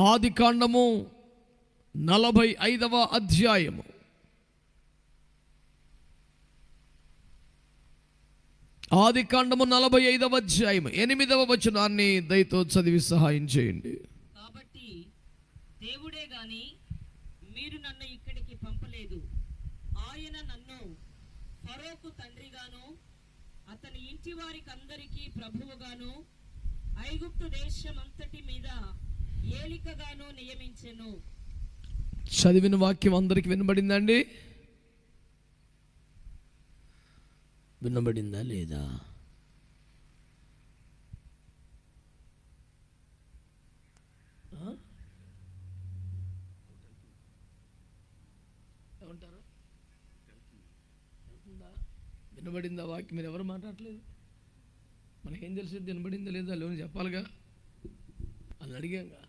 ఆదికాండము 45వ అధ్యాయము. ఆదికాండము 45వ అధ్యాయము 8వ వచనాన్ని దయతో చదివి సహాయం చేయండి. కాబట్టి దేవుడే గాని మీరు నన్ను ఇక్కడికి పంపలేదు. ఆయన నన్ను ఫరోకు తండ్రిగాను అతని ఇంటి వారికందరికీ ప్రభువుగాను ఐగుప్తు దేశమంతటి మీద ఏలికగాను నియమించెను. చదివిన వాక్యం అందరికి వినబడిందండి? వినబడిందా లేదా? ఏమంటారు? వినబడిందా వాక్యం? మీరు ఎవరు మాట్లాడలేదు. మనకేం తెలిసి వినబడిందా లేదా లేని చెప్పాలిగా. అని అడిగాంగా.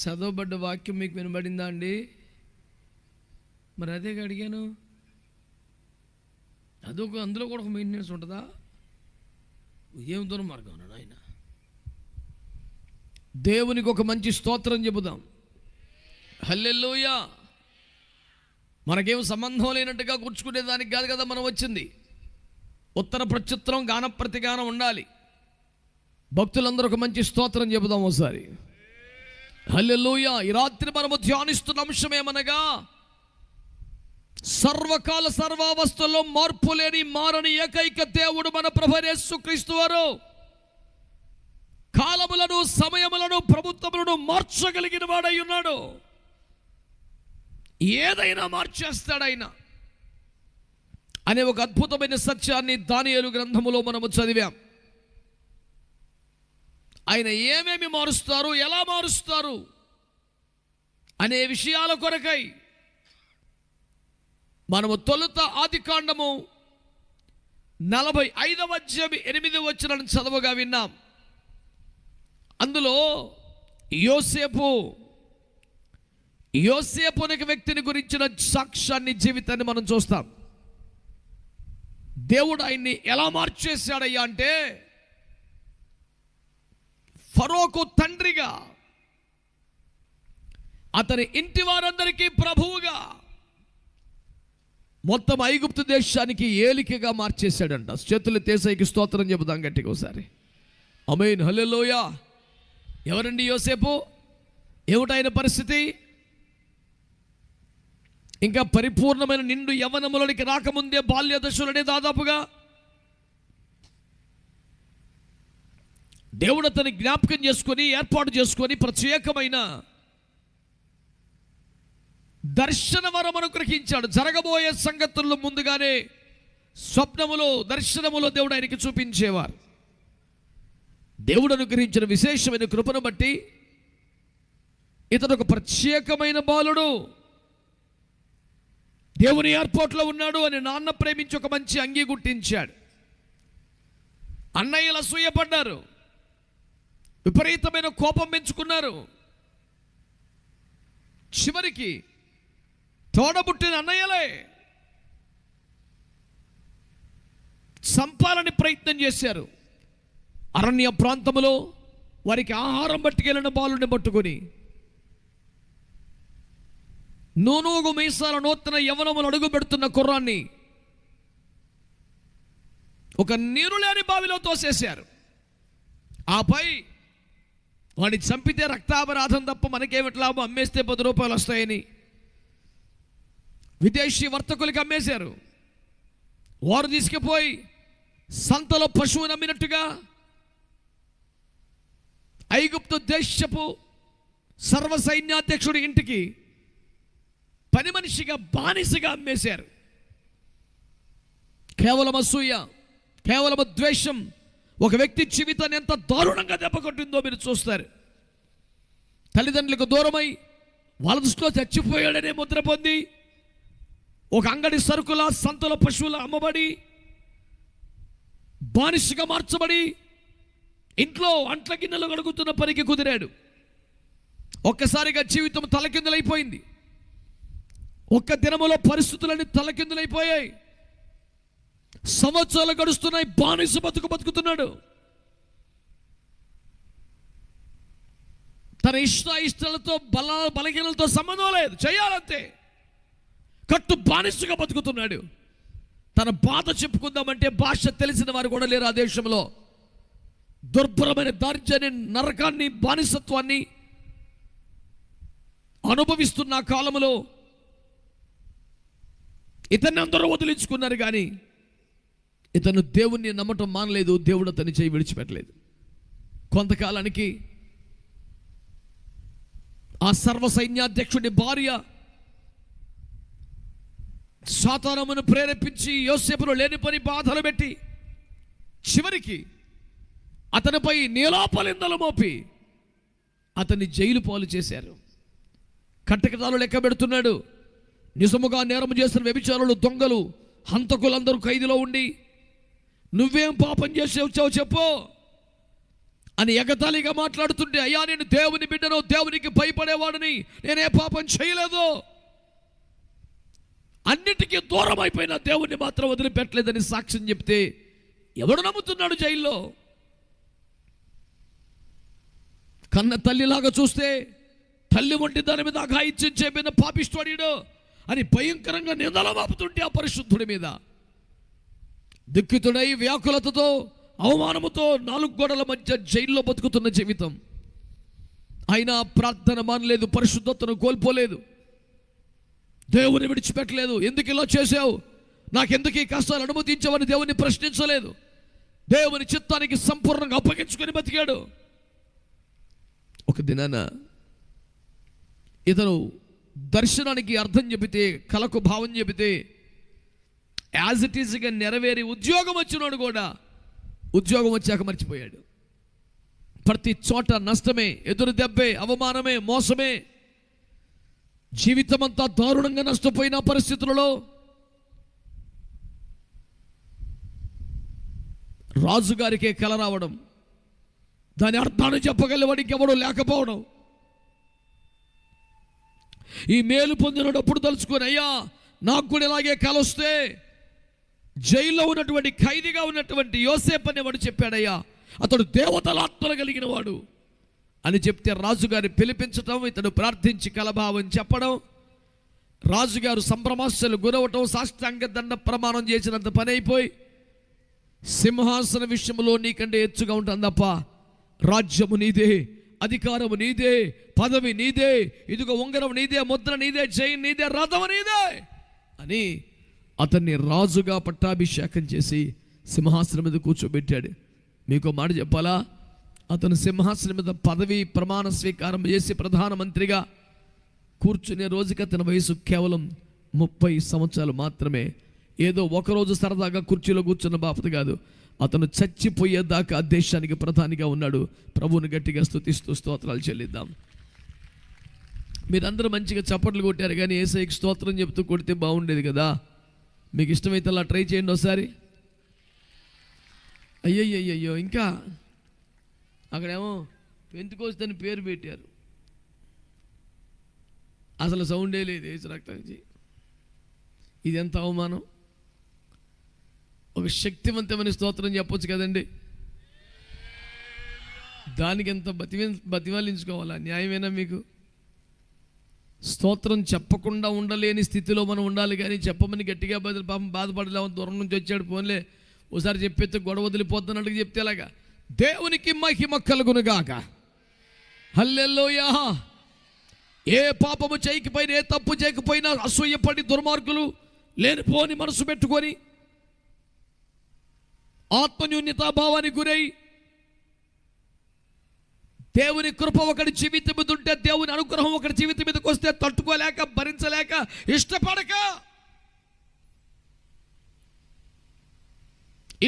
చదవబడ్డ వాక్యం మీకు వినబడిందా అండి? మరి అదేగా అడిగాను. అందులో కూడా ఒక మెయింటెనెన్స్ ఉంటుందా? ఏం దూరం మార్గం అన్నాడు ఆయన. దేవునికి ఒక మంచి స్తోత్రం చెబుదాం. హల్లెలూయా. మనకేం సంబంధం లేనట్టుగా కూర్చుకునే దానికి కాదు కదా మనం వచ్చింది. ఉత్తర ప్రత్యుత్తరం గాన ప్రతిగానం ఉండాలి. భక్తులందరూ ఒక మంచి స్తోత్రం చెబుదాం ఒకసారి. హల్లెలూయా. ఈ రాత్రి మనము ధ్యానిస్తున్న అంశం ఏమనగా, సర్వకాల సర్వావస్థల్లో మార్పు లేని మారని ఏకైక దేవుడు మన ప్రభువైన యేసుక్రీస్తు వారు. కాలములను సమయములను ప్రభుత్వములను మార్చగలిగిన వాడై ఉన్నాడు. ఏదైనా మార్చేస్తాడు ఆయన అనే ఒక అద్భుతమైన సత్యాన్ని దానియేలు గ్రంథములో మనము చదివాం. ఆయన ఏమేమి మారుస్తారు, ఎలా మారుస్తారు అనే విషయాల కొరకై మనము తొలుత ఆదికాండము 45వ అధ్యాయం 8వ వచనం చదవగా విన్నాం. అందులో యోసేపు అనే వ్యక్తిని గురించిన సాక్ష్యాన్ని, జీవితాన్ని మనం చూస్తాం. దేవుడు ఆయన్ని ఎలా మార్చేశాడయ్యా అంటే, ఫరోకు తండ్రిగా, అతని ఇంటి వారందరికీ ప్రభువుగా, మొత్తం ఐగుప్తు దేశానికి ఏలికగా మార్చేశాడంట. చేతులు తేసైకి స్తోత్రం చెబుదాం గట్టిగా ఒకసారి. ఆమేన్. హల్లెలూయా. ఎవరండి యోసేపు? ఏమిటైన పరిస్థితి? ఇంకా పరిపూర్ణమైన నిండు యవ్వనములోనికి రాకముందే బాల్య దశలోనే దాదాపుగా దేవుడు అతన్ని జ్ఞాపకం చేసుకొని, ఏర్పాటు చేసుకొని ప్రత్యేకమైన దర్శన వరం అనుగ్రహించాడు. జరగబోయే సంగతుల్లో ముందుగానే స్వప్నములో, దర్శనములో దేవుడు ఆయనకి చూపించేవారు. దేవుడు అనుగ్రహించిన విశేషమైన కృపను బట్టి ఇతడు ఒక ప్రత్యేకమైన బాలుడు, దేవుని ఏర్పాటులో ఉన్నాడు అని నాన్న ప్రేమించి ఒక మంచి అంగీ గుర్తించాడు. అన్నయ్యలు అసూయపడ్డారు, విపరీతమైన కోపం పెంచుకున్నారు. చివరికి తోడబుట్టిన అన్నయ్యలే చంపాలని ప్రయత్నం చేశారు. అరణ్య ప్రాంతములో వారికి ఆహారం పట్టుకెళ్ళిన బాలుని పట్టుకొని, నూనూగు మీసాల నూతన యవ్వనములు అడుగు పెడుతున్న కుర్రాన్ని ఒక నీరు లేని బావిలో తోసేశారు. ఆపై వాడిని చంపితే రక్తాపరాధం తప్ప మనకేమిటి లాభం, అమ్మేస్తే 10 రూపాయలు వస్తాయని విదేశీ వర్తకులకి అమ్మేశారు. వారు తీసుకుపోయి సంతలో పశువుని అమ్మినట్టుగా ఐగుప్తు దేశపు సర్వ సైన్యాధ్యక్షుడి ఇంటికి పని మనిషిగా, బానిసగా అమ్మేశారు. కేవలం అసూయ, కేవలం ద్వేషం ఒక వ్యక్తి జీవితాన్ని ఎంత దారుణంగా దెబ్బకొట్టిందో మీరు చూస్తారు. తల్లిదండ్రులకు దూరమై వాళ్ళ దృష్టిలో చచ్చిపోయాడనే ముద్ర పొంది, ఒక అంగడి సరుకుల, సంతల పశువుల అమ్మబడి, బానిసగా మార్చబడి, ఇంట్లో అంట్ల గిన్నెలు కడుగుతున్న పనికి కుదిరాడు. ఒక్కసారిగా జీవితం తలకిందులైపోయింది. ఒక్క దినములో పరిస్థితులన్నీ తలకిందులైపోయాయి. సంవత్సరాలు గడుస్తున్నాయి, బానిస బతుకుతున్నాడు. తన ఇష్టాలతో బలహీనలతో సంబంధం లేదు, చేయాలంతే. కట్టు బానిసగా బతుకుతున్నాడు. తన బాధ చెప్పుకుందామంటే భాష తెలిసిన వారు కూడా లేరు ఆ దేశంలో. దుర్భరమైన దారిద్ర్యాన్ని, నరకాన్ని, బానిసత్వాన్ని అనుభవిస్తున్న కాలంలో ఇతన్ని అందరూ వదిలించుకున్నారు, కానీ ఇతను దేవుణ్ణి నమ్మటం మానలేదు. దేవుడు అతని చేయి విడిచిపెట్టలేదు. కొంతకాలానికి ఆ సర్వ సైన్యాధ్యక్షుడి భార్య సాతానమును ప్రేరేపించి యోసేపును లేని పని బాధలు పెట్టి చివరికి అతనిపై నీలాపలిందలు మోపి అతన్ని జైలు పాలు చేశారు. కట్టకటాలు లెక్క పెడుతున్నాడు. నిజముగా నేరం చేసిన వ్యభిచారులు, దొంగలు, హంతకులందరూ ఖైదులో ఉండి నువ్వేం పాపం చేసి వచ్చావు చెప్పు అని ఎగతాళిగా మాట్లాడుతుంటే, అయ్యా నేను దేవుని బిడ్డను, దేవునికి భయపడేవాడిని, నేనే పాపం చేయలేదు, అన్నిటికీ దూరం అయిపోయిన దేవుణ్ణి మాత్రం వదిలిపెట్టలేదని సాక్ష్యం చెప్తే ఎవడు నమ్ముతున్నాడు జైల్లో? కన్న తల్లిలాగా చూస్తే తల్లి వంటి దాని మీద అఘాయిత్యం చేయబడిన పాపిష్టుడు అని భయంకరంగా నిందలు మాపుతుంటే ఆ పరిశుద్ధుడి మీద దుఃఖితుడై వ్యాకులతతో అవమానముతో 4 గోడల మధ్య జైల్లో బతుకుతున్న జీవితం. అయినా ప్రార్థన మానలేదు, పరిశుద్ధతను కోల్పోలేదు, దేవుని విడిచిపెట్టలేదు. ఎందుకు ఇలా చేశావు, నాకెందుకు ఈ కష్టాలు అనుమతించావని దేవుని ప్రశ్నించలేదు. దేవుని చిత్తానికి సంపూర్ణంగా అప్పగించుకొని బతికాడు. ఒక దినాన ఇతను దర్శనానికి అర్థం చెబితే, కలకు భావం చెబితే యాజ్ ఇట్ ఈజ్గా నెరవేరి ఉద్యోగం వచ్చినాడు కూడా ఉద్యోగం వచ్చాక మర్చిపోయాడు. ప్రతి చోట నష్టమే, ఎదురు దెబ్బే, అవమానమే, మోసమే. జీవితం అంతా దారుణంగా నష్టపోయిన పరిస్థితులలో రాజుగారికే కల రావడం, దాని అర్థాన్ని చెప్పగలివాడికి ఎవడో లేకపోవడం. ఈ మేలు పొందినప్పుడు తలుచుకొని, అయ్యా నాకు కూడా ఇలాగే కల వస్తే జైల్లో ఉన్నటువంటి ఖైదీగా ఉన్నటువంటి యోసేపు అనేవాడు చెప్పాడయ్యా, అతడు దేవతల ఆత్మలు కలిగిన వాడు అని చెప్తే రాజుగారి పిలిపించటం, ఇతడు ప్రార్థించి కలభావం చెప్పడం, రాజుగారు సంభ్రమాశ్చర్యాలు గురవటం, సాష్టాంగ దండ ప్రమాణం చేసినంత పని అయిపోయి, సింహాసన విషయంలో నీకంటే ఎచ్చుగా ఉంటుంది తప్ప రాజ్యము నీదే, అధికారము నీదే, పదవి నీదే, ఇదిగో ఉంగరం నీదే, ముద్ర నీదే, జైన్ నీదే, రథము నీదే అని అతన్ని రాజుగా పట్టాభిషేకం చేసి సింహాసనం మీద కూర్చోబెట్టాడు. మీకు మాట చెప్పాలా, అతను సింహాసనం మీద పదవి ప్రమాణ స్వీకారం చేసి ప్రధానమంత్రిగా కూర్చునే రోజుకి అతని వయసు కేవలం 30 సంవత్సరాలు మాత్రమే. ఏదో ఒకరోజు సరదాగా కుర్చీలో కూర్చున్న బాపత కాదు, అతను చచ్చిపోయేదాకా ఆ దేశానికి ప్రధానిగా ఉన్నాడు. ప్రభువుని గట్టిగా స్తుతిస్తూ స్తోత్రాలు చెల్లిద్దాం. మీరందరూ మంచిగా చప్పట్లు కొట్టారు, కానీ యేసయ్యకి స్తోత్రం చెప్తూ కొడితే బాగుండేది కదా. మీకు ఇష్టమైతే అలా ట్రై చేయండి ఒకసారి. అయ్యయ్యో, ఇంకా అక్కడేమో పెంతుకోస్తని పేరు పెట్టారు, అసలు సౌండే లేదు యేసు రక్తానికి. ఇది ఎంత అవమానం. ఒక శక్తివంతమైన స్తోత్రం చెప్పొచ్చు కదండి, దానికి ఎంత బతిమాలించుకోవాలా? న్యాయమేనా మీకు? స్తోత్రం చెప్పకుండా ఉండలేని స్థితిలో మనం ఉండాలి, కానీ చెప్పమని గట్టిగా పాపం బాధపడలేమని దూరం నుంచి వచ్చాడు, పోన్లే ఒకసారి చెప్పేస్తే గొడవ వదిలిపోతున్నట్టుగా చెప్తే అలాగా. దేవునికి మహిమ కలుగునుగాక. హల్లెలూయా. ఏ పాపము చేయకపోయినా, ఏ తప్పు చేయకపోయినా అసూయపడి దుర్మార్గులు లేనిపోని మనసు పెట్టుకొని ఆత్మన్యూన్యతాభావానికి గురై దేవుని కృప ఒకటి జీవితం మీద ఉంటే, దేవుని అనుగ్రహం ఒకటి జీవితం మీదకి వస్తే తట్టుకోలేక, భరించలేక, ఇష్టపడక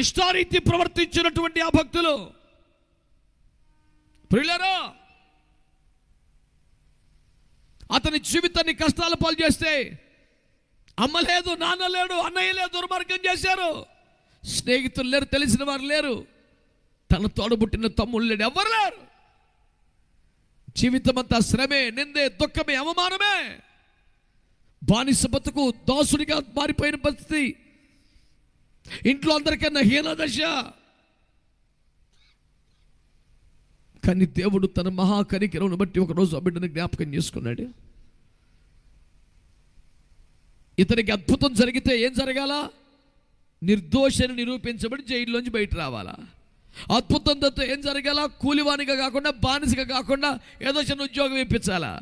ఇష్టారీతి ప్రవర్తించినటువంటి ఆ భక్తులు ప్రియులారా, అతని జీవితాన్ని కష్టాల పాలు చేస్తే అమ్మ లేదు, నాన్న లేడు, అన్నయ్య లేదు, దుర్మార్గం చేశారు, స్నేహితులు లేరు, తెలిసిన వారు లేరు, తన తోడబుట్టిన తమ్ముళ్ళు లేడు, ఎవరు లేరు. జీవితం అంతా శ్రమే, నిందే, దుఃఖమే, అవమానమే, బానిస బతుకు, దాసుడిగా మారిపోయిన పరిస్థితి, ఇంట్లో అందరికన్నా హీన దశ. కానీ దేవుడు తన మహాకనికరమును బట్టి ఒకరోజు ఆ బిడ్డను జ్ఞాపకం చేసుకున్నాడు. ఇతనికి అద్భుతం జరిగితే ఏం జరగాల? నిర్దోషని నిరూపించబడి జైల్లోంచి బయట రావాలా. అద్భుతంతో ఏం జరగాల? కూలివానిగా కాకుండా, బానిసగా కాకుండా ఏదో చిన్న ఉద్యోగం ఇప్పించాలా.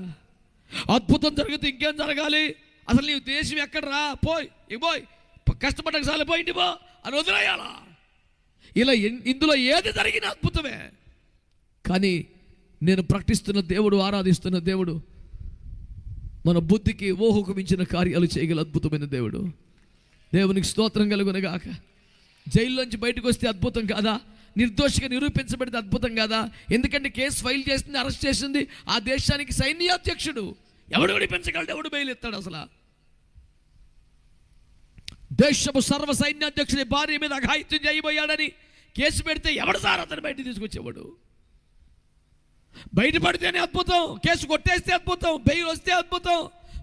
అద్భుతం జరిగితే ఇంకేం జరగాలి? అసలు నీ దేశం ఎక్కడ రా, పోయి కష్టపడక సాలిపోయింది పో అని వదిలేయాలా. ఇలా ఇందులో ఏది జరిగిన అద్భుతమే. కానీ నేను ప్రకటిస్తున్న దేవుడు, ఆరాధిస్తున్న దేవుడు మన బుద్ధికి ఊహకు మించిన కార్యాలు చేయగల అద్భుతమైన దేవుడు. దేవునికి స్తోత్రం కలుగునగాక. జైల్లోంచి బయటకు వస్తే అద్భుతం కాదా? నిర్దోషిగా నిరూపించబడితే అద్భుతం కాదా? ఎందుకంటే కేసు ఫైల్ చేసింది, అరెస్ట్ చేసింది ఆ దేశానికి సైన్యాధ్యక్షుడు. ఎవడు విడిపించగలడు? ఎవడు బెయిల్ ఎత్తాడు? అసలు దేశపు సర్వ సైన్యాధ్యక్షుడి భార్య మీద అఘాయిత్యం చేయబోయాడని కేసు పెడితే ఎవడు సార్ అతను బయట తీసుకొచ్చేవాడు? బయటపడితేనే అద్భుతం, కేసు కొట్టేస్తే అద్భుతం, బెయిల్ వస్తే అద్భుతం,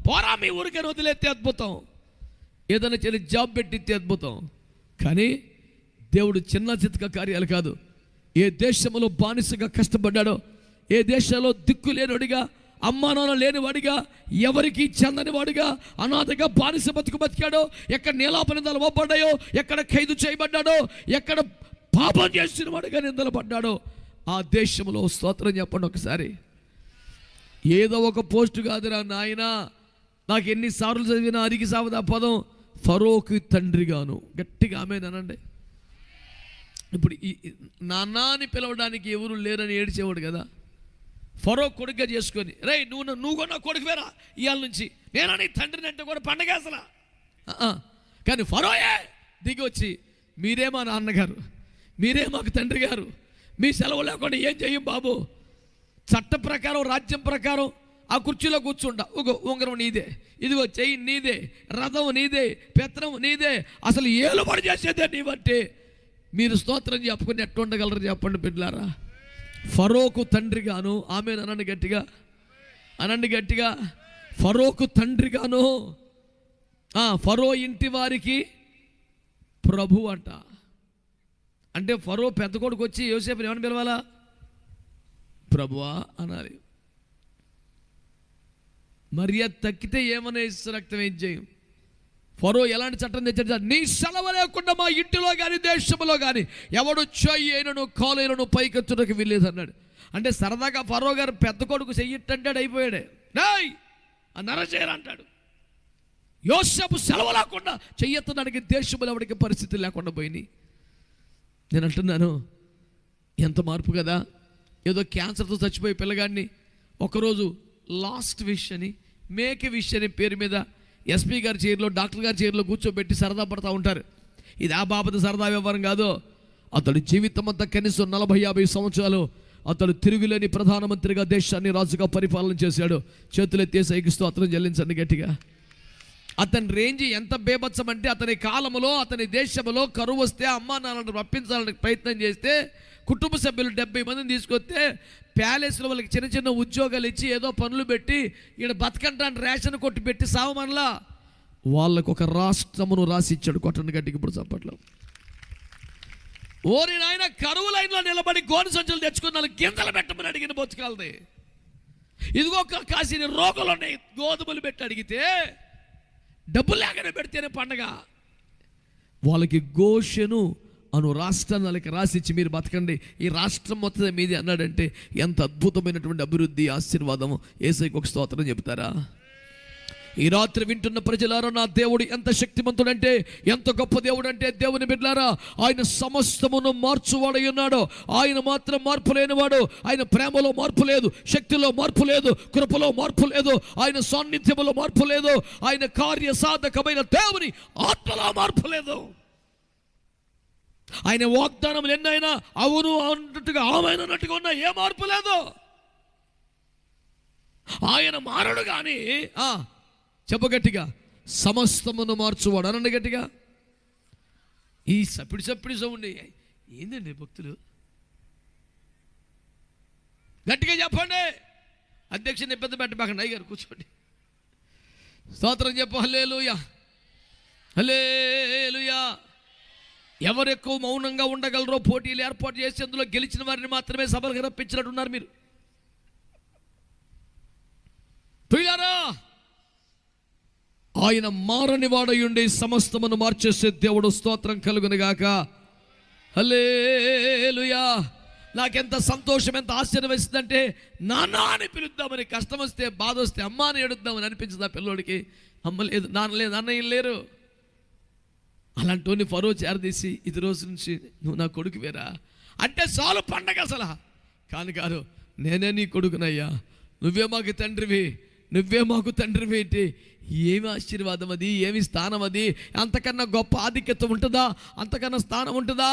పోరా మీ ఊరికైనా వదిలేస్తే అద్భుతం, ఏదైనా చిన్న జాబ్ పెట్టిస్తే అద్భుతం. కానీ దేవుడు చిన్న చితక కార్యాలు కాదు. ఏ దేశంలో బానిసగా కష్టపడ్డాడో, ఏ దేశంలో దిక్కు లేనివాడిగా, అమ్మానాన్న లేనివాడిగా, ఎవరికి చెందనివాడిగా, అనాథగా బానిస బతికాడో, ఎక్కడ నీలాపనిందలు ఇవ్వబడ్డాయో, ఎక్కడ ఖైదు చేయబడ్డాడో, ఎక్కడ పాపం చేసిన వాడిగా నిందలు పడ్డాడో, ఆ దేశంలో స్తోత్రం చెప్పండి ఒకసారి. ఏదో ఒక పోస్టు కాదురా నాయనా, నాకు ఎన్నిసార్లు చదివినా అరిగి సావదా పదం. ఫరోకి తండ్రిగాను. గట్టిగా ఆమేనండి. ఇప్పుడు ఈ నాన్న అని పిలవడానికి ఎవరు లేరని ఏడ్చేవాడు కదా. ఫరో కొడుకుగా చేసుకొని, రే నువ్వు కూడా నా కొడుకు వేరా ఇవాళ నుంచి, నేనా నీ తండ్రిని అంటే కూడా పండగ అసలు. కానీ ఫరోయే దిగి వచ్చి, మీరే మా నాన్నగారు, మీరే మాకు తండ్రి గారు, మీ సెలవు లేకుండా ఏం చెయ్యం బాబు. చట్ట ప్రకారం, రాజ్యం ప్రకారం ఆ కుర్చీలో కూర్చుంటా, ఉంగరం నీదే, ఇదిగో చెయ్యి నీదే, రథం నీదే, పెత్తనం నీదే, అసలు ఏలుబడి చేసేదే నీవంటే మీరు స్తోత్రం చెప్పుకొని ఎట్టు ఉండగలరు చెప్పండి బిడ్డలారా. ఫరోకు తండ్రిగాను, ఆమెను అనండి గట్టిగా, అనండి గట్టిగా, ఫరోకు తండ్రిగాను, ఫరో ఇంటి వారికి ప్రభు అంట. అంటే ఫరో పెద్ద కొడుకు వచ్చి యోసేపుని ఏమని పిలవాలా? ప్రభువా అనాలి. మర్యాద తక్కితే ఏమన్నా ఇస్తే రక్తం ఏం చేయం. ఫరో ఎలాంటి చట్టం తెచ్చాడు? నీ సెలవు లేకుండా మా ఇంటిలో కానీ దేశంలో కానీ ఎవడు చెయ్యి అయినను కాలు అయినను పైకెత్తుటకు వీల్లేదు అన్నాడు. అంటే సరదాగా ఫరో గారు పెద్ద కొడుకు చెయ్యిట్టంటాడు, అయిపోయాడే, డాయ్ ఆ నరచేయరు అంటాడు. యోసేపు సెలవు లేకుండా చెయ్యెత్తడానికి దేశంలో ఎవరికి పరిస్థితి లేకుండా పోయినాయి. నేను అంటున్నాను, ఎంత మార్పు కదా. ఏదో క్యాన్సర్తో చచ్చిపోయే పిల్లగాడిని ఒకరోజు లాస్ట్ విష్ అని, మేక్ విష్ అని పేరు మీద ఎస్పీ గారి చైర్లో, డాక్టర్ గారి చైర్లో కూర్చోబెట్టి సరదా పడతా ఉంటారు. ఇది ఆ బాబు సరదా వ్యవహారం కాదు. అతడు జీవితం అంతా కనీసం 40-50 సంవత్సరాలు అతడు తిరుగులేని ప్రధానమంత్రిగా, దేశాన్ని రాజుగా పరిపాలన చేశాడు. చేతులెత్తేసి ఎగిస్తూ అతను చెల్లించండి గట్టిగా. అతని రేంజ్ ఎంత బేభత్సం అంటే, అతని కాలంలో, అతని దేశంలో కరువు వస్తే అమ్మా నాన్నను రప్పించాలని ప్రయత్నం చేస్తే, కుటుంబ సభ్యులు 70 మందిని తీసుకొస్తే ప్యాలెస్లో వాళ్ళకి చిన్న చిన్న ఉద్యోగాలు ఇచ్చి ఏదో పనులు పెట్టి ఈడ బతకంటాన్ని రేషన్ కొట్టి పెట్టి సావమనలా, వాళ్ళకు ఒక రాష్ట్రమును రాసిచ్చాడు. కొట్టండి గట్టికి ఇప్పుడు చప్పట్లో. ఓరి నాయన, కరువు లైన్లో నిలబడి గోను సంచులు తెచ్చుకున్న వాళ్ళు గింజలు పెట్టమని అడిగిన బతుకాలది. ఇదిగో కాసిన రోగులు ఉన్నాయి, గోధుమలు పెట్టి అడిగితే డబ్బులు లేకనే పెడితేనే పండగ. వాళ్ళకి గోషెను అను రాష్ట్రాన్ని వాళ్ళకి రాసిచ్చి మీరు బతకండి, ఈ రాష్ట్రం మొత్తం మీది అన్నాడంటే ఎంత అద్భుతమైనటువంటి అభివృద్ధి, ఆశీర్వాదము. యేసయ్యకు ఒక స్తోత్రం చెప్తారా? ఈ రాత్రి వింటున్న ప్రజలారా, నా దేవుడు ఎంత శక్తిమంతుడంటే, ఎంత గొప్ప దేవుడు అంటే, దేవుని బిడ్డలారా, ఆయన సమస్తమును మార్చువాడై ఉన్నాడు. ఆయన మాత్రం మార్పు లేనివాడు. ఆయన ప్రేమలో మార్పు లేదు, శక్తిలో మార్పు లేదు, కృపలో మార్పు లేదు, ఆయన సాన్నిధ్యములో మార్పు లేదు, ఆయన కార్య సాధకమైన దేవుని ఆత్మలో మార్పు లేదు. ఆయన వాగ్దానములు ఎన్నైనా అవును అన్నట్టుగా, ఆమెను అన్నట్టుగా ఉన్నా ఏ మార్పు లేదు. ఆయన మారడు కానీ చెప్పగట్టిగా, సమస్తమును మార్చువాడు అనండి గట్టిగా. ఈ సప్పిడి సౌండ్ ఏందండి భక్తులు? గట్టిగా చెప్పండి. అధ్యక్షుని ఇబ్బంది పెట్టబాకండి, అయ్యారు కూర్చోండి. స్తోత్రం చెప్పు. హల్లెలూయా, హల్లెలూయా. ఎవరు ఎక్కువ మౌనంగా ఉండగలరో పోటీలు ఏర్పాటు చేసి అందులో గెలిచిన వారిని మాత్రమే సభలకు రప్పించినట్టున్నారు మీరు. ప్రియులారా, ఆయన మారని వాడయుండి సమస్తమును మార్చేసే దేవుడు. స్తోత్రం కలుగునుగాక. హల్లెలూయా. నాకెంత సంతోషం, ఎంత ఆశ్చర్యం వేస్తుందంటే, నాన్న అని పిలుద్దామని, కష్టం వస్తే బాధ వస్తే అమ్మ అని ఏడుద్దామని అనిపించింది ఆ పిల్లోడికి. అమ్మ లేదు, నాన్న లేదు, అన్నయ్య లేరు. అలాంటి ఫరో చేరదీసి ఇది రోజు నుంచి నువ్వు నా కొడుకు వేరా అంటే చాలు పండగ. అసలు కాదు, నేనే నీ కొడుకునయ్యా, నువ్వే మాకు తండ్రివి, నువ్వే మాకు తండ్రివి ఏంటి? ఏమి ఆశీర్వాదం అది, ఏమి స్థానం అది? అంతకన్నా గొప్ప ఆధిక్యత ఉంటుందా? అంతకన్నా స్థానం ఉంటుందా?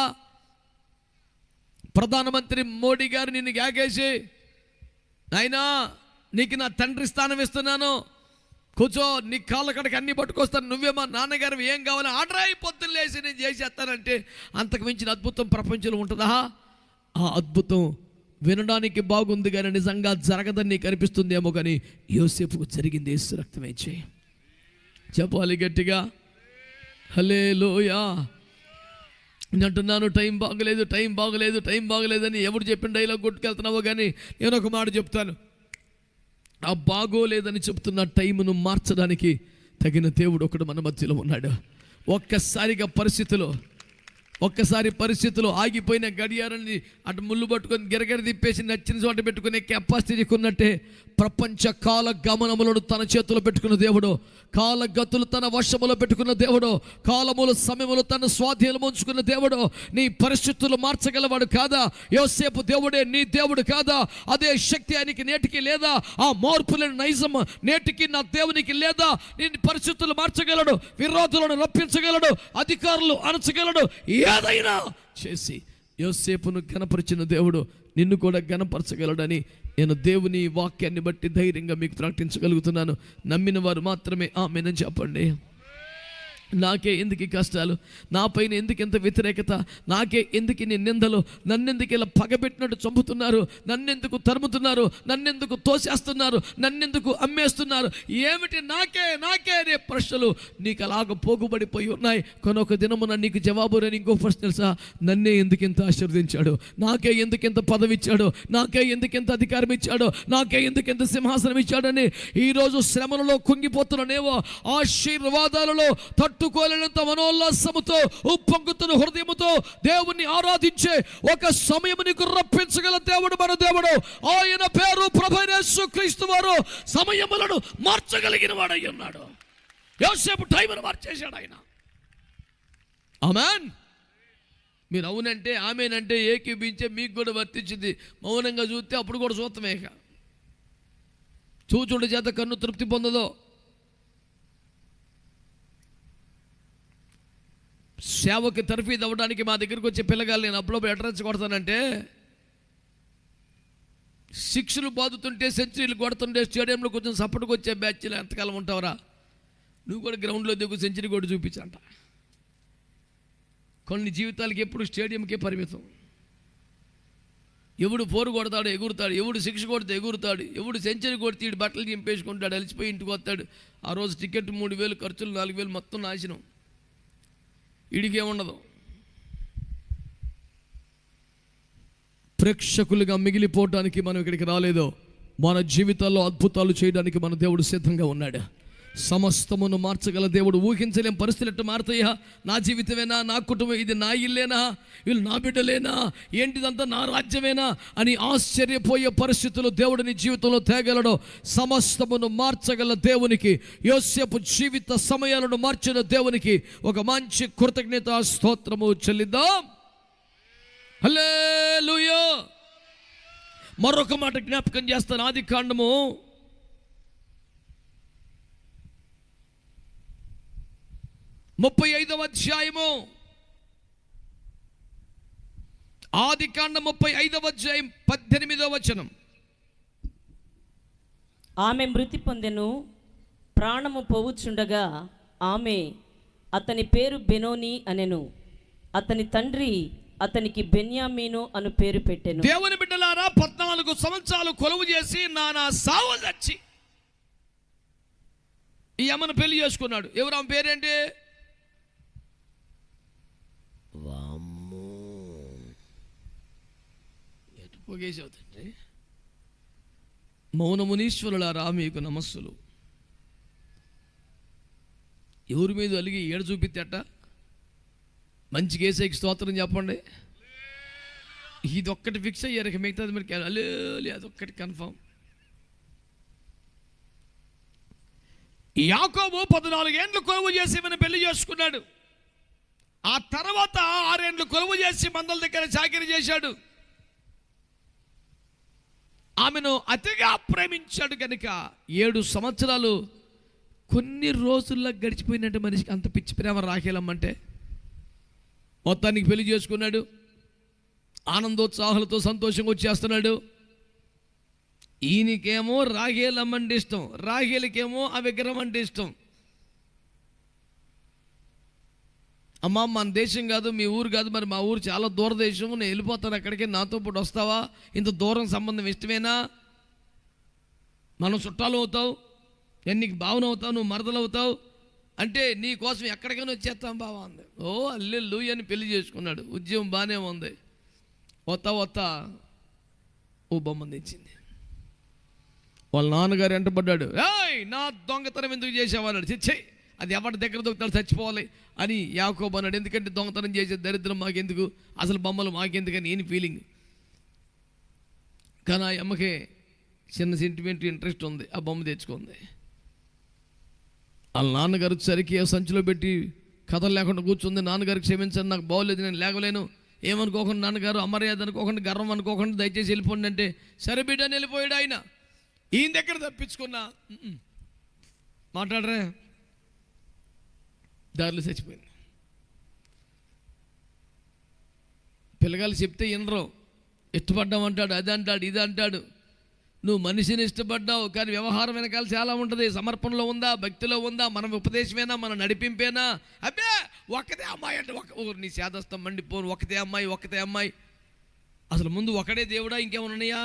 ప్రధానమంత్రి మోడీ గారు నిన్ను గ్యాగేసి, నాయనా నీకు నా తండ్రి స్థానం ఇస్తున్నాను, కూర్చో, నీ కాళ్ళ కడకి అన్ని పట్టుకొస్తాను, నువ్వే మా నాన్నగారు, ఏం కావాలి ఆర్డర్ అయిపోతుంది లేచి నేను చేసేస్తానంటే అంతకు మించిన అద్భుతం ప్రపంచంలో ఉంటుందా? ఆ అద్భుతం వినడానికి బాగుంది కానీ నిజంగా జరగదని నీకు అనిపిస్తుందేమో, కానీ యోసేపుకు జరిగింది యేసు రక్తమే. చేయి చెప్పాలి గట్టిగా హల్లెలూయా. నేను అంటున్నాను, టైం బాగలేదు, టైం బాగలేదు, టైం బాగలేదని ఎవడు చెప్పిన డైలాగ్ కొట్టుకెళ్తున్నావో, కానీ నేను ఒక మాట చెప్తాను, ఆ బాగోలేదని చెప్తున్న టైమును మార్చడానికి తగిన దేవుడు ఒకడు మన మధ్యలో ఉన్నాడు. ఒక్కసారి పరిస్థితులు ఆగిపోయిన గడియారాన్ని అటు ముళ్ళు పట్టుకొని గిరగిర తిప్పేసి నచ్చిన చోట పెట్టుకునే కెపాసిటీ ఉన్నట్టే ప్రపంచ కాల గమనములను తన చేతిలో పెట్టుకున్న దేవుడు, కాలగతులు తన వశములో పెట్టుకున్న దేవుడు, కాలములు సమయములు తన స్వాధీనం ఉంచుకున్న దేవుడు నీ పరిస్థితులు మార్చగలవాడు కాదా? యోసేపు దేవుడే నీ దేవుడు కాదా? అదే శక్తి ఆయనకి నేటికి లేదా? ఆ మార్పు లేని నైజం నేటికి నా దేవునికి లేదా? నీ పరిస్థితులు మార్చగలడు, విరోధులను రప్పించగలడు, అధికారులు అణచగలడు, ఏదైనా చేసి యోసేపును ఘనపరిచిన దేవుడు నిన్ను కూడా ఘనపరచగలడని నేను దేవుని వాక్యాన్ని బట్టి ధైర్యంగా మీకు ప్రకటించగలుగుతున్నాను. నమ్మిన వారు మాత్రమే ఆమేన్ చెప్పండి. నాకే ఎందుకు ఈ కష్టాలు, నా పైన ఎందుకు ఎంత వ్యతిరేకత, నాకే ఎందుకు నీ నిందలు, నన్నెందుకు ఇలా పగబెట్టినట్టు చంపుతున్నారు, నన్నెందుకు తరుముతున్నారు, నన్నెందుకు తోసేస్తున్నారు, నన్నెందుకు అమ్మేస్తున్నారు, ఏమిటి నాకే అనే ప్రశ్నలు నీకు అలాగ పోగుబడిపోయి ఉన్నాయి. కొనొక దినమున నీకు జవాబు రాని ఇంకో ప్రశ్న తెలుసా? నన్నే ఎందుకు ఎంత ఆశీర్వదించాడు, నాకే ఎందుకు ఎంత పదవి ఇచ్చాడు, నాకే ఎందుకు ఎంత అధికారం ఇచ్చాడు, నాకే ఎందుకు ఎంత సింహాసనం ఇచ్చాడని ఈరోజు శ్రమలలో కుంగిపోతున్నానేవో, ఆశీర్వాదాలలో తట్టుకోలేనంత మనోల్లాసముతో ఉప్పొంగుతున్న హృదయముతో దేవుణ్ణి ఆరాధించే ఒక సమయం నీకు రప్పించగల దేవుడు మన దేవుడు. ఆయన పేరు ప్రభువైన యేసుక్రీస్తు వారు సమయములను మార్చగలిగిన వాడై ఉన్నాడు. యోసేపు టైంను మార్చేశాడు ఆయన. ఆమేన్. మీరు అవునంటే ఆమేనంటే ఏకీభించే మీకు కూడా వర్తించింది. మౌనంగా చూస్తే అప్పుడు కూడా చూస్తామే. చూచుడు చేత కన్ను తృప్తి పొందదో. సేవకి తర్ఫీదు అవ్వడానికి మా దగ్గరికి వచ్చే పిల్లగాళ్ళు నేను అప్పుడప్పుడు అడ్రస్ కొడతానంటే, సిక్స్లు బాదుతుంటే సెంచరీలు కొడుతుంటే స్టేడియంలో కొంచెం సపోర్ట్కి వచ్చే బ్యాచ్లో ఎంతకాలం ఉంటావురా, నువ్వు కూడా గ్రౌండ్లో దిగు సెంచరీ కూడా చూపించంట. కొన్ని జీవితాలకి ఎప్పుడు స్టేడియంకే పరిమితం. ఎవడు 4 కొడతాడు ఎగురుతాడు, ఎవడు 6 కొడితే ఎగురుతాడు, ఎవడు సెంచరీ కొడితే ఈడు బట్టలు చింపేసుకుంటాడు, అలిసిపోయి ఇంటికి వస్తాడు. ఆ రోజు టికెట్ 3000 ఖర్చులు 4000 మొత్తం నాశనం. ఇడికేముండదు. ప్రేక్షకులుగా మిగిలిపోవటానికి మనం ఇక్కడికి రాలేదో, మన జీవితాల్లో అద్భుతాలు చేయడానికి మన దేవుడు సిద్ధంగా ఉన్నాడు. సమస్తమును మార్చగల దేవుడు. ఊహించలేం పరిస్థితులు ఎట్టు మారుతాయా? నా జీవితమేనా, నా కుటుంబం, ఇది నా ఇల్లేనా, వీళ్ళు నా బిడ్డలేనా, ఏంటిదంతా నా రాజ్యమేనా అని ఆశ్చర్యపోయే పరిస్థితులు దేవుడు నీ జీవితంలో తేగలడు. సమస్తమును మార్చగల దేవునికి, యోసేపు జీవిత సమయాలను మార్చిన దేవునికి ఒక మంచి కృతజ్ఞత స్తోత్రము చెల్లిద్దాం. హల్లెలూయా. మరొక మాట జ్ఞాపకం చేస్తాను. ఆదికాండము 35వ అధ్యాయము. ఆదికాండం 35వ అధ్యాయం 18వ వచనం. ఆమె మృతి పొందెను, ప్రాణము పోవుచుండగా ఆమె అతని పేరు బెనోని అనెను. అతని తండ్రి అతనికి బెన్యామీను అను పేరు పెట్టెను. దేవుని బిడ్డలారా, 14 సంవత్సరాలు కొలువు చేసి నానా సావు వచ్చి ఈ అమ్మను పెళ్లి చేసుకున్నాడు. ఎవరు ఆమె పేరేంటి? పొగేసావు తండ్రి. మౌనమునీశ్వరులారా మీకు నమస్సులు. ఎవరి మీద అలిగి ఏడ చూపితేట మంచి కేసేకి స్తోత్రం చెప్పండి. ఇది ఒక్కటి ఫిక్స్ అయ్యారు, ఇక మిగతాది మరి అలే అదొక్కటి కన్ఫామ్. యాకోబు 14 ఏండ్లు కొలువు చేసి మన పెళ్లి చేసుకున్నాడు. ఆ తర్వాత 6 ఏండ్లు కొలువు చేసి మందల దగ్గర చాకిరీ చేశాడు. ఆమెను అతిగా ప్రేమించాడు కనుక 7 సంవత్సరాలు కొన్ని రోజుల్లో గడిచిపోయినట్టు మనిషికి అంత పిచ్చి ప్రేమ రాఖేలమ్మంటే. మొత్తానికి పెళ్లి చేసుకున్నాడు. ఆనందోత్సాహాలతో సంతోషంగా వచ్చేస్తున్నాడు. ఈయనకేమో రాఖేలమ్మంటే ఇష్టం, రాఖేలకేమో ఆ విగ్రహం అంటే ఇష్టం. అమ్మ మన దేశం కాదు, మీ ఊరు కాదు, మరి మా ఊరు చాలా దూరదేశం, నేను వెళ్ళిపోతాను అక్కడికి, నాతో పాటు వస్తావా? ఇంత దూరం సంబంధం ఇష్టమేనా? మనం చుట్టాలు అవుతావు, నేను నీకు భావన అవుతావు, నువ్వు మరదలు అవుతావు అంటే నీ కోసం ఎక్కడికైనా వచ్చేస్తాం బావా అంది. ఓ అల్లెల్లు అని పెళ్లి చేసుకున్నాడు. ఉద్యోగం బాగానే ఉంది. వత్తా ఓ బొమ్మ తెచ్చింది. వాళ్ళ నాన్నగారు వెంటబడ్డాడు. ఏయ్ నా దొంగతనం ఎందుకు చేసావన్నాడు. చిచ్చే అది ఎవరి దగ్గర దొంగతాడు, చచ్చిపోవాలి అని యాకోబు అన్నాడు. ఎందుకంటే దొంగతనం చేసే దరిద్రం మాకెందుకు, అసలు బొమ్మలు మాకెందుకని నేను ఫీలింగ్. కానీ ఆ అమ్మకే చిన్న సెంటిమెంట్ ఇంట్రెస్ట్ ఉంది, ఆ బొమ్మ తెచ్చుకుంది. వాళ్ళ నాన్నగారు సరికి సంచిలో పెట్టి కథలు లేకుండా కూర్చుంది. నాన్నగారికి క్షమించండి, నాకు బాగోలేదు, నేను లేకలేను, ఏమనుకోకుండా నాన్నగారు, అమర్యాద అనుకోకుండా, గర్వం అనుకోకుండా దయచేసి వెళ్ళిపోండి అంటే సరే బిడ్డ అని వెళ్ళిపోయాడు. ఆయన ఈయన దగ్గర తప్పించుకున్నా మాట్లాడరే దారిలో చచ్చిపోయింది. పిల్లగాళ్ళు చెప్తే వినరు, ఇష్టపడ్డామంటాడు, అది అంటాడు, ఇది అంటాడు. నువ్వు మనిషిని ఇష్టపడ్డావు, కానీ వ్యవహారం వెనకాల చాలా ఉంటుంది. సమర్పణలో ఉందా, భక్తిలో ఉందా, మన ఉపదేశమేనా, మన నడిపింపేనా? అబ్బే ఒకటే అమ్మాయి అంటే నీ శాదస్తం మండిపోను, ఒకటే అమ్మాయి. అసలు ముందు ఒకడే దేవుడా, ఇంకేమన్నాయా?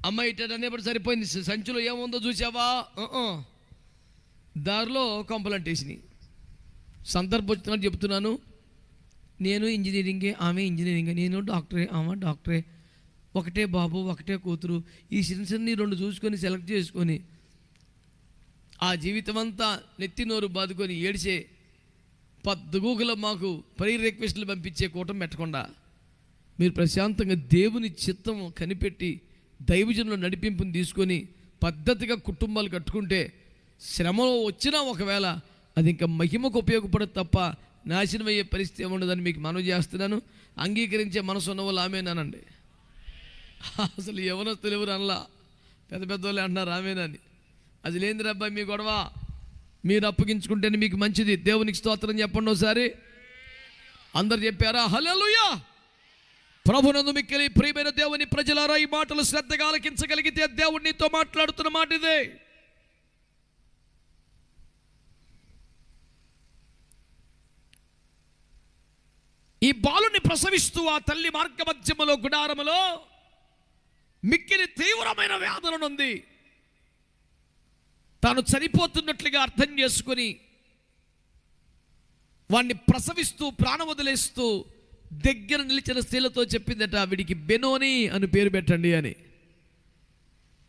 అమ్మాయి ఇట్ట అనేప్పుడు సరిపోయింది. సంచిలో ఏముందో చూసావా? దారిలో కొంపలంటేసినాయి. సందర్భం వచ్చినట్టు చెప్తున్నాను. నేను ఇంజనీరింగే, ఆమె ఇంజనీరింగే, నేను డాక్టరే, ఆమె డాక్టరే, ఒకటే బాబు, ఒకటే కూతురు. ఈ సిన్సర్ని 2 చూసుకొని సెలెక్ట్ చేసుకొని ఆ జీవితం అంతా నెత్తి నోరు బాదుకొని ఏడిచే గూగుల్లో మాకు రిక్వెస్ట్లు పంపించే కూటం పెట్టకుండా మీరు ప్రశాంతంగా దేవుని చిత్తం కనిపెట్టి దైవజనుల నడిపింపుని తీసుకొని పద్ధతిగా కుటుంబాలు కట్టుకుంటే శ్రమ వచ్చినా ఒకవేళ అది ఇంకా మహిమకు ఉపయోగపడదు తప్ప నాశనమయ్యే పరిస్థితి ఏముండదని మీకు మనవి చేస్తున్నాను. అంగీకరించే మనసు ఉన్న వాళ్ళు ఆమెనానండి. అసలు యవనస్తులు ఎవరు అనలా, పెద్ద వాళ్ళు అంటున్నారు ఆమెనని. అది లేని అబ్బాయి మీ గొడవ, మీరు అప్పగించుకుంటేనే మీకు మంచిది. దేవునికి స్తోత్రం చెప్పండి ఒకసారి. అందరు చెప్పారా? హల్లెలూయా. ప్రభునందు మిక్కిలి ప్రియమైన దేవుని ప్రజలారా, ఈ మాటలు శ్రద్ధగా ఆలకించగలిగితే దేవుడు నీతో మాట్లాడుతున్న మాట ఇదే. ఈ బాలుని ప్రసవిస్తూ ఆ తల్లి మార్గ మధ్యములో గుడారములో మిక్కిలి తీవ్రమైన వేదన ఉంది. తాను చనిపోతున్నట్లుగా అర్థం చేసుకుని వాణ్ణి ప్రసవిస్తూ ప్రాణం వదిలేస్తూ దగ్గర నిలిచిన స్త్రీలతో చెప్పిందట, వీడికి బెనోని అని పేరు పెట్టండి అని.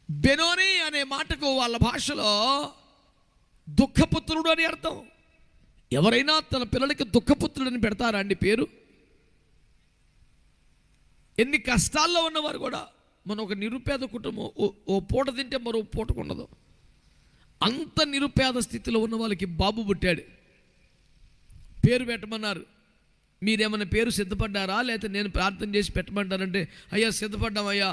బెనోని అనే మాటకు వాళ్ళ భాషలో దుఃఖపుత్రుడు అని అర్థం. ఎవరైనా తన పిల్లలకి దుఃఖపుత్రుడని పెడతారా అండి పేరు? ఎన్ని కష్టాల్లో ఉన్నవారు కూడా, మనం ఒక నిరుపేద కుటుంబం, ఓ పూట తింటే మరో పూటకు ఉండదు, అంత నిరుపేద స్థితిలో ఉన్న వాళ్ళకి బాబు పుట్టాడు. పేరు పెట్టమన్నారు. మీరేమైనా పేరు సిద్ధపడ్డారా, లేకపోతే నేను ప్రార్థన చేసి పెట్టమంటారంటే అయ్యా సిద్ధపడ్డామయ్యా,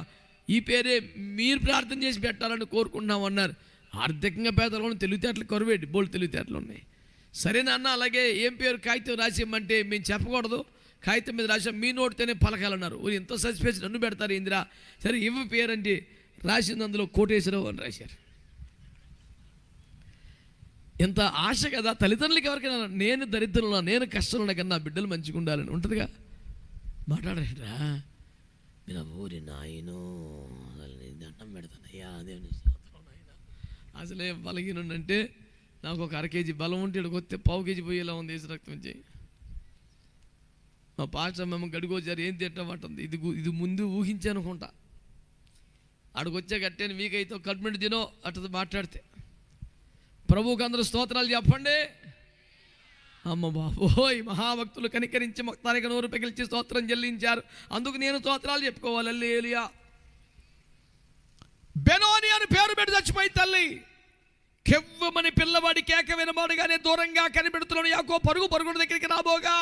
ఈ పేరే మీరు ప్రార్థన చేసి పెట్టాలని కోరుకుంటున్నామన్నారు. ఆర్థికంగా పేదలను తెలివితేటలు కరువేటి, బోల్డ్ తెలివితేటలు ఉన్నాయి. సరే నాన్న అలాగే ఏం పేరు కాగితం రాసేయమంటే మేము చెప్పకూడదు, కాగితం మీద రాసాం, మీ నోటితోనే పలకాలన్నారు. ఇంత సస్పెన్స్ నన్ను పెడతారు ఇందిరా. సరే ఇవ్వ పేరు అంటే రాసింది, అందులో కోటేశ్వరరావు అని రాశారు. ఎంత ఆశ కదా తల్లిదండ్రులకి. ఎవరికైనా నేను దరిద్రంలో, నేను కష్టంలో కన్నా బిడ్డలు మంచిగా ఉండాలని ఉంటుందిగా. మాట్లాడరా మీరు ఊరి నాయను దండం పెడతానయ్యా, దేవుని అసలే బలహీనుండంటే నాకు ఒక 1/2 కేజీ బలం ఉంటే ఇక్కడికి వస్తే 1/2 కేజీ పోయేలా ఉంది. వేసి రక్తం చేయి. మా పాస్టర్ మేము గడిగోచారు ఏం తింటామంటుంది. ఇది ముందు ఊహించానుకుంటా. ఆడికొచ్చే కట్టేను మీకైతే కడ్మెంట్ తినో అటు మాట్లాడితే. ప్రభువుకి అందరూ స్తోత్రాలు చెప్పండి. అమ్మ బాబోయ్, మహాభక్తులు కనికరించి మొత్తానికి నోరు పెగిల్చి స్తోత్రం చెల్లించారు. అందుకు నేను స్తోత్రాలు చెప్పుకోవాలి. హల్లెలూయా. బెనోని అని పేరు పెట్టి చచ్చిపోయి తల్లి కెవ్వమని పిల్లవాడి కేక వినబడగానే దూరంగా కనిపెడుతున్నాడు యాకోబు పరుగున దగ్గరికి రాబోగా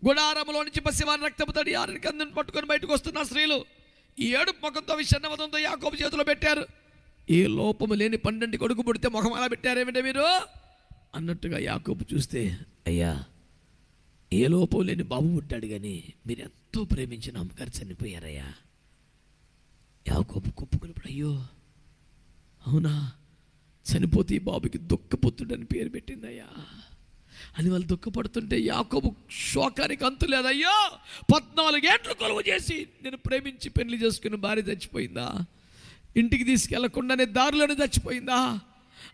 గుడారములో నుంచి పసివాని రక్తపు తడి ఆరిని కందుని పట్టుకొని బయటకు వస్తున్న స్త్రీలు ఈ ఏడుపు ముఖంతో విషన్నమతంతో యాకోబు చేతిలో పెట్టారు. ఏ లోపము లేని 12 కొడుకు పుడితే ముఖం అలా పెట్టారేమిటే మీరు అన్నట్టుగా యాకోబు చూస్తే, అయ్యా ఏ లోపం లేని బాబు పుట్టాడు, కానీ మీరు ఎంతో ప్రేమించిన అమ్మగారు చనిపోయారయ్యా. యాకోబు కుప్పుకున్నప్పుడు, అయ్యో అవునా, చనిపోతే ఈ బాబుకి దుఃఖపుత్రుడని పేరు పెట్టిందయ్యా అని వాళ్ళు దుఃఖపడుతుంటే యాకోబు శోకానికి అంతు లేదయ్యో. 14 ఏళ్ళు కొలువు చేసి నేను ప్రేమించి పెళ్లి చేసుకుని భార్య చచ్చిపోయిందా, ఇంటికి తీసుకెళ్లకుండానే దారిలోనే చచ్చిపోయిందా,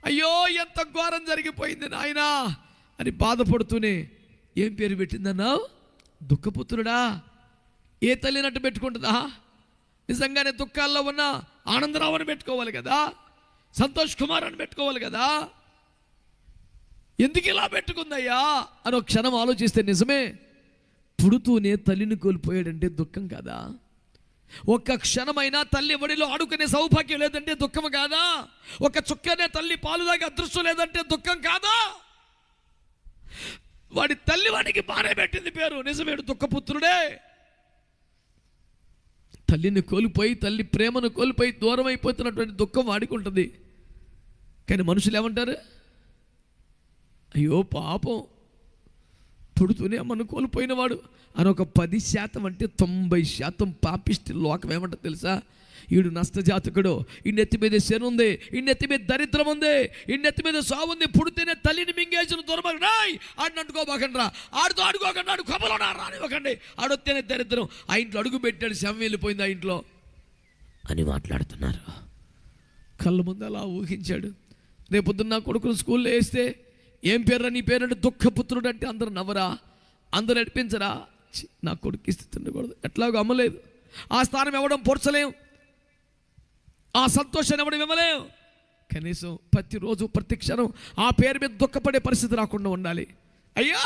అయ్యో ఎంత ఘోరం జరిగిపోయింది నాయనా అని బాధపడుతూనే ఏం పేరు పెట్టిందన్నావు? దుఃఖపుత్రుడా. ఏ తల్లినట్టు పెట్టుకుంటుందా? నిజంగానే దుఃఖాల్లో ఉన్న ఆనందరావు అని పెట్టుకోవాలి కదా, సంతోష్ కుమార్ అని పెట్టుకోవాలి కదా. ఎందుకు ఇలా పెట్టుకుందయ్యా అని ఒక క్షణం ఆలోచిస్తే నిజమే, పుడుతూనే తల్లిని కోల్పోయాడంటే దుఃఖం కాదా? ఒక్క క్షణమైనా తల్లి ఒడిలో ఆడుకునే సౌభాగ్యం లేదంటే దుఃఖం కాదా? ఒక చుక్కనే తల్లి పాలు దాకా అదృష్టం లేదంటే దుఃఖం కాదా? వాడి తల్లి వాడికి బానే పెట్టింది పేరు, నిజమేడు దుఃఖపుత్రుడే. తల్లిని కోల్పోయి తల్లి ప్రేమను కోల్పోయి దూరం అయిపోతున్నటువంటి దుఃఖం వాడికి ఉంటుంది. కానీ మనుషులు ఏమంటారు? అయ్యో పాపం, పుడుతూనే అమ్మను కోల్పోయినవాడు అని. ఒక 10% అంటే 90% పాపిష్టి లోకం ఏమంటారు తెలుసా? ఈడు నష్టజాతకుడు, ఈ నెత్తి మీద శని ఉంది, ఈ నెత్తి మీద దరిద్రం ఉంది, ఈ నెత్తి మీద సావు ఉంది, పుడితేనే తల్లిని మింగేసిన దూరం రాయ్ ఆడిని అంటుకోబాకండి రా, ఆడితో ఆడుకోకండి, ఆడు కబలో రానివ్వకండి, ఆడొస్తేనే దరిద్రం. ఆ ఇంట్లో అడుగు పెట్టాడు, శవం వెళ్ళిపోయింది ఆ ఇంట్లో అని మాట్లాడుతున్నారు. కళ్ళ ముందు అలా ఊహించాడు. రేపొద్దున్న నా కొడుకును స్కూల్లో వేస్తే ఏం పేరు నీ పేరంటే దుఃఖపుత్రుడు అంటే అందరు నవ్వరా, అందరు నడిపించరా? నా కొడుకు స్థితి ఉండకూడదు, ఎట్లాగో అమ్మలేదు, ఆ స్థానం ఇవ్వడం పొరచలేం, ఆ సంతోషాన్ని ఇవ్వడం ఇవ్వలేం. కనీసం ప్రతిరోజు ప్రతి క్షణం ఆ పేరు మీద దుఃఖపడే పరిస్థితి రాకుండా ఉండాలి. అయ్యా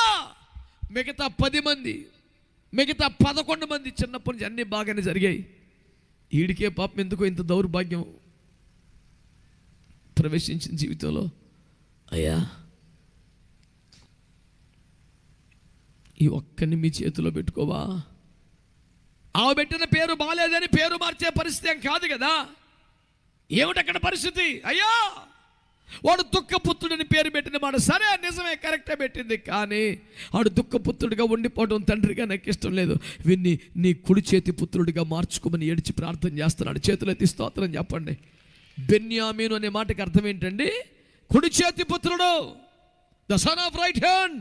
మిగతా 10 మంది, మిగతా 11 మంది చిన్నప్పటి నుంచి అన్నీ బాగానే జరిగాయి. వీడికే పాపం ఎందుకో ఇంత దౌర్భాగ్యం ప్రవేశించిన జీవితంలో. అయ్యా ఈ ఒక్కని మీ చేతిలో పెట్టుకోవా? ఆమె పెట్టిన పేరు బాగాలేదని పేరు మార్చే పరిస్థితి ఏం కాదు కదా. ఏమిటి అక్కడ పరిస్థితి? అయ్యా వాడు దుఃఖపుత్రుడిని పేరు పెట్టిన మాట సరే, నిజమే, కరెక్టే పెట్టింది. కానీ వాడు దుఃఖపుత్రుడిగా ఉండిపోవడం తండ్రిగా నాకు ఇష్టం లేదు. వీన్ని నీ కుడి చేతి పుత్రుడిగా మార్చుకోమని ఏడిచి ప్రార్థన చేస్తున్నాడు. చేతులు ఎత్తి స్తోత్రం చెప్పండి. బెన్యామీను అనే మాటకి అర్థం ఏంటండి? కుడి చేతి పుత్రుడు, the son of right hand.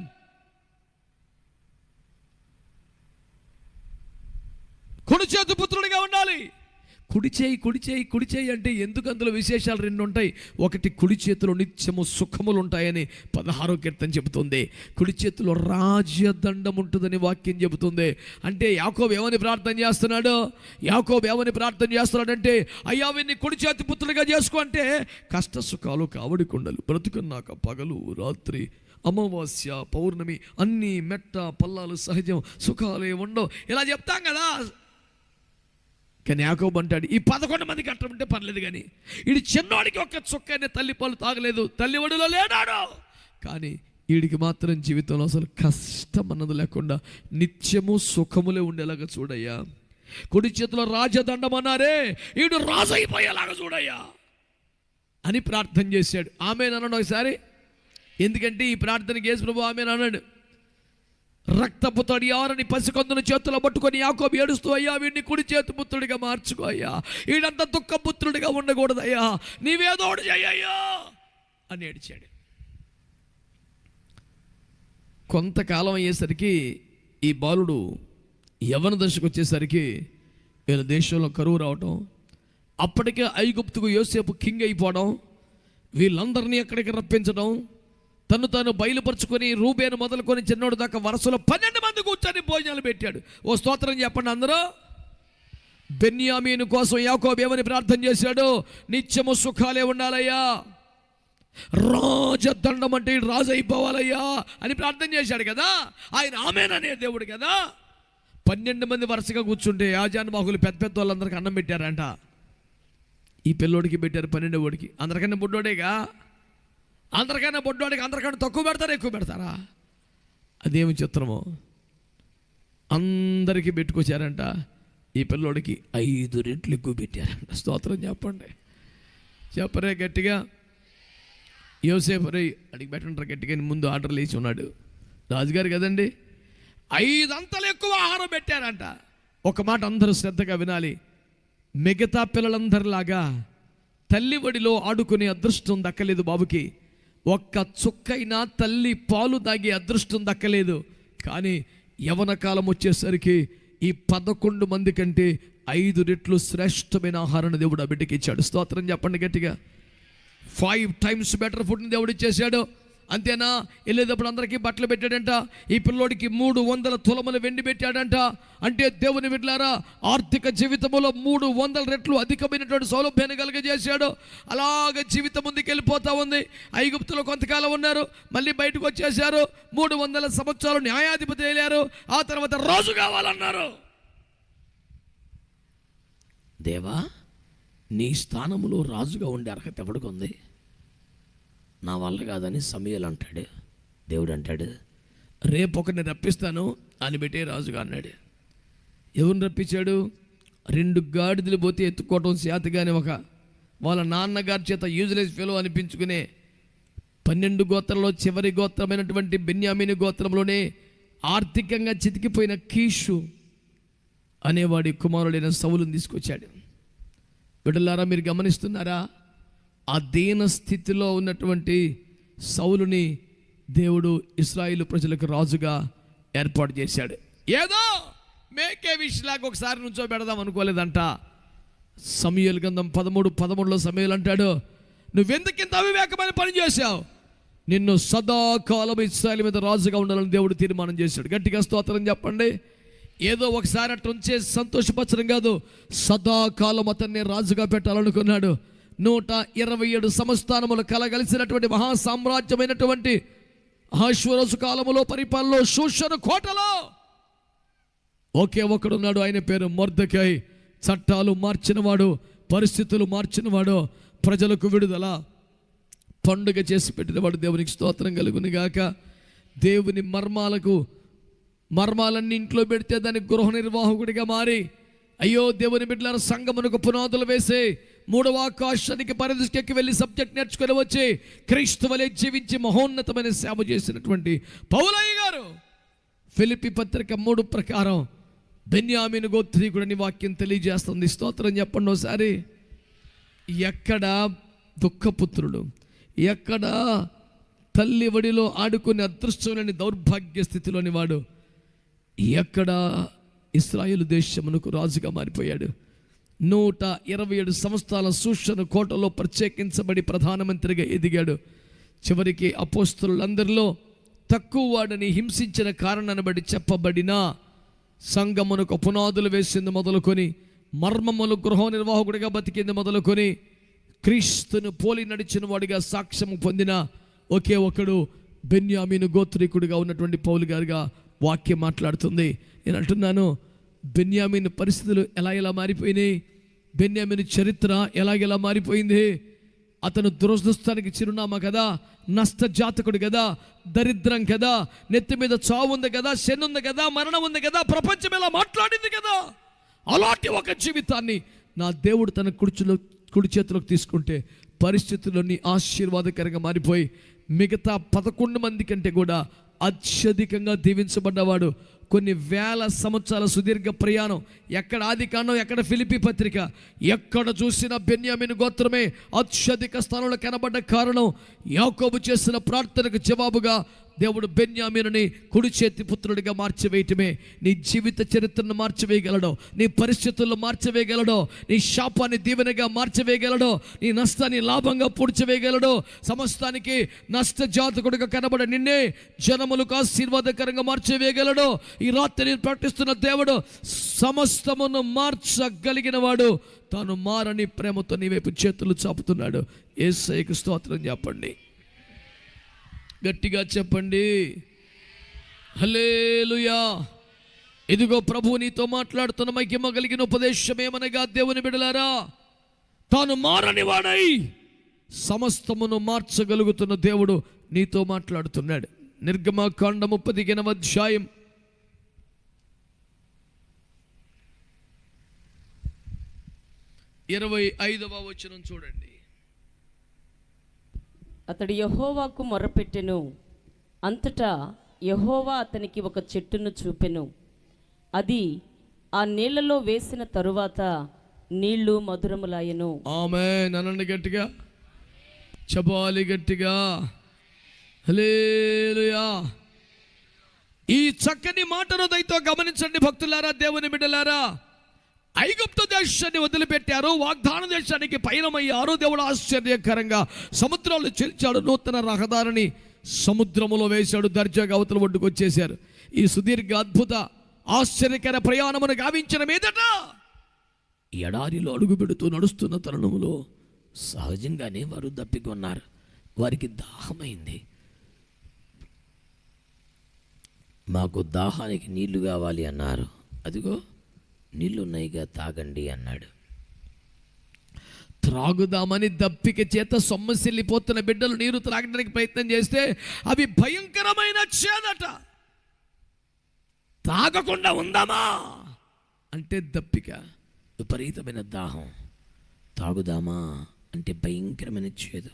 కుడి చేతి పుత్రుడిగా ఉండాలి. కుడి చేయి అంటే ఎందుకు? అందులో విశేషాలు 2 ఉంటాయి. ఒకటి, కుడి చేతిలో నిత్యము సుఖములు ఉంటాయని 16వ కీర్తన చెబుతుంది. కుడి చేతిలో రాజ్యదండం ఉంటుందని వాక్యం చెబుతుంది. అంటే యాకోబు ఏమని ప్రార్థన చేస్తున్నాడంటే, అయ్యా వీన్ని కుడి చేతి పుత్రుడిగా చేసుకో అంటే కష్ట సుఖాలు కావడి కుండలు బ్రతుకున్నాక పగలు రాత్రి అమావాస్య పౌర్ణమి అన్నీ మెట్ట పల్లాలు సహజం, సుఖాలే ఉండవు ఇలా చెప్తాం కదా. కానీ యాకోబు అంటాడు, ఈ 11 మంది కట్టమంటే పర్లేదు, కానీ వీడి చిన్నోడికి ఒక్క చుక్కనే తల్లి పాలు తాగలేదు, తల్లి ఒడిలో లేడాడు. కానీ వీడికి మాత్రం జీవితంలో అసలు కష్టం అన్నది లేకుండా నిత్యము సుఖములే ఉండేలాగా చూడయ్యా. కుడి చేతిలో రాజదండం అన్నారే, వీడు రాజు అయిపోయేలాగా చూడయ్యా అని ప్రార్థన చేశాడు. ఆమేన్ అన్నాడు ఒకసారి. ఎందుకంటే ఈ ప్రార్థనకి యేసు ప్రభు ఆమేన్ అన్నాడు. రక్తపు తడియారని పసికొందును చేతుల్లో పట్టుకొని యాకోబు ఏడుస్తూ, అయ్యా వీడిని కుడి చేతి పుత్రుడిగా మార్చుకో అయ్యా, వీడంతా దుఃఖపుత్రుడిగా ఉండకూడదయ్యా, నీవేదోడు చెయ్యయ్యా అని ఏడిచాడు. కొంతకాలం అయ్యేసరికి ఈ బాలుడు యవ్వన దశకు వచ్చేసరికి వీళ్ళ దేశంలో కరువు రావటం, అప్పటికే ఐగుప్తుకు యోసేపు కింగ్ అయిపోవడం, వీళ్ళందరినీ ఎక్కడికి రప్పించడం, తను తాను బయలుపరుచుకొని రూబేను మొదలుకొని చిన్నోడు దాకా వరుసలో 12 మంది కూర్చొని భోజనాలు పెట్టాడు. ఓ స్తోత్రం చెప్పండి అందరూ. బెన్యామీను కోసం యాకోబు ఏమని ప్రార్థన చేశాడు? నిత్యము సుఖాలే ఉండాలయ్యా, రాజదండం అంటే రాజు అయిపోవాలయ్యా అని ప్రార్థన చేశాడు కదా. ఆయన ఆమేననే దేవుడు కదా. 12 మంది వరుసగా కూర్చుంటే ఆజానుబాహులు పెద్ద పెద్ద వాళ్ళందరికీ అన్నం పెట్టారంట. ఈ పిల్లోడికి పెట్టారు 12 వాడికి. అందరికన్నా బొడ్డోడేగా. అందరికన్నా బొడ్డోడికి అందరికన్నా తక్కువ పెడతారా ఎక్కువ పెడతారా? అదేమి చిత్రమో. అందరికీ పెట్టుకొచ్చారంట. ఈ పిల్లోడికి 5 రెట్లు ఎక్కువ పెట్టారంట. స్తోత్రం చెప్పండి. చెప్పరే గట్టిగా. యోసేపు రే అడిగి పెట్టంటారు గట్టిగా. ముందు ఆర్డర్లు వేసి ఉన్నాడు రాజుగారు కదండి. 5 అంతలు ఎక్కువ ఆహారం పెట్టారంట. ఒక మాట అందరూ శ్రద్ధగా వినాలి. మిగతా పిల్లలందరిలాగా తల్లి ఒడిలో ఆడుకునే అదృష్టం దక్కలేదు బాబుకి. ఒక్క చుక్కైనా తల్లి పాలు తాగే అదృష్టం దక్కలేదు. కానీ యవన కాలం వచ్చేసరికి ఈ 11 మంది కంటే 5 రెట్లు శ్రేష్టమైన ఆహారాన్ని దేవుడు ఆ బిడ్డకి ఇచ్చాడు. స్తోత్రం చెప్పండి గట్టిగా. 5 times బెటర్ ఫుడ్ని దేవుడు ఇచ్చేసాడు. అంతేనా? వెళ్ళేటప్పుడు అందరికీ బట్టలు పెట్టాడంట. ఈ పిల్లోడికి 300 తులములు వెండి పెట్టాడంట. అంటే దేవుని బిడ్డలారా, ఆర్థిక జీవితంలో 300 రెట్లు అధికమైనటువంటి సౌలభ్యాన్ని కలిగజేశాడు. అలాగ జీవితం ముందుకు వెళ్ళిపోతా ఉంది. ఐగుప్తులో కొంతకాలం ఉన్నారు, మళ్ళీ బయటకు వచ్చేసారు. 300 సంవత్సరాలు న్యాయాధిపతి వెళ్ళారు. ఆ తర్వాత రాజు కావాలన్నారు. దేవా, నీ స్థానంలో రాజుగా ఉండే అర్హత ఎవడికి ఉంది? నా వల్ల కాదని సమూయేలు అంటాడు. దేవుడు అంటాడు, రేపు ఒకరిని రప్పిస్తాను అని పెట్టే రాజుగా అన్నాడు. ఎవరిని రప్పించాడు? 2 గాడిదలు పోతే ఎత్తుకోవటం చేతగానే వాళ్ళ నాన్నగారి చేత యూజ్లెస్ ఫెలో అనిపించుకునే 12 గోత్రంలో చివరి గోత్రమైనటువంటి బెన్యామీను గోత్రంలోనే ఆర్థికంగా చితికిపోయిన కీషు అనేవాడి కుమారుడైన సౌలుని తీసుకొచ్చాడు. బిడ్డలారా, మీరు గమనిస్తున్నారా? ఆ దీన స్థితిలో ఉన్నటువంటి సౌలుని దేవుడు ఇశ్రాయేలు ప్రజలకు రాజుగా ఏర్పాటు చేశాడు. ఏదో మేకే విషలాగా ఒకసారి నుంచో పెడదాం అనుకోలేదంట. సమూయేలు గ్రంథం 13:13లో సమూయేలు అంటాడు, నువ్వెందుకింత అవివేకమైన పని చేశావు? నిన్ను సదాకాలం ఇశ్రాయేలు మీద రాజుగా ఉండాలని దేవుడు తీర్మానం చేశాడు. గట్టిగా స్తోత్రం చెప్పండి. ఏదో ఒకసారి అట్లా ఉంచే సంతోషపరచడం కాదు, సదాకాలం అతన్ని రాజుగా పెట్టాలనుకున్నాడు. 127 సంస్థానములు కలగలిసినటువంటి మహాసామ్రాజ్యమైనటువంటి అహష్వేరోషు కాలములో పరిపాలనలో షూషను కోటలో ఒకే ఒకడున్నాడు. ఆయన పేరు మొర్దెకై. చట్టాలు మార్చినవాడు, పరిస్థితులు మార్చినవాడు, ప్రజలకు విడుదల పండుగ చేసి పెట్టినవాడు. దేవునికి స్తోత్రం కలుగును గాక. దేవుని మర్మాలన్నీ ఇంట్లో పెడితే దానికి గృహ నిర్వాహకుడిగా మారి, అయ్యో దేవుని బిడ్డల సంఘమునకు పునాదులు వేసి 3వ ఆకాశానికి పరిధికి వెళ్ళి సబ్జెక్ట్ నేర్చుకొని వచ్చి క్రీస్తు వలె జీవించి మహోన్నతమైన సేవ చేసినటువంటి పౌలయ్య గారు ఫిలిప్పీ పత్రిక 3 ప్రకారం బెన్యామీను గోత్రీకుడని వాక్యం తెలియజేస్తుంది. స్తోత్రం చెప్పండి ఒకసారి. ఎక్కడ దుఃఖపుత్రుడు, ఎక్కడ తల్లి ఒడిలో ఆడుకునే అదృష్టంలోని దౌర్భాగ్య స్థితిలోని వాడు, ఎక్కడ ఇశ్రాయేలు దేశమునకు రాజుగా మారిపోయాడు. 127 సంవత్సరాల షూషను కోటలో ప్రత్యేకించబడి ప్రధానమంత్రిగా ఎదిగాడు. చివరికి అపోస్తలులందరిలో తక్కువ వాడిని హింసించిన కారణాన్ని బట్టి చెప్పబడిన సంఘమునకు పునాదులు వేసింది మొదలుకొని, మర్మములు గృహ నిర్వాహకుడిగా బతికింది మొదలుకొని, క్రీస్తును పోలి నడిచిన వాడిగా సాక్ష్యము పొందిన ఒకే ఒకడు బెన్యామీను గోత్రీకుడిగా ఉన్నటువంటి పౌలు గారుగా వాక్యం మాట్లాడుతుంది. నేను అంటున్నాను, బెన్యామీను పరిస్థితులు ఎలా మారిపోయినాయి, బెన్యామీను చరిత్ర ఎలాగెలా మారిపోయింది. అతను దురదృష్టానికి చిరునామా కదా, నష్టజాతకుడు కదా, దరిద్రం కదా, నెత్తి మీద చావు ఉంది కదా, శని ఉంది కదా, మరణం ఉంది కదా, ప్రపంచం ఎలా మాట్లాడింది కదా. అలాంటి ఒక జీవితాన్ని నా దేవుడు తన కుడి చేతిలోకి తీసుకుంటే పరిస్థితులన్నీ ఆశీర్వాదకరంగా మారిపోయి మిగతా 11 మంది కంటే కూడా అత్యధికంగా దీవించబడ్డవాడు. కొన్ని వేల సంవత్సరాల సుదీర్ఘ ప్రయాణం, ఎక్కడ ఆదికాండం, ఎక్కడ ఫిలిప్పీ పత్రిక, ఎక్కడ చూసిన బెన్యామీను గోత్రమే అత్యధిక స్థానంలో కనబడ్డ కారణం యాకోబు చేసిన ప్రార్థనకు జవాబుగా దేవుడు బెన్యామీనుని కుడి చేతి పుత్రుడిగా మార్చివేయటమే నీ జీవిత చరిత్రను మార్చివేయగలడో, నీ పరిస్థితులను మార్చివేయగలడో, నీ శాపాన్ని దీవెనగా మార్చివేయగలడో, నీ నష్టాన్ని లాభంగా పూడ్చివేయగలడో, సమస్తానికి నష్ట జాతకుడిగా కనబడే నిన్నే జనములకు ఆశీర్వాదకరంగా మార్చివేయగలడో. ఈ రాత్రి నేను ప్రకటిస్తున్న దేవుడు సమస్తమును మార్చగలిగిన వాడు. తాను మారని ప్రేమతో నీ వైపు చేతులు చాపుతున్నాడు. యేసయ్యకు స్తోత్రం చెప్పండి, గట్టిగా చెప్పండి హల్లెలూయా. ఇదిగో ప్రభువు నీతో మాట్లాడుతున్న మహిమ కలిగిన ఉపదేశం ఏమనగా, దేవుని బిడ్డలారా, తాను మారని వాడై సమస్తమును మార్చగలుగుతున్న దేవుడు నీతో మాట్లాడుతున్నాడు. నిర్గమకాండము 15వ అధ్యాయం 25వ వచనం చూడండి. అతడు యెహోవాకు మొర్రపెట్టెను. అంతటా యెహోవా అతనికి ఒక చెట్టును చూపెను. అది ఆ నీళ్లలో వేసిన తరువాత నీళ్లు మధురములాయెను. ఆమేన్ అనండి గట్టిగా, చెప్పాలి గట్టిగా హల్లెలూయా. ఈ చక్కని మాటను దయతో గమనించండి భక్తులారా, దేవుని బిడ్డలారా. ఐగుప్తు దేశాన్ని వదిలిపెట్టారు, వాగ్దాన దేశానికి పయనమయ్యారు. దేవుడు ఆశ్చర్యకరంగా సముద్రాలు చీల్చాడు, నూతన రహదారిని సముద్రములో వేశాడు, దర్జాగా అవతల ఒడ్డుకు వచ్చేశారు. ఈ సుదీర్ఘ అద్భుత ఆశ్చర్యకర ప్రయాణమును గావించిన మీదట ఎడారిలో అడుగు పెడుతూ నడుస్తున్న తరుణములో సహజంగానే వారు దప్పికొన్నారు. వారికి దాహమైంది. మాకు దాహానికి నీళ్లు కావాలి అన్నారు. అదిగో నీళ్ళు ఉన్నాయిగా, తాగండి అన్నాడు. త్రాగుదామని దప్పిక చేత సొమ్మసిల్లిపోతున్న బిడ్డలు నీరు త్రాగడానికి ప్రయత్నం చేస్తే అవి భయంకరమైన చేదట. తాగకుండా ఉందామా అంటే దప్పిక, విపరీతమైన దాహం. తాగుదామా అంటే భయంకరమైన చేదు.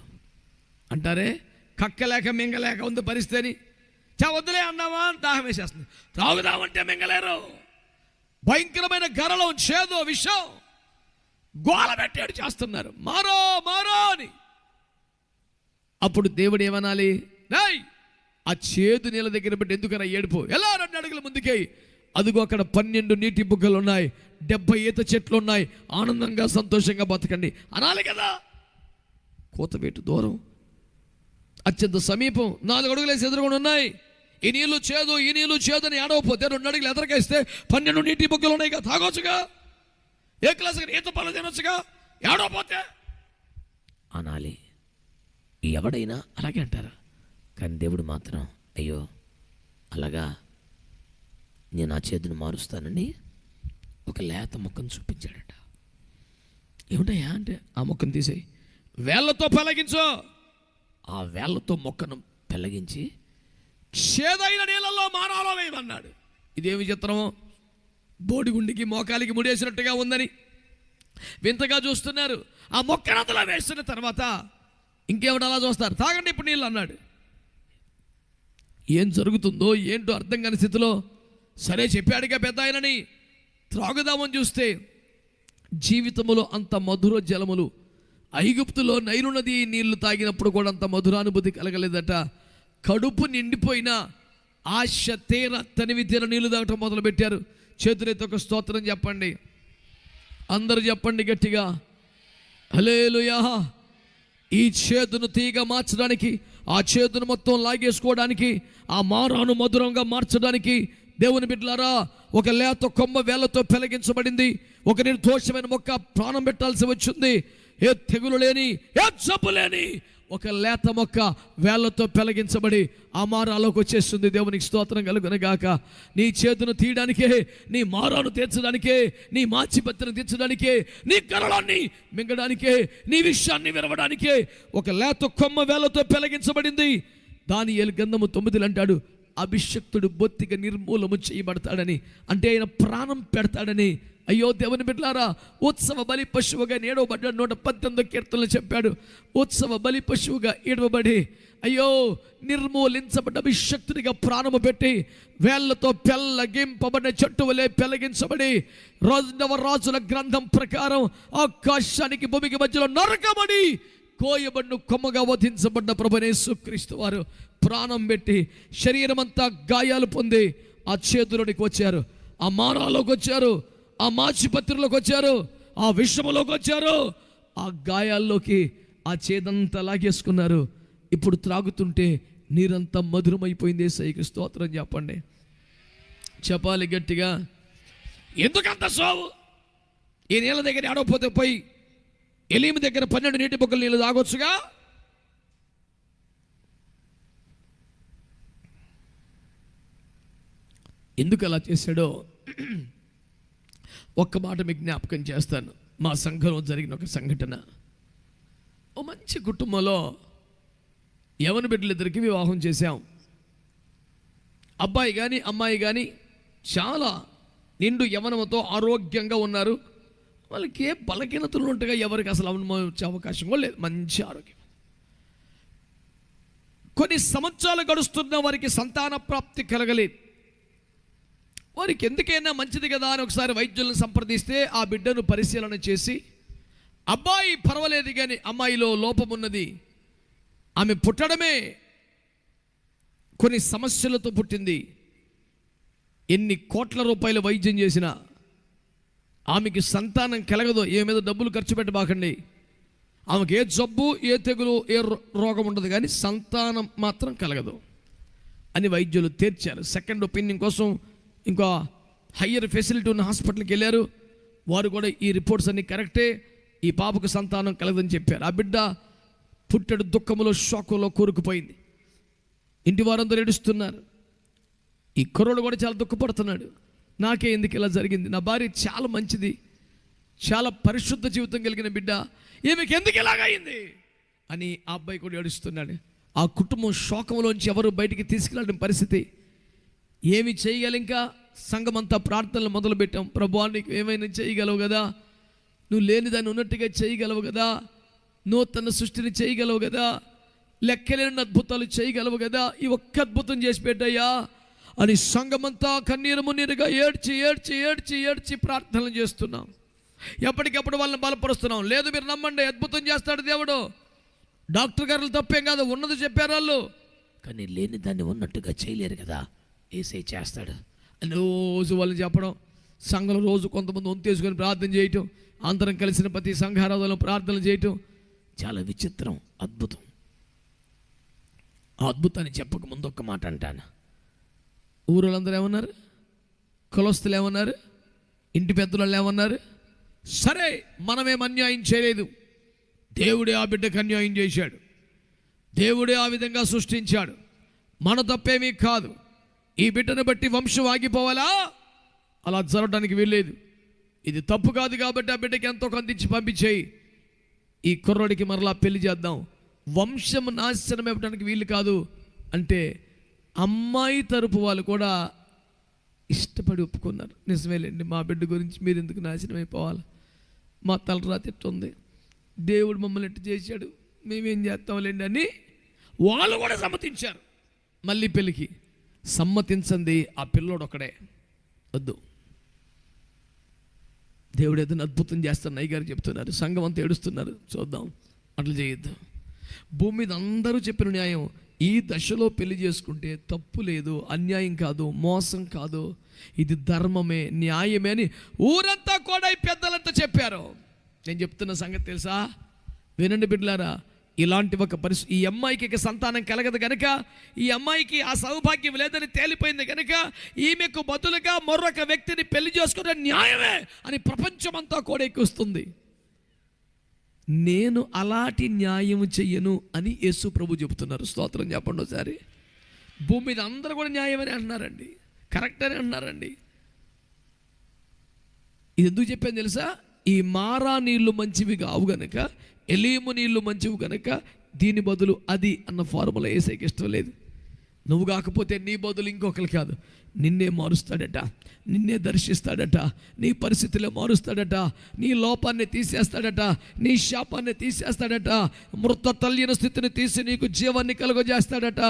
అంటారే కక్కలేక మింగలేక ఉంది పరిస్థితి, వద్దులే అన్నావా దాహం వేసేస్తుంది. తాగుదామంటే మింగలేరు. భయంకరమైన గరళం, చేదు, విషం గోల పెట్టాడు చేస్తున్నారు, మారో మారో అని. అప్పుడు దేవుడు ఏమనాలి? ఆ చేదు నీళ్ళ దగ్గర పెట్టి ఎందుకన్నా ఏడుపు, ఎలా 2 అడుగుల ముందుకే. అదిగో అక్కడ 12 నీటి బుగ్గలు ఉన్నాయి, 70 ఈత చెట్లు ఉన్నాయి, ఆనందంగా సంతోషంగా బతకండి అనాలి కదా. కోతవేటు దూరం, అత్యంత సమీపం, 4 అడుగులేసి ఎదురుగా ఉన్నాయి. ఈ నీళ్ళు చేదు, ఈ నీళ్ళు చేదు అని ఏడవపోతే 2 అడుగులు ఎదరకేస్తే 12 నీటి బుగ్గలు ఉన్నాయి కదా, తాగొచ్చుగా, ఏ క్లాస్ ఈత పనులు తినొచ్చుగా, ఏడవపోతే అనాలి. ఎవడైనా అలాగే అంటారా? కానీ దేవుడు మాత్రం అయ్యో అలాగా, నేను ఆ చేదును మారుస్తానని ఒక లేత మొక్కను చూపించాడట. ఏమిటయ్యా అంటే, ఆ మొక్కను తీసేయి, వేళ్లతో పెలగించు. ఆ వేళ్లతో మొక్కను పెలగించి చేదైన నీళ్ళల్లో మానాలో వేయమన్నాడు. ఇదేమి చిత్రమో, బోడిగుండికి మోకాలికి ముడేసినట్టుగా ఉందని వింతగా చూస్తున్నారు. ఆ మొక్కను అందులో వేసిన తర్వాత ఇంకేమిటి అలా చూస్తారు, తాగండి ఇప్పుడు నీళ్ళు అన్నాడు. ఏం జరుగుతుందో ఏంటో అర్థం కాని స్థితిలో సరే చెప్పాడుగా పెద్ద ఆయనని, త్రాగుదామని చూస్తే జీవితంలో అంత మధుర జలములు, ఐగుప్తులో నైలు నది నీళ్లు తాగినప్పుడు కూడా అంత మధురానుభూతి కలగలేదట. కడుపు నిండిపోయినా ఆశ తీర తనివి తీర నీళ్లు తాగటం మొదలుపెట్టారు. చేతులైతే ఒక స్తోత్రం చెప్పండి, అందరూ చెప్పండి గట్టిగా హల్లెలూయా. ఈ చేదును తీగ మార్చడానికి, ఆ చేదును మొత్తం లాగేసుకోవడానికి, ఆ మారాను మధురంగా మార్చడానికి దేవుని బిడ్డలారా ఒక లేత కొమ్మ వేళ్లతో పెలగించబడింది. ఒక నిర్దోషమైన మొక్క ప్రాణం పెట్టాల్సి వచ్చింది. ఏ తెగులు లేని, ఏ జబ్బు లేని ఒక లేత మొక్క వేళ్లతో పెలగించబడి ఆ మారాలోకి వచ్చేస్తుంది. దేవునికి స్తోత్రం కలుగునగాక. నీ చేతును తీయడానికే, నీ మారాను తీర్చడానికే, నీ మాచిపత్రను తీర్చడానికే, నీ గరళాన్ని మింగడానికే, నీ విషయాన్ని విరవడానికే ఒక లేత కొమ్మ వేళ్లతో పెలగించబడింది. దానియేలు గ్రంథము 9 అంటాడు, అభిషక్తుడు బొత్తిగా నిర్మూలము చేయబడతాడని, అంటే ఆయన ప్రాణం పెడతాడని. అయ్యో దేవుని బిడ్డలారా, ఉత్సవ బలి పశువుగా ఏడవబడ్డాడు. 118 కీర్తనలు చెప్పాడు. ఉత్సవ బలి పశువుగా ఏడవబడి అయ్యో నిర్మూలించబడ్డ అభిషక్తుడిగా ప్రాణము పెట్టి వేళ్లతో పెళ్ళగింపబడిన చెట్టు వలె పెళ్ళగించబడి 2వ రాజుల గ్రంథం ప్రకారం ఆకాశానికి భూమికి మధ్యలో నరకబడి కోయబడిన కొమ్మగా వధించబడ్డ ప్రభువైన యేసుక్రీస్తు వారు ప్రాణం పెట్టి శరీరం అంతా గాయాలు పొంది ఆ చేతులోనికి వచ్చారు, ఆ మారాలోకి వచ్చారు, ఆ మాచిపత్రిలోకి వచ్చారు, ఆ విషములోకి వచ్చారు, ఆ గాయాల్లోకి ఆ చేదంతా లాగేసుకున్నారు. ఇప్పుడు త్రాగుతుంటే నీరంతా మధురమైపోయింది. యేసయ్యకి స్తోత్రం చెప్పండి, చెప్పాలి గట్టిగా. ఎందుకంత సోవు? ఈ నీళ్ళ దగ్గర ఆడకపోతే పోయి ఎలీము దగ్గర 12 నీటి బొక్కలు నీళ్ళు తాగొచ్చుగా. ఎందుకు అలా చేశాడో ఒక్క మాట మీకు జ్ఞాపకం చేస్తాను. మా సంఘంలో జరిగిన ఒక సంఘటన. ఓ మంచి కుటుంబంలో యవన బిడ్డలిద్దరికి వివాహం చేశాం. అబ్బాయి కానీ అమ్మాయి కానీ చాలా నిండు యవనంతో ఆరోగ్యంగా ఉన్నారు. వాళ్ళకి ఏ బలహీనతలు ఉంటగా ఎవరికి అసలు అనుభవం వచ్చే అవకాశం కూడా లేదు. మంచి ఆరోగ్యం. కొన్ని సంవత్సరాలు గడుస్తున్న వారికి సంతాన ప్రాప్తి కలగలేదు. వారికి ఎందుకైనా మంచిది కదా అని ఒకసారి వైద్యులను సంప్రదిస్తే ఆ బిడ్డను పరిశీలన చేసి అబ్బాయి పర్వాలేదు కానీ అమ్మాయిలో లోపం ఉన్నది, ఆమె పుట్టడమే కొన్ని సమస్యలతో పుట్టింది, ఎన్ని కోట్ల రూపాయలు వైద్యం చేసినా ఆమెకి సంతానం కలగదు, ఏ మీద డబ్బులు ఖర్చు పెట్టబాకండి, ఆమెకి ఏ జబ్బు ఏ తెగులు ఏ రోగం ఉండదు కానీ సంతానం మాత్రం కలగదు అని వైద్యులు తేల్చారు. సెకండ్ ఒపీనియన్ కోసం ఇంకా హయ్యర్ ఫెసిలిటీ ఉన్న హాస్పిటల్కి వెళ్ళారు. వారు కూడా ఈ రిపోర్ట్స్ అన్నీ కరెక్టే, ఈ పాపకు సంతానం కలగదని చెప్పారు. ఆ బిడ్డ పుట్టెడు దుఃఖములో షోకంలో కూరుకుపోయింది. ఇంటి వారందరూ ఏడుస్తున్నారు. ఈ కుర్రోడు కూడా చాలా దుఃఖపడుతున్నాడు. నాకే ఎందుకు ఇలా జరిగింది? నా భార్య చాలా మంచిది, చాలా పరిశుద్ధ జీవితం కలిగిన బిడ్డ, ఈమెకి ఎందుకు ఇలాగైంది అని ఆ అబ్బాయి కూడా ఏడుస్తున్నాడు. ఆ కుటుంబం శోకంలోంచి ఎవరు బయటికి తీసుకెళ్ళడం పరిస్థితి. ఏమి చేయగల? ఇంకా సంఘమంతా ప్రార్థనలు మొదలుపెట్టాం. ప్రభువా నీకు ఏమైనా చేయగలవు కదా, నువ్వు లేని దాన్ని ఉన్నట్టుగా చేయగలవు కదా, నూతన సృష్టిని చేయగలవు కదా, లెక్కలేని అద్భుతాలు చేయగలవు కదా, ఈ ఒక్క అద్భుతం చేసి పెట్టయ్యా అని సంఘమంతా కన్నీరు మున్నీరుగా ఏడ్చి ఏడ్చి ఏడ్చి ఏడ్చి ప్రార్థనలు చేస్తున్నాం. ఎప్పటికప్పుడు వాళ్ళని బలపరుస్తున్నాం. లేదు మీరు నమ్మండి, అద్భుతం చేస్తాడు దేవుడు. డాక్టర్ గారు తప్పేం కాదు, ఉన్నది చెప్పారు వాళ్ళు, కానీ లేని దాన్ని ఉన్నట్టుగా చేయలేరు కదా, ఏసై చేస్తాడు అని రోజు వాళ్ళని చెప్పడం. సంఘంలో రోజు కొంతమంది వంతేసుకొని ప్రార్థన చేయటం, అందరం కలిసిన ప్రతి సంఘారాధనలో ప్రార్థనలు చేయటం చాలా విచిత్రం, అద్భుతం. ఆ అద్భుతాన్ని చెప్పక ముందు ఒక్క మాట అంటాను. ఊరోళ్ళందరూ ఏమన్నారు? కులస్తులు ఏమన్నారు? ఇంటి పెద్దలు ఏమన్నారు? సరే మనమేం అన్యాయం చేయలేదు, దేవుడే ఆ బిడ్డకు అన్యాయం చేశాడు, దేవుడే ఆ విధంగా సృష్టించాడు, మన తప్పేమీ కాదు, ఈ బిడ్డను బట్టి వంశం ఆగిపోవాలా? అలా జరగడానికి వీల్లేదు, ఇది తప్పు కాదు కాబట్టి ఆ బిడ్డకి ఎంతో కొందించి పంపించేయి, ఈ కుర్రోడికి మరలా పెళ్లి చేద్దాం, వంశం నాశనం ఇవ్వడానికి వీలు కాదు అంటే అమ్మాయి తరపు వాళ్ళు కూడా ఇష్టపడి ఒప్పుకున్నారు. నిజమేలేండి, మా బిడ్డ గురించి మీరు ఎందుకు నాశనం అయిపోవాలి, మా తలరాతి ఎట్టుంది, దేవుడు మమ్మల్ని ఎట్టు చేశాడు, మేమేం చేస్తాంలేండి అని వాళ్ళు కూడా సమ్మతించారు. మళ్ళీ పెళ్ళికి సమ్మతించండి ఆ పిల్లోడు ఒక్కడే. వద్దు, దేవుడు ఏదైనా అద్భుతం చేస్తాను అయ్య గారు చెప్తున్నారు, సంఘం అంతా ఏడుస్తున్నారు, చూద్దాం, అట్లా చేయొద్దు. భూమి మీద అందరూ చెప్పిన న్యాయం, ఈ దశలో పెళ్లి చేసుకుంటే తప్పు లేదు, అన్యాయం కాదు, మోసం కాదు, ఇది ధర్మమే న్యాయమే అని ఊరంతా కూడా ఈ పెద్దలంతా చెప్పారు. నేను చెప్తున్న సంగతి తెలుసా? వినండి బిడ్డలారా, ఇలాంటి ఒక పరిస్థితి, ఈ అమ్మాయికి సంతానం కలగదు కనుక, ఈ అమ్మాయికి ఆ సౌభాగ్యం లేదని తేలిపోయింది కనుక ఈమెకు బదులుగా మరొక వ్యక్తిని పెళ్లి చేసుకునే న్యాయమే అని ప్రపంచమంతా కూడా ఎక్కుస్తుంది. నేను అలాంటి న్యాయం చెయ్యను అని యేసు ప్రభు చెబుతున్నారు. స్తోత్రం చెప్పండి ఒకసారి. భూమి మీద అందరూ కూడా న్యాయమని అంటున్నారండి, కరెక్ట్ అని అంటున్నారండి. ఇది ఎందుకు చెప్పాను తెలుసా? ఈ మారా నీళ్లు మంచివి కావు గనక, ఎలీము నీళ్లు మంచివి కనుక దీని బదులు అది అన్న ఫార్ములా యేసయ్యకి ఇష్టం లేదు. నువ్వు కాకపోతే నీ బదులు ఇంకొకరు కాదు, నిన్నే మారుస్తాడట, నిన్నే దర్శిస్తాడట, నీ పరిస్థితిలో మారుస్తాడట, నీ లోపాన్ని తీసేస్తాడట, నీ శాపాన్ని తీసేస్తాడట, మృత తల్లిన స్థితిని తీసి నీకు జీవాన్ని కలుగజేస్తాడట.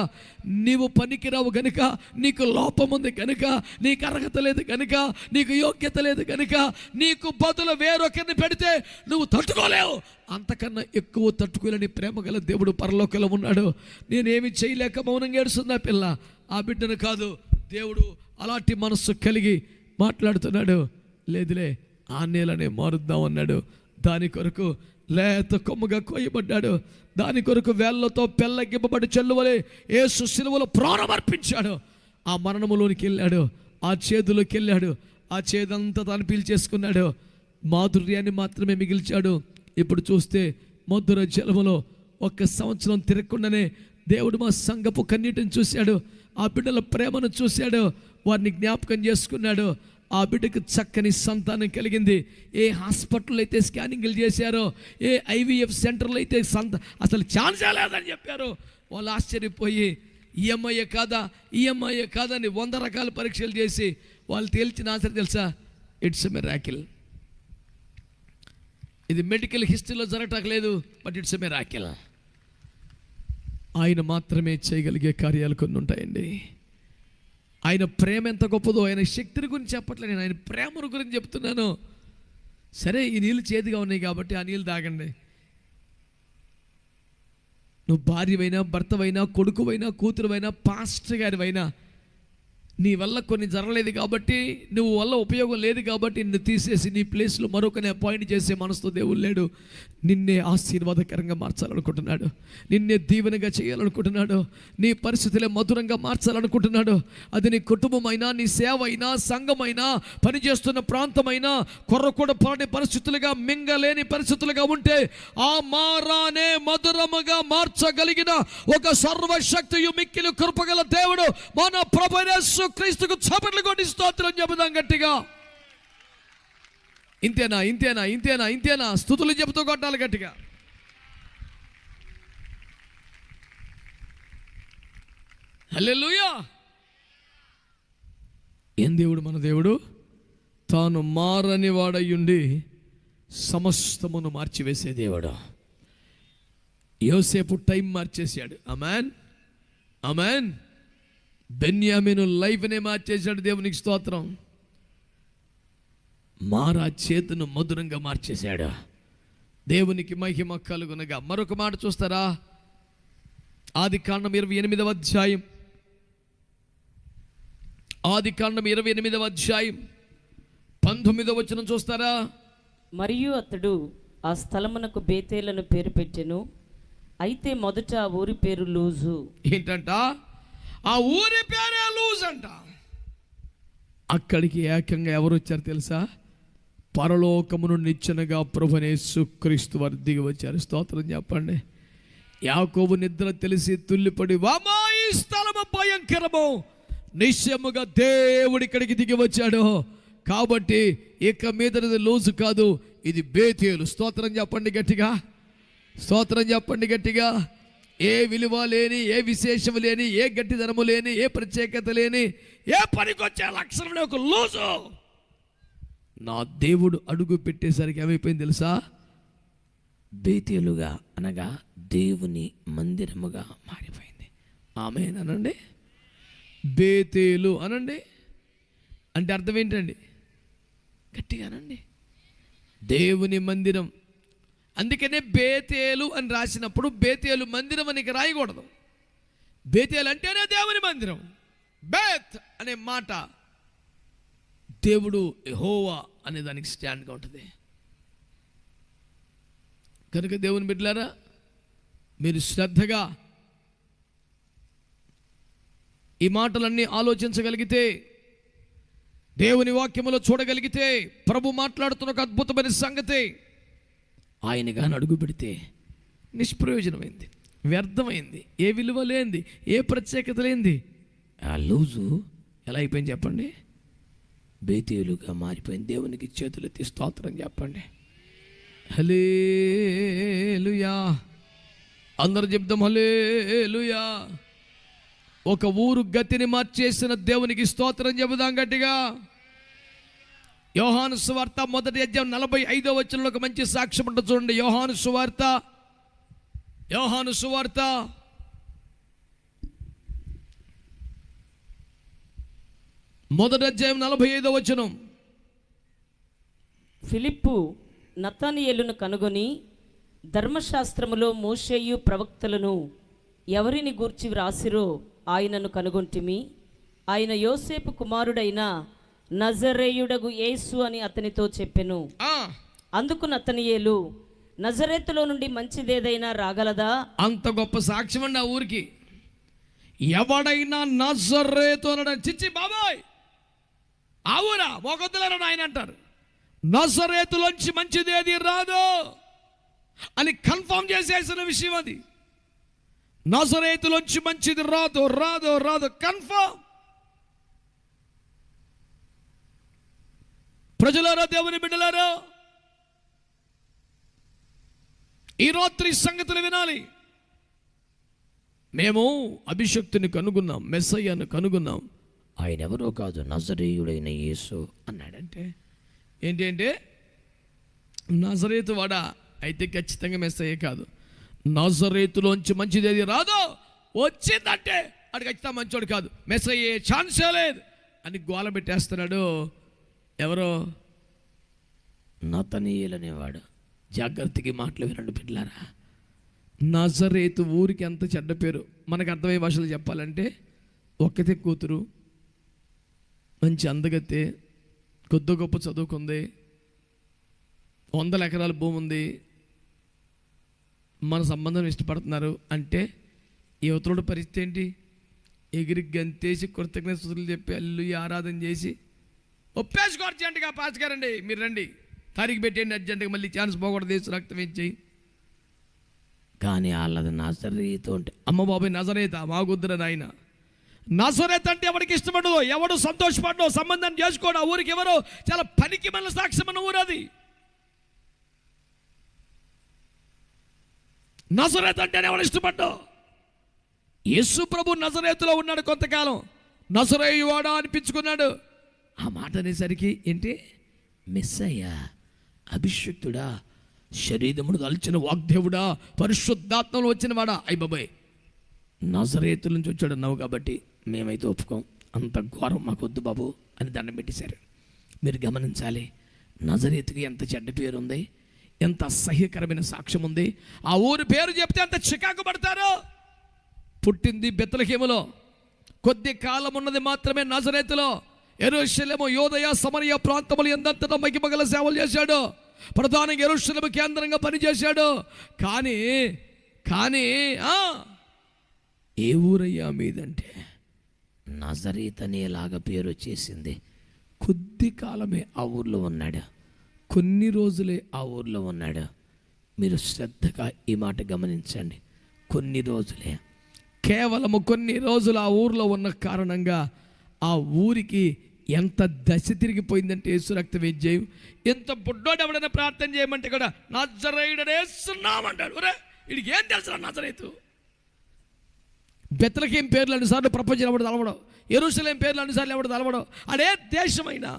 నీవు పనికిరావు గనుక, నీకు లోపం ఉంది కనుక, నీకు అర్హత లేదు కనుక, నీకు యోగ్యత లేదు కనుక, నీకు బదులు వేరొకరిని పెడితే నువ్వు తట్టుకోలేవు. అంతకన్నా ఎక్కువ తట్టుకోలేని ప్రేమ గల దేవుడు పరలోకంలో ఉన్నాడు. నేనేమి చేయలేక మౌనంగా ఏడుస్తున్నా పిల్ల, ఆ బిడ్డను కాదు, దేవుడు అలాంటి మనస్సు కలిగి మాట్లాడుతున్నాడు. లేదులే, ఆ నేలనే మారుద్దాం అన్నాడు. దాని కొరకు లేత కొమ్మగా కోయబడ్డాడు. దాని కొరకు వేళ్లతో పెళ్ళగిబ్బబడి చెల్లువలే యేసు శిలువలో ప్రాణం అర్పించాడు. ఆ మరణములోనికి వెళ్ళాడు, ఆ చేదులోకి వెళ్ళాడు, ఆ చేదంతా తాను పీల్చేసుకున్నాడు. మాధుర్యాన్ని మాత్రమే మిగిల్చాడు. ఇప్పుడు చూస్తే మధుర జలములో 1 సంవత్సరం తిరగకుండానే దేవుడు మా సంఘపు కన్నీటిని చూశాడు, ఆ బిడ్డల ప్రేమను చూశాడు, వారిని జ్ఞాపకం చేసుకున్నాడు. ఆ బిడ్డకు చక్కని సంతానం కలిగింది. ఏ హాస్పిటల్ అయితే స్కానింగ్లు చేశారో, ఏ ఐవీఎఫ్ సెంటర్లో అయితే అసలు ఛాన్సే లేదని చెప్పారు. వాళ్ళు ఆశ్చర్యపోయి ఈఎంఐ కాదా అని 100 రకాల పరీక్షలు చేసి వాళ్ళు తేల్చిన ఆన్సర్ తెలుసా? It's a miracle. ఇది మెడికల్ హిస్టరీలో జరగట్లేదు, బట్ ఇట్స్ ఎ మిరాకిల్. ఆయన మాత్రమే చేయగలిగే కార్యాలు కొన్ని ఉంటాయండి. ఆయన ప్రేమ ఎంత గొప్పదో, ఆయన శక్తిని గురించి చెప్పట్లేదు, నేను ఆయన ప్రేమను గురించి చెప్తున్నాను. సరే, ఈ నీళ్ళు చేదుగా ఉన్నాయి కాబట్టి ఆ నీళ్ళు తాగండి. నువ్వు భార్యవైనా, భర్తవైనా, కొడుకువైనా, కూతురువైనా, పాస్టర్ గారివైనా, నీ వల్ల కొన్ని జరగలేదు కాబట్టి, నువ్వు వల్ల ఉపయోగం లేదు కాబట్టి నిన్ను తీసేసి నీ ప్లేస్లో మరొకరిని అపాయింట్ చేసే మనసుతో దేవుడు లేడు. నిన్నే ఆశీర్వాదకరంగా మార్చాలనుకుంటున్నాడు, నిన్నే దీవెనగా చేయాలనుకుంటున్నాడు, నీ పరిస్థితులే మధురంగా మార్చాలనుకుంటున్నాడు. అది నీ కుటుంబమైనా, నీ సేవ అయినా, సంఘమైనా, పనిచేస్తున్న ప్రాంతమైనా, కొర్రకూడ పడని పరిస్థితులుగా, మింగలేని పరిస్థితులుగా ఉంటే ఆ మారానే మధురముగా మార్చగలిగిన ఒక సర్వశక్తియు మిక్కిలి కృపగల దేవుడు మన ప్రభువైన యేసు క్రీస్తుకు చప్పట్లు కొట్టి స్తోత్రం చెబుదాం గట్టిగా. ఇంతేనా స్తుతులు చెబుతూ కొట్టాలి గట్టిగా. హల్లెలూయా. ఏం దేవుడు మన దేవుడు? తాను మారని వాడయ్యుండి సమస్తమును మార్చివేసే దేవుడు. యోసేపు టైం మార్చేశాడు. ఆమేన్, ఆమేన్. బెన్యామీను లైఫ్నే మార్చేశాడు. దేవునికి స్తోత్రం. మారా చేతును మధురంగా మార్చేశాడు. దేవునికి మహిమ కలుగునగా. మరొక మాట చూస్తారా? ఆదికాండం 28వ అధ్యాయం, ఆదికాండం 28వ అధ్యాయం 19వ వచనం చూస్తారా? మరియు అతడు ఆ స్థలమునకు బేతేలను పేరు పెట్టెను. అయితే మొదట ఆ ఊరి పేరు లూజు. ఏంటంట? ఆ ఊరి పేరే లూజ్ అంట. అక్కడికి ఏకంగా ఎవరు వచ్చారు తెలుసా? పరలోకమును నిచ్చెనగా ప్రభువైన యేసుక్రీస్తు వారు దిగి వచ్చారు. స్తోత్రం చెప్పండి. యాకోబు నిద్ర తెలిసి తుల్లిపడి, వామా ఈ స్థలము భయంకరము, నిశ్చయముగా దేవుడు ఇక్కడికి దిగి వచ్చాడు, కాబట్టి ఇక మీద లూజు కాదు, ఇది బేతేలు. స్తోత్రం చెప్పండి గట్టిగా, స్తోత్రం చెప్పండి గట్టిగా. ఏ విలువ లేని, ఏ విశేషము లేని, ఏ గట్టిదనము లేని, ఏ ప్రత్యేకత లేని, ఏ పనికొచ్చే లక్షణం లేని ఒక లూజు నా దేవుడు అడుగు పెట్టేసరికి ఏమైపోయింది తెలుసా? బేతేలుగా అనగా దేవుని మందిరముగా మారిపోయింది. ఆమేన్ అనండి. బేతేలు అనండి అంటే అర్థం ఏంటండి? గట్టిగా అనండి. దేవుని మందిరం. అందుకనే బేతేలు అని రాసినప్పుడు బేతేలు మందిరం అని రాయకూడదు. బేతేలు అంటేనే దేవుని మందిరం. బేత్ అనే మాట దేవుడు యెహోవా అనే దానికి స్టాండ్గా ఉంటుంది. కనుక దేవుని బిడ్డలారా, మీరు శ్రద్ధగా ఈ మాటలన్నీ ఆలోచించగలిగితే, దేవుని వాక్యములో చూడగలిగితే, ప్రభు మాట్లాడుతున్న ఒక అద్భుతమైన సంగతి, ఆయన గాని అడుగు పెడితే నిష్ప్రయోజనమైంది, వ్యర్థమైంది, ఏ విలువ లేనిది, ఏ ప్రత్యేకత లేనిది. ఆ లూజు ఎలా అయిపోయింది చెప్పండి? బేతేలుగా మారిపోయింది. దేవునికి చేతులెత్తి స్తోత్రం చెప్పండి. హల్లెలూయా. అందరూ చెప్దాం హల్లెలూయా. ఒక ఊరు గతిని మార్చేసిన దేవునికి స్తోత్రం చెబుదాం గట్టిగా. యోహాను సువార్త 1వ అధ్యాయం 45వ వచనంలో ఒక మంచి సాక్ష్యం ఉంటుంది చూడండి. యోహాను సువార్త 1వ అధ్యాయం 45వ వచనం. ఫిలిప్పు నతనయేలును కనుగొని ధర్మశాస్త్రములో మోషేయు ప్రవక్తలను ఎవరిని గూర్చి వ్రాసిరో ఆయనను కనుగొంటిమి. ఆయన యోసేపు కుమారుడైన నజరేయుడగు యేసు అని అతనితో చెప్పెను. అందుకు నతనయేలు, నజరేతులో నుండి మంచిదేదైనా రాగలదా? అంత గొప్ప సాక్ష్యం అండి ఆ ఊరికి. ఎవడైనా నజరేతు అనడం చిచ్చి బాబాయ్ ఆ ఊరా మొగొద్దులని ఆయన అంటారు. నజరేతులోంచి మంచిదేది రాదు అని కన్ఫర్మ్ చేసేసిన విషయం అది. నజరేతులోంచి మంచిది రాదు రాదు రాదు కన్ఫర్మ్. ప్రజలారా, దేవుని బిడ్డలారా, ఈ రాత్రి సంగతులు వినాలి. మేము అభిషక్తుని కనుగొన్నాం, మెస్సయ్యను కనుగొన్నాం. ఆయన ఎవరో కాదు, నజరేయుడైన యేసు అన్నాడంటే ఏంటి అంటే నజరేతు వాడా అయితే ఖచ్చితంగా మెస్సయ్యే కాదు. నజరేతులోంచి మంచిదేది రాదు, వచ్చిందంటే అటు ఖచ్చితంగా మంచోడు కాదు, మెస్సయ్యే ఛాన్సే లేదు అని గోల పెట్టేస్తున్నాడు. ఎవరో నతనీయులు అనేవాడు. జాగ్రత్తగా మాటలు వినండి బిడ్డలారా. నజరేతు ఊరికి ఎంత చెడ్డ పేరు. మనకు అర్థమయ్యే భాషలు చెప్పాలంటే ఒక్కతే కూతురు, మంచి అందగత్తే, కొద్ది గొప్ప చదువుకుంది, 100 ఎకరాల భూమి ఉంది, మన సంబంధం ఇష్టపడుతున్నారు అంటే యువతుడు పరిస్థితి ఏంటి? ఎగిరి గంతేసి కృతజ్ఞతలు చెప్పి అల్లు ఆరాధన చేసి ఒప్పేసుకో అర్జెంటుగా పాస్ గారండి మీరు రండి, తారీఖు పెట్టండి అర్జెంటుగా, మళ్ళీ ఛాన్స్ పోకూడదు, దేశ రక్తం ఇచ్చి. కానీ వాళ్ళది నజరేతు అంటే అమ్మ బాబాయ్ నజరేత మాగుద్దుర నాయన. నజరేత్ అంటే ఎవరికి ఇష్టపడదు, ఎవడు సంతోషపడో, సంబంధం చేసుకోడు. ఆ ఊరికి ఎవరో చాలా పనికి మన సాక్ష్యం అన్న ఊరు అది. నజరేత్ అంటే ఎవరు ఇష్టపడ్డో. యేసు ప్రభు నజరేతులో ఉన్నాడు కొంతకాలం, నజరేయువాడా అనిపించుకున్నాడు. ఆ మాట అనేసరికి ఏంటి, మెస్సయ్య, అభిషక్తుడా, శరీరమును దాల్చిన వాగ్దేవుడా, పరిశుద్ధాత్మలో వచ్చిన వాడా, అయ్య బాబాయ్ నజరేతు నుంచి వచ్చాడు అన్నావు కాబట్టి మేమైతే ఒప్పుకోం, అంత ఘోరం మాకు వద్దు బాబు అని దండం పెట్టేశారు. మీరు గమనించాలి, నజరేతుకి ఎంత చెడ్డ పేరు ఉంది, ఎంత అసహ్యకరమైన సాక్ష్యం ఉంది. ఆ ఊరి పేరు చెప్తే అంత చికాకు పడతారు. పుట్టింది బెత్లెహేములో, కొద్ది కాలం ఉన్నది మాత్రమే నజరేతులో. యెరూషలేము, యూదయ, సమరయ ప్రాంతములు ఎందంతటా మహిమగల సేవలు చేశాడు. ప్రధానంగా యెరూషలేము కేంద్రంగా పనిచేశాడు. కానీ ఏ ఊరయ్యా మీదంటే నజరేత్ అనేలాగా పేరు వచ్చేసింది. కొద్ది కాలమే ఆ ఊర్లో ఉన్నాడు, కొన్ని రోజులే ఆ ఊర్లో ఉన్నాడు. మీరు శ్రద్ధగా ఈ మాట గమనించండి. కొన్ని రోజులే, కేవలము కొన్ని రోజులు ఆ ఊర్లో ఉన్న కారణంగా ఆ ఊరికి ఎంత దశ తిరిగిపోయిందంటే యేసు రక్త విజయం. ఎంత బుడ్డోడు ఎవడైనా ప్రార్థన చేయమంటే కూడా నజరేయుడనే సున్నామంటాడు. ఒరే వీడికి ఏం తెలుసు నజరేతు. బెత్లెహేము పేర్లు అన్నిసార్లు ప్రపంచంలో ఎవడు తలవడం, యెరూషలేము పేర్లు అన్నిసార్లు ఎవడు తలవడం. అదే దేశమైనా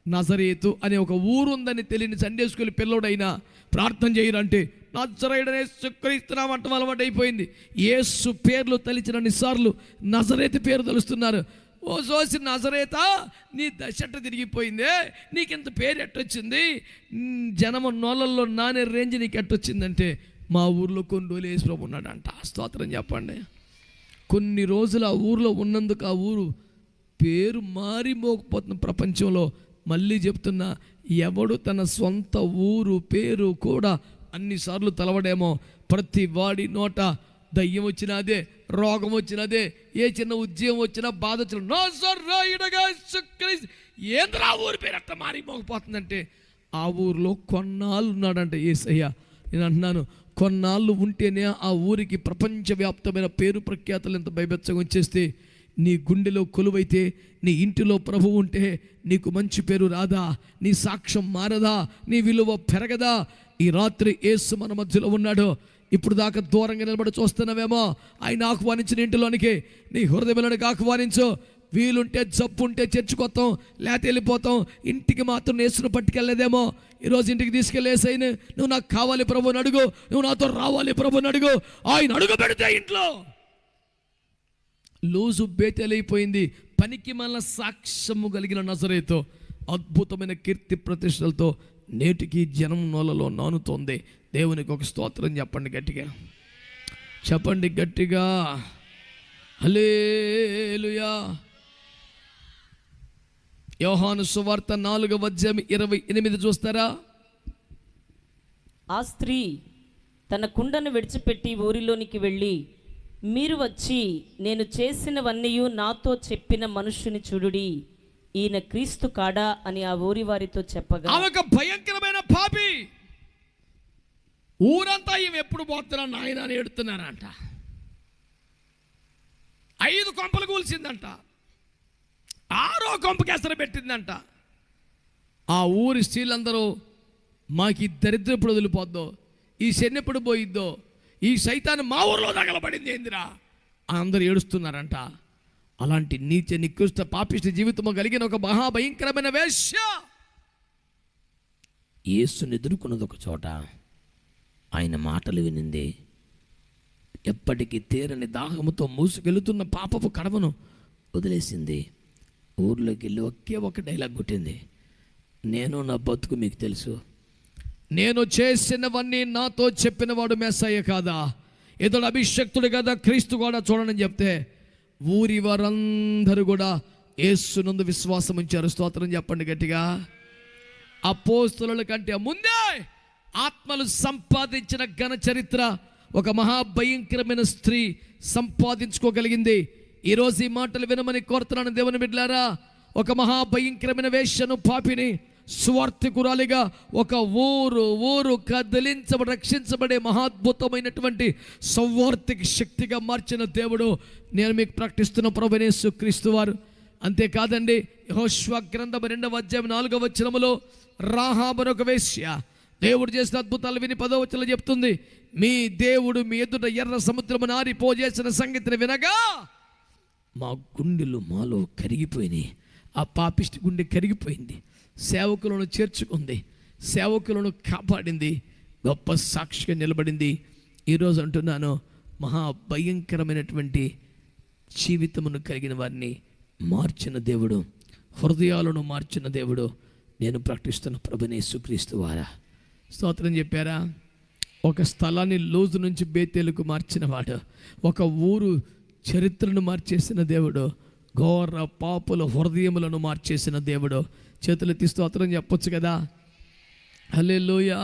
నజరేతు అనే ఒక ఊరు ఉందని తెలియని సండే స్కూల్ పిల్లోడైనా ప్రార్థన చేయరంటే నజరేయుడనే క్రీస్తున్నామంటే అలవాటు అయిపోయింది. యేసు పేర్లు తలిచినన్నిసార్లు నజరేతు పేరు తలుస్తున్నారు. ఓ సోసి నజరేతా, నీ దశట తిరిగిపోయిందే, నీకెంత పేరు ఎట్టొచ్చింది, జనము నోళ్ళల్లో నానే రేంజ్ నీకు ఎట్టొచ్చిందంటే మా ఊర్లో కొన్ని రోజులు యేసు ప్రభు ఉన్నాడంట. స్తోత్రం చెప్పండి. కొన్ని రోజులు ఆ ఊర్లో ఉన్నందుకు ఆ ఊరు పేరు మారి మోకపోతున్న ప్రపంచంలో. మళ్ళీ చెప్తున్నా, ఎవడు తన సొంత ఊరు పేరు కూడా అన్నిసార్లు తలవడేమో. ప్రతి వాడి నోట దయ్యం వచ్చినదే, రోగం వచ్చినదే, ఏ చిన్న ఉద్యమం వచ్చినా, బాధ వచ్చినా ఏంద్రా ఊరి పేరు అట్ట మారి మోకపోతుందంటే ఆ ఊరిలో కొన్నాళ్ళు ఉన్నాడంట యేసయ్య. నేను అంటున్నాను, కొన్నాళ్ళు ఉంటేనే ఆ ఊరికి ప్రపంచవ్యాప్తమైన పేరు ప్రఖ్యాతలు ఎంత భయబెచ్చగా వచ్చేస్తే, నీ గుండెలో కొలువైతే, నీ ఇంటిలో ప్రభువు ఉంటే నీకు మంచి పేరు రాదా? నీ సాక్ష్యం మారదా? నీ విలువ పెరగదా? ఈ రాత్రి యేసు మన మధ్యలో ఉన్నాడు. ఇప్పుడు దాకా దూరంగా నిలబడి చూస్తున్నావేమో, ఆయన ఆహ్వానించిన ఇంటిలోనికి నీ హృదయంలోనికి ఆహ్వానించు. వీలుంటే జబ్బు ఉంటే చర్చికొత్తాం, లేకపోతే వెళ్ళిపోతాం. ఇంటికి మాత్రం యేసును పట్టుకెళ్ళలేదేమో. ఈరోజు ఇంటికి తీసుకెళ్ళేసైనా నువ్వు నాకు కావాలి ప్రభుని అడుగు, నువ్వు నాతో రావాలి ప్రభుని అడుగు. ఆయన అడుగు పెడితే ఇంట్లో లూజు బేతెలైపోయింది. పనికి మన సాక్ష్యము కలిగిన నజరేతు అద్భుతమైన కీర్తి ప్రతిష్టలతో నేటికి జనం నోలలో నానుతోంది. దేవునికి ఒక స్తోత్రం చెప్పండి గట్టిగా, చెప్పండి గట్టిగా, హల్లెలూయా. యోహాను సువార్త 4:28 చూస్తారా? ఆ స్త్రీ తన కుండను విడిచిపెట్టి ఊరిలోనికి వెళ్ళి, మీరు వచ్చి నేను చేసినవన్నీ నాతో చెప్పిన మనుష్యుని చూడుడి, ఈయన క్రీస్తు కాడా అని ఆ ఊరి వారితో చెప్పగా, ఆమె భయంకరమైన పాపి, ఊరంతా ఈమె ఎప్పుడు పోతున్నా నాయన అని ఎడుతున్నారంట. 5 కొంపలు కూల్చిందంట, 6వ కొంపకి ఎసరు పెట్టిందంట. ఆ ఊరి స్త్రీలందరూ మాకు ఈ దరిద్రం ఎప్పుడు వదిలిపోద్దో, ఈ శని ఎప్పుడు పోయిద్దో, ఈ సైతాన్ని మా ఊరిలో తగలబడింది ఏందిరా అందరూ ఏడుస్తున్నారంట. అలాంటి నీచ నికృష్ట పాపిష్ట జీవితము కలిగిన ఒక మహాభయంకరమైన వేశ్య యేసుని ఎదుర్కొన్నది ఒక చోట. ఆయన మాటలు వినింది. ఎప్పటికీ తీరని దాహముతో మూసుకెళ్తున్న పాపపు కడవను వదిలేసింది. ఊర్లోకి వెళ్ళి ఒకే ఒక డైలాగ్ కొట్టింది, నేను నా బతుకు మీకు తెలుసు, నేను చేసినవన్నీ నాతో చెప్పినవాడు మెస్సయ్య కాదా, ఇతడు అభిషక్తుడు కదా, క్రీస్తు కూడా చూడని చెప్తే ఊరి వారందరూ కూడా యేసునందు విశ్వాసం ఉంచారు. స్తోత్రం చెప్పండి గట్టిగా. అపోస్తలుల కంటే ముందే ఆత్మలు సంపాదించిన ఘన చరిత్ర ఒక మహాభయంకరమైన స్త్రీ సంపాదించుకోగలిగింది. ఈరోజు ఈ మాటలు వినమని కోరుతున్నాను దేవుని బిడ్డలారా. ఒక మహాభయంకరమైన వేశ్యను, పాపిని సువార్థికురాలిగా ఒక ఊరు కదిలించబడి రక్షించబడే మహాద్భుతమైనటువంటి సౌవార్థిక శక్తిగా మార్చిన దేవుడు నేను మీకు ప్రకటిస్తున్న ప్రభువైన యేసుక్రీస్తు వారు. అంతేకాదండి, యెహోషువ గ్రంథం 2:4 రాహాబు ఒక వేశ్య దేవుడు చేసిన అద్భుతాలు విని 10వ వచనంలో చెప్తుంది, మీ దేవుడు మీ ఎదుట ఎర్ర సముద్రమును ఆరిపోజేసిన సంగతిని వినగా మా గుండెలు మాలో కరిగిపోయినాయి. ఆ పాపిష్టి గుండె కరిగిపోయింది, సేవకులను చేర్చుకుంది, సేవకులను కాపాడింది, గొప్ప సాక్షిగా నిలబడింది. ఈరోజు అంటున్నాను, మహాభయంకరమైనటువంటి జీవితమును కలిగిన వారిని మార్చిన దేవుడు, హృదయాలను మార్చిన దేవుడు నేను ప్రకటిస్తున్న ప్రభువైన యేసుక్రీస్తు వారా. స్తోత్రం చెప్పారా? ఒక స్థలాన్ని లోజు నుంచి బేతేలుకు మార్చినవాడు, ఒక ఊరు చరిత్రను మార్చేసిన దేవుడు, ఘోర పాపుల హృదయములను మార్చేసిన దేవుడు. చేతులెత్తి స్తోత్రం చెప్పొచ్చు కదా. హల్లెలూయా.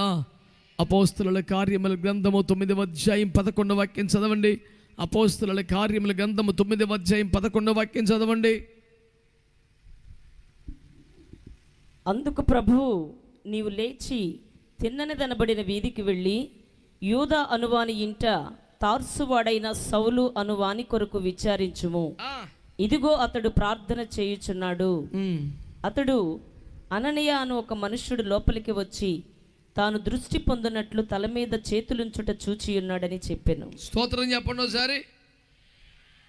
అపోస్తలుల కార్యముల గ్రంథము 9:11 చదవండి. అపోస్తలుల కార్యముల గ్రంథము 9:11 చదవండి. అందుకు ప్రభువు, నీవు లేచి తిన్ననిదనబడిన వీధికి వెళ్ళి యూదా అనువాని ఇంట తార్సువాడైన సౌలు అనువాని కొరకు విచారించుము. ఇదిగో అతడు ప్రార్థన చేయుచున్నాడు. అతడు అననీయ అను ఒక మనుష్యుడు లోపలికి వచ్చి తాను దృష్టి పొందినట్లు తల మీద చేతులుంచుట చూచి ఉన్నాడని చెప్పాను. స్తోత్రం చెప్పండి ఒకసారి.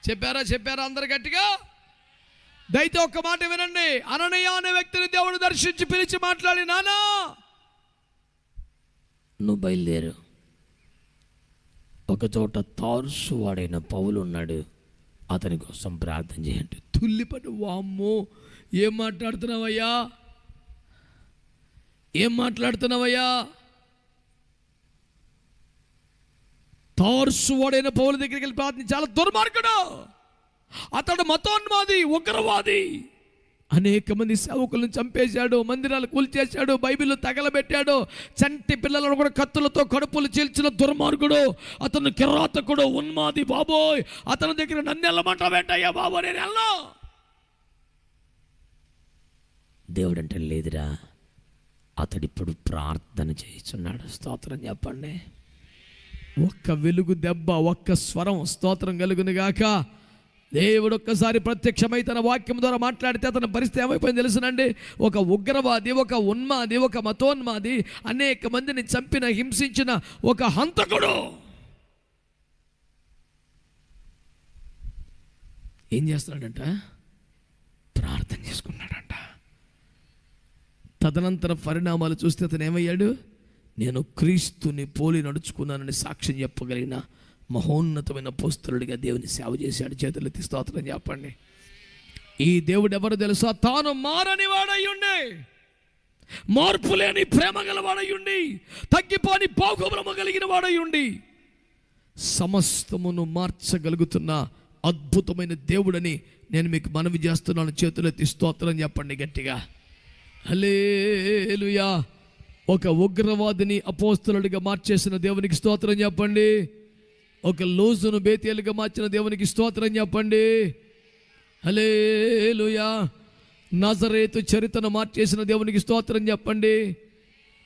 చెప్పారా అందరు గట్టిగా? దయతో ఒక్క మాట వినండి. అననీయ అనే వ్యక్తిని దేవుడు దర్శించి పిలిచి మాట్లాడి, నానా నువ్వు బయలుదేరు, ఒక చోట తార్సు వాడైన పౌలు ఉన్నాడు, అతని కోసం ప్రార్థన చేయండి. తుల్లిపడి, వామ్మో ఏం మాట్లాడుతున్నావయ్యా? తార్సు వాడైన పౌలు దగ్గరికి వెళ్ళి ప్రార్థన, చాలా దుర్మార్గుడు, అతడు మతోన్మాది, ఉగ్రవాది, అనేక మంది సేవకులను చంపేశాడు, మందిరాలు కూల్చేశాడు, బైబిల్ తగలబెట్టాడు, చంటి పిల్లలను కూడా కత్తులతో కడుపులు చీల్చిన దుర్మార్గుడు, అతను కిరాతకుడు, ఉన్మాది. బాబోయ్, అతని దగ్గర నన్ను వెళ్ళమంటావేంటయ్యా బాబో, నేను వెళ్ళను. దేవుడు అంటే లేదురా, అతడిప్పుడు ప్రార్థన చేస్తున్నాడు. స్తోత్రం చెప్పండి. ఒక్క వెలుగు దెబ్బ, ఒక్క స్వరం, స్తోత్రం కలుగును గాక. దేవుడు ఒక్కసారి ప్రత్యక్షమై తన వాక్యం ద్వారా మాట్లాడితే అతని పరిస్థితి ఏమైపోయింది తెలుసునండి. ఒక ఉగ్రవాది, ఒక ఉన్మాది, ఒక మతోన్మాది, అనేక మందిని చంపిన, హింసించిన ఒక హంతకుడు ఏం చేస్తున్నాడంట? ప్రార్థన చేసుకున్నాడంట. తదనంతర పరిణామాలు చూస్తే అతను ఏమయ్యాడు? నేను క్రీస్తుని పోలి నడుచుకున్నానని సాక్ష్యం చెప్పగలిగిన మహోన్నతమైన అపోస్తలుడిగా దేవుని సేవ చేశాడు. చేతులెత్తి స్తోత్రం చెప్పండి. ఈ దేవుడు ఎవరు తెలుసా? తాను మారని వాడై ఉండే మార్పు లేని ప్రేమ గలవాడయుండి, తగ్గిపోని బాహుబలము కలిగిన వాడయుండి, సమస్తమును మార్చగలుగుతున్న అద్భుతమైన దేవుడని నేను మీకు మనవి చేస్తున్నాను. చేతులెత్తి స్తోత్రం చెప్పండి గట్టిగా. హల్లెలూయా. ఒక ఉగ్రవాదిని అపోస్తలుడిగా మార్చేసిన దేవునికి స్తోత్రం చెప్పండి. ఒక లోజును బేతేలుగా మార్చిన దేవునికి స్తోత్రం చెప్పండి. హల్లెలూయా. నజరేతు చరిత్రను మార్చేసిన దేవునికి స్తోత్రం చెప్పండి.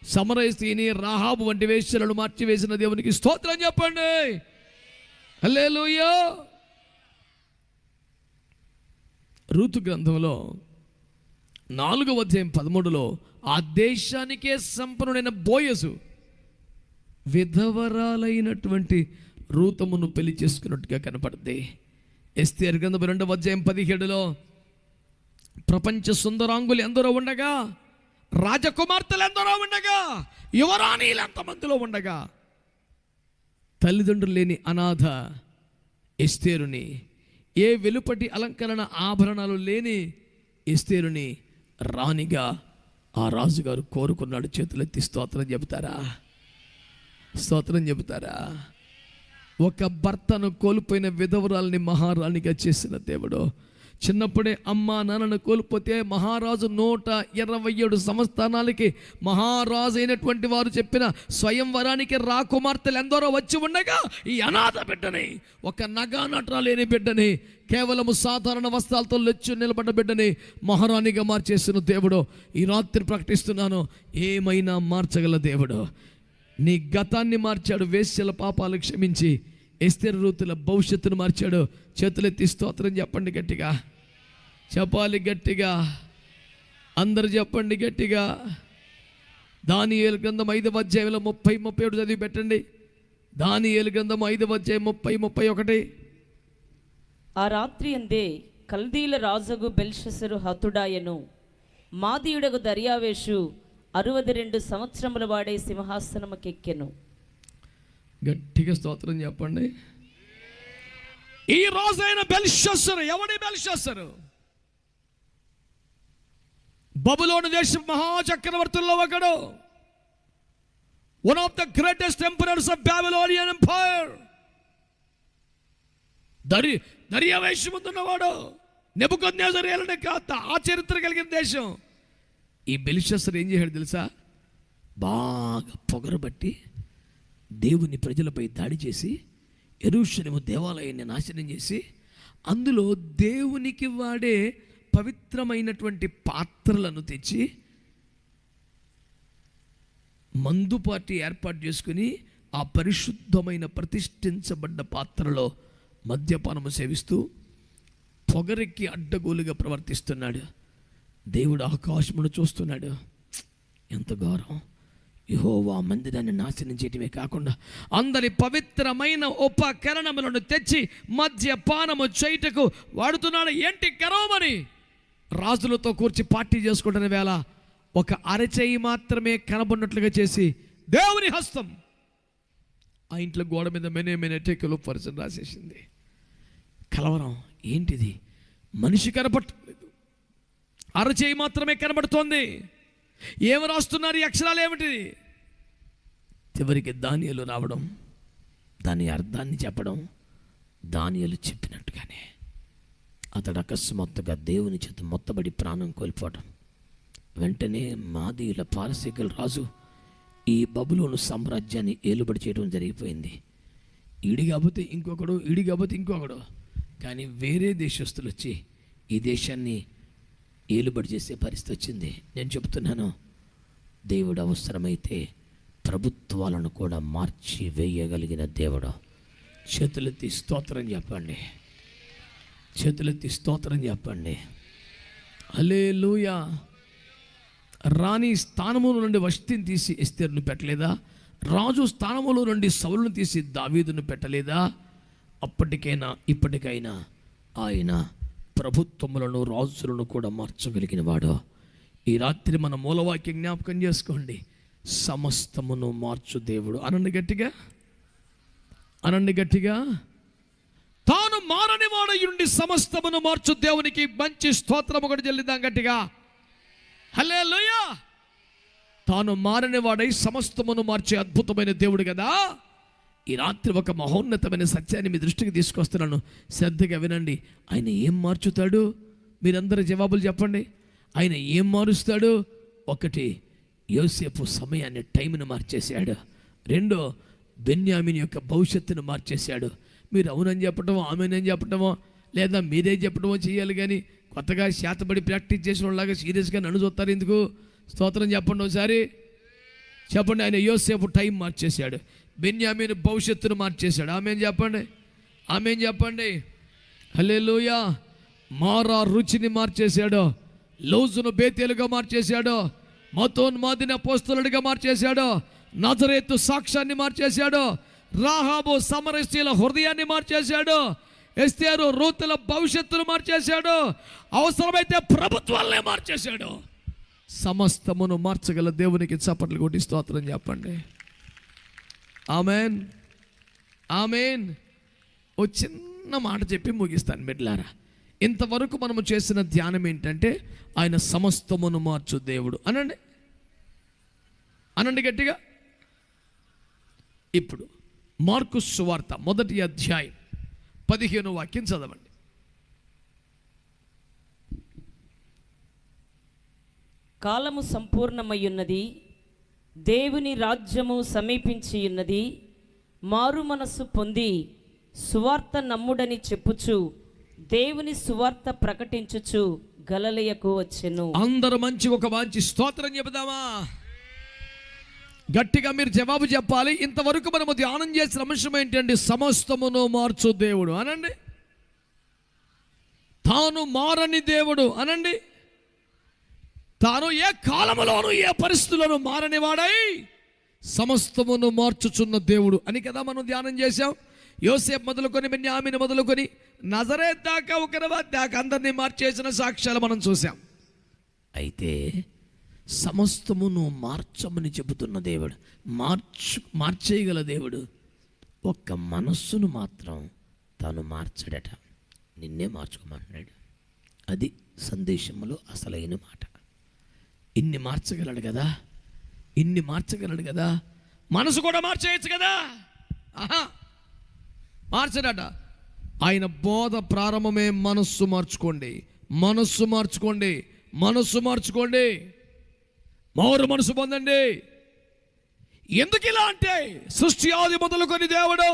సమరయస్త్రీని రాహాబు వంటి వేశ్యలను మార్చివేసిన దేవునికి స్తోత్రం చెప్పండి. హల్లెలూయా. రూతు గ్రంథంలో 4వ అధ్యాయం 13లో ఆ దేశానికే సంపన్నుడైన బోయజు విధవరాలైనటువంటి రూతమును పెళ్లి చేసుకున్నట్టుగా కనపడుతుంది. ఎస్తేరు గ్రంథం 2వ అధ్యాయం 17లో ప్రపంచ సుందరాంగులు ఎందరో ఉండగా, రాజకుమార్తెలు ఎందరో ఉండగా, యువరాణీలు ఎంతమందిలో ఉండగా, తల్లిదండ్రులు లేని అనాథ ఎస్తేరుని, ఏ వెలుపటి అలంకరణ ఆభరణాలు లేని ఎస్తేరుని రాణిగా ఆ రాజుగారు కోరుకున్నాడు. చేతులెత్తి స్తోత్రం చెబుతారా? స్తోత్రం చెబుతారా? ఒక భర్తను కోల్పోయిన విధవరాల్ని మహారాణిగా చేసిన దేవుడు. చిన్నప్పుడే అమ్మా నాన్నను కోల్పోతే మహారాజు 127 సంస్థానాలకి మహారాజు అయినటువంటి వారు చెప్పిన స్వయంవరానికి రాకుమార్తెలు ఎందరో వచ్చి ఉండగా, ఈ అనాథ బిడ్డని, ఒక నగానట్రా లేని బిడ్డని, కేవలము సాధారణ వస్త్రాలతో లెచ్చు నిలబడ్డ బిడ్డని మహారాణిగా మార్చేసిన దేవుడు ఈ రాత్రి ప్రకటిస్తున్నాను. ఏమైనా మార్చగల దేవుడు. నీ గతాన్ని మార్చాడు, వేశ్యల పాపాలు క్షమించి ఎస్తేరు రూతుల భవిష్యత్తును మార్చాడు. చేతులెత్తి స్తోత్రం చెప్పండి గట్టిగా. చెప్పాలి గట్టిగా. అందరు చెప్పండి గట్టిగా. దానియేలు గ్రంథం 5వ అధ్యాయంలో 30-31 చదివి పెట్టండి. దానియేలు గ్రంథం 5వ అధ్యాయం 30-31. ఆ రాత్రి అందే కల్దీల రాజుగు బెల్షస్సరు హతుడాయను, మాదీయుడగు దర్యావేషు 62 సంవత్సరముల వాడే సింహాసనముకెక్కెను. గట్టిగా స్తోత్రం చెప్పండి. ఈ రోజైన బెల్షస్సరు ఎవడి? బెల్షస్సరు బబులోను దేశం మహాచక్రవర్తుల్లో ఒకడు. One of the greatest emperors of Babylonian empire. దర్యావేషు ముందున్నవాడు. నెబుకద్నెజరు ఏలిన ఆ చరిత్ర కలిగిన దేశం. ఈ బెల్షస్సరు ఏం చేశాడు తెలుసా? బాగా పొగరబట్టి దేవుని ప్రజలపై దాడి చేసి యెరూషలేము దేవాలయాన్ని నాశనం చేసి అందులో దేవునికి వాడే పవిత్రమైనటువంటి పాత్రలను తెచ్చి మందు పార్టీ ఏర్పాటు చేసుకుని ఆ పరిశుద్ధమైన ప్రతిష్ఠించబడ్డ పాత్రలో మద్యపానము సేవిస్తూ పొగరెక్కి అడ్డగోలుగా ప్రవర్తిస్తున్నాడు. దేవుడు ఆకాశమును చూస్తున్నాడు. ఎంత ఘోరం! యెహోవా మందిరాన్ని నాశనం చేయటమే కాకుండా అందరి పవిత్రమైన ఉపకరణములను తెచ్చి మద్యపానము చేయుటకు వాడుతున్నాడు. ఏంటి గర్వమని రాజులతో కూర్చి పార్టీ చేసుకుంటున్న వేళ ఒక అరచేయి మాత్రమే కనబడినట్లుగా చేసి దేవుని హస్తం ఆ ఇంట్లో గోడ మీద మెనే టేకులు పర్సన్ రాసేసింది. కలవరం. ఏంటిది? మనిషి కనబడలేదు, అరచేయి మాత్రమే కనబడుతోంది. ఏమి రాస్తున్నారు? ఈ అక్షరాలు ఏమిటి? చివరికి దానియేలు రావడం, దాని అర్థాన్ని చెప్పడం, దానియేలు చెప్పినట్టుగానే అతడు అకస్మాత్తుగా దేవుని చేత మొత్తబడి ప్రాణం కోల్పోవడం. వెంటనే మాదీయుల పారసీకుల రాజు ఈ బబులోను సామ్రాజ్యాన్ని ఏలుబడి చేయడం జరిగిపోయింది. ఈడి కాకపోతే ఇంకొకడు, ఈడి కాకపోతే ఇంకొకడు, కానీ వేరే దేశస్తులు వచ్చి ఈ దేశాన్ని ఏలుబడి చేసే పరిస్థితి వచ్చింది. నేను చెప్తున్నాను, దేవుడు అవసరమైతే ప్రభుత్వాలను కూడా మార్చి వేయగలిగిన దేవుడు. చేతులెత్తి స్తోత్రం చెప్పండి. చేతులెత్తి స్తోత్రం చెప్పండి. హల్లెలూయా. రాణి స్థానముల నుండి వష్టిని తీసి ఎస్తేరును పెట్టలేదా? రాజు స్థానములో నుండి సౌలును తీసి దావీదును పెట్టలేదా? అప్పటికైనా ఇప్పటికైనా ఆయన ప్రభుత్వములను రాజులను కూడా మార్చగలిగిన వాడు. ఈ రాత్రి మన మూలవాక్యం జ్ఞాపకం చేసుకోండి. సమస్తమును మార్చు దేవుడు. అనండి గట్టిగా, అనండి గట్టిగా. తాను మారని వాడయుండి సమస్తమును మార్చు దేవునికి మంచి స్తోత్రం ఒకటి చెల్లిద్దాం గట్టిగా. హల్లెలూయా. తాను మారని వాడై సమస్తమును మార్చే అద్భుతమైన దేవుడు కదా. ఈ రాత్రి ఒక మహోన్నతమైన సత్యాన్ని మీ దృష్టికి తీసుకొస్తున్నాను, శ్రద్ధగా వినండి. ఆయన ఏం మార్చుతాడు? మీరందరూ జవాబులు చెప్పండి. ఆయన ఏం మారుస్తాడు? ఒకటి, యోసేపు సమయాన్ని, టైంను మార్చేశాడు. రెండో, బెన్యామీను యొక్క భవిష్యత్తును మార్చేశాడు. మీరు అవునని చెప్పటమో ఆమెనని చెప్పటమో లేదా మీరే చెప్పడమో చేయాలి, కానీ కొత్తగా శాతపడి ప్రాక్టీస్ చేసిన వాళ్ళలాగా సీరియస్గా నన్ను చూస్తారు ఎందుకు? స్తోత్రం చెప్పండి ఒకసారి చెప్పండి. ఆయన యోసేపు టైం మార్చేశాడు, బెన్యామీను భవిష్యత్తును మార్చేశాడు. ఆమెన్ చెప్పండి, ఆమెన్ చెప్పండి. హల్లెలూయా. మారా రుచిని మార్చేశాడు, లౌజును బేతేలుగా మార్చేశాడు, మతోన్మాదిని అపోస్తలుడిగా మార్చేశాడు, నజరేతు సాక్ష్యాన్ని మార్చేశాడు, రాహాబు సమరస్యుల హృదయాన్ని మార్చేశాడు, ఎస్తేరు రూతుల భవిష్యత్తును మార్చేశాడు, అవసరమైతే ప్రభుత్వాలనే మార్చేశాడు. సమస్తమును మార్చగల దేవునికి చప్పట్లు కొట్టి స్తోత్రం చెప్పండి. Amen, amen. ఓ చిన్న మాట చెప్పి ముగిస్తాను బిడ్డలారా. ఇంతవరకు మనము చేసిన ధ్యానం ఏంటంటే ఆయన సమస్తమును మార్చు దేవుడు అనండి, అనండి గట్టిగా. ఇప్పుడు మార్కు సువార్త 1వ అధ్యాయం 15వ వాక్యం చదవండి. కాలము సంపూర్ణమయ్యున్నది, దేవుని రాజ్యము సమీపించి ఉన్నది, మారు మనస్సు పొంది సువార్త నమ్ముడని చెప్పుచు దేవుని సువార్త ప్రకటించుచు గలిలయకు వచ్చెను. అందరూ మంచి ఒక మంచి స్తోత్రం చెబుదామా? గట్టిగా మీరు జవాబు చెప్పాలి. ఇంతవరకు మనము ధ్యానం చేసిన అంశం ఏంటండి? సమస్తమును మార్చు దేవుడు అనండి, తాను మారని దేవుడు అనండి, తాను ఏ కాలములోను ఏ పరిస్థితులను మారని వాడై సమస్తమును మార్చుచున్న దేవుడు అని కదా మనం ధ్యానం చేశాం. యోసేపు మొదలుకొని బెన్యామీను మొదలుకొని నజరేతు దాకా ఉగ్రవాద్ దాకా అందరినీ మార్చేసిన సాక్ష్యాలు మనం చూసాం. అయితే సమస్తమును మార్చమని చెబుతున్న దేవుడు, మార్చేయగల దేవుడు. ఒక్క మనస్సును మాత్రం తాను మార్చడట, నిన్నే మార్చుకోమంటున్నాడు. అది సందేశంలో అసలైన మాట. ఇన్ని మార్చగలడు కదా, ఇన్ని మార్చగలడు కదా, మనసు కూడా మార్చేయచ్చు కదా. ఆహా, మార్చడట. ఆయన బోధ ప్రారంభమే మనస్సు మార్చుకోండి, మనస్సు మార్చుకోండి, మనస్సు మార్చుకోండి, మారు మనసు పొందండి. ఎందుకు ఇలా అంటే, సృష్టి ఆది మొదలుకొని దేవుడు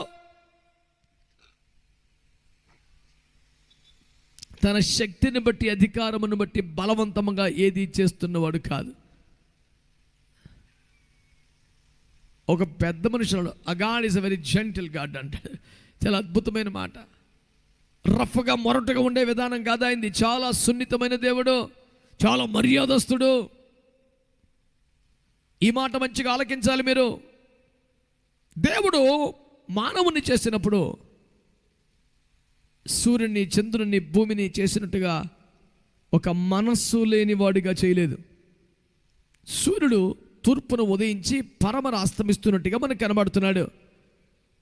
తన శక్తిని బట్టి అధికారమును బట్టి బలవంతంగా ఏది చేస్తున్నవాడు కాదు. ఒక పెద్ద మనుషులు, a god is a very gentle god అంటాడు. చాలా అద్భుతమైన మాట. రఫ్గా మొరటుగా ఉండే విధానం కాదు ఆయనది. చాలా సున్నితమైన దేవుడు, చాలా మర్యాదస్తుడు. ఈ మాట మంచిగా ఆలకించాలి మీరు. దేవుడు మానవుని చేసినప్పుడు సూర్యుని, చంద్రుని, భూమిని చేసినట్టుగా ఒక మనస్సు లేనివాడిగా చేయలేదు. సూర్యుడు తూర్పును ఉదయించి పరమర అస్తమిస్తున్నట్టుగా మనకు కనబడుతున్నాడు.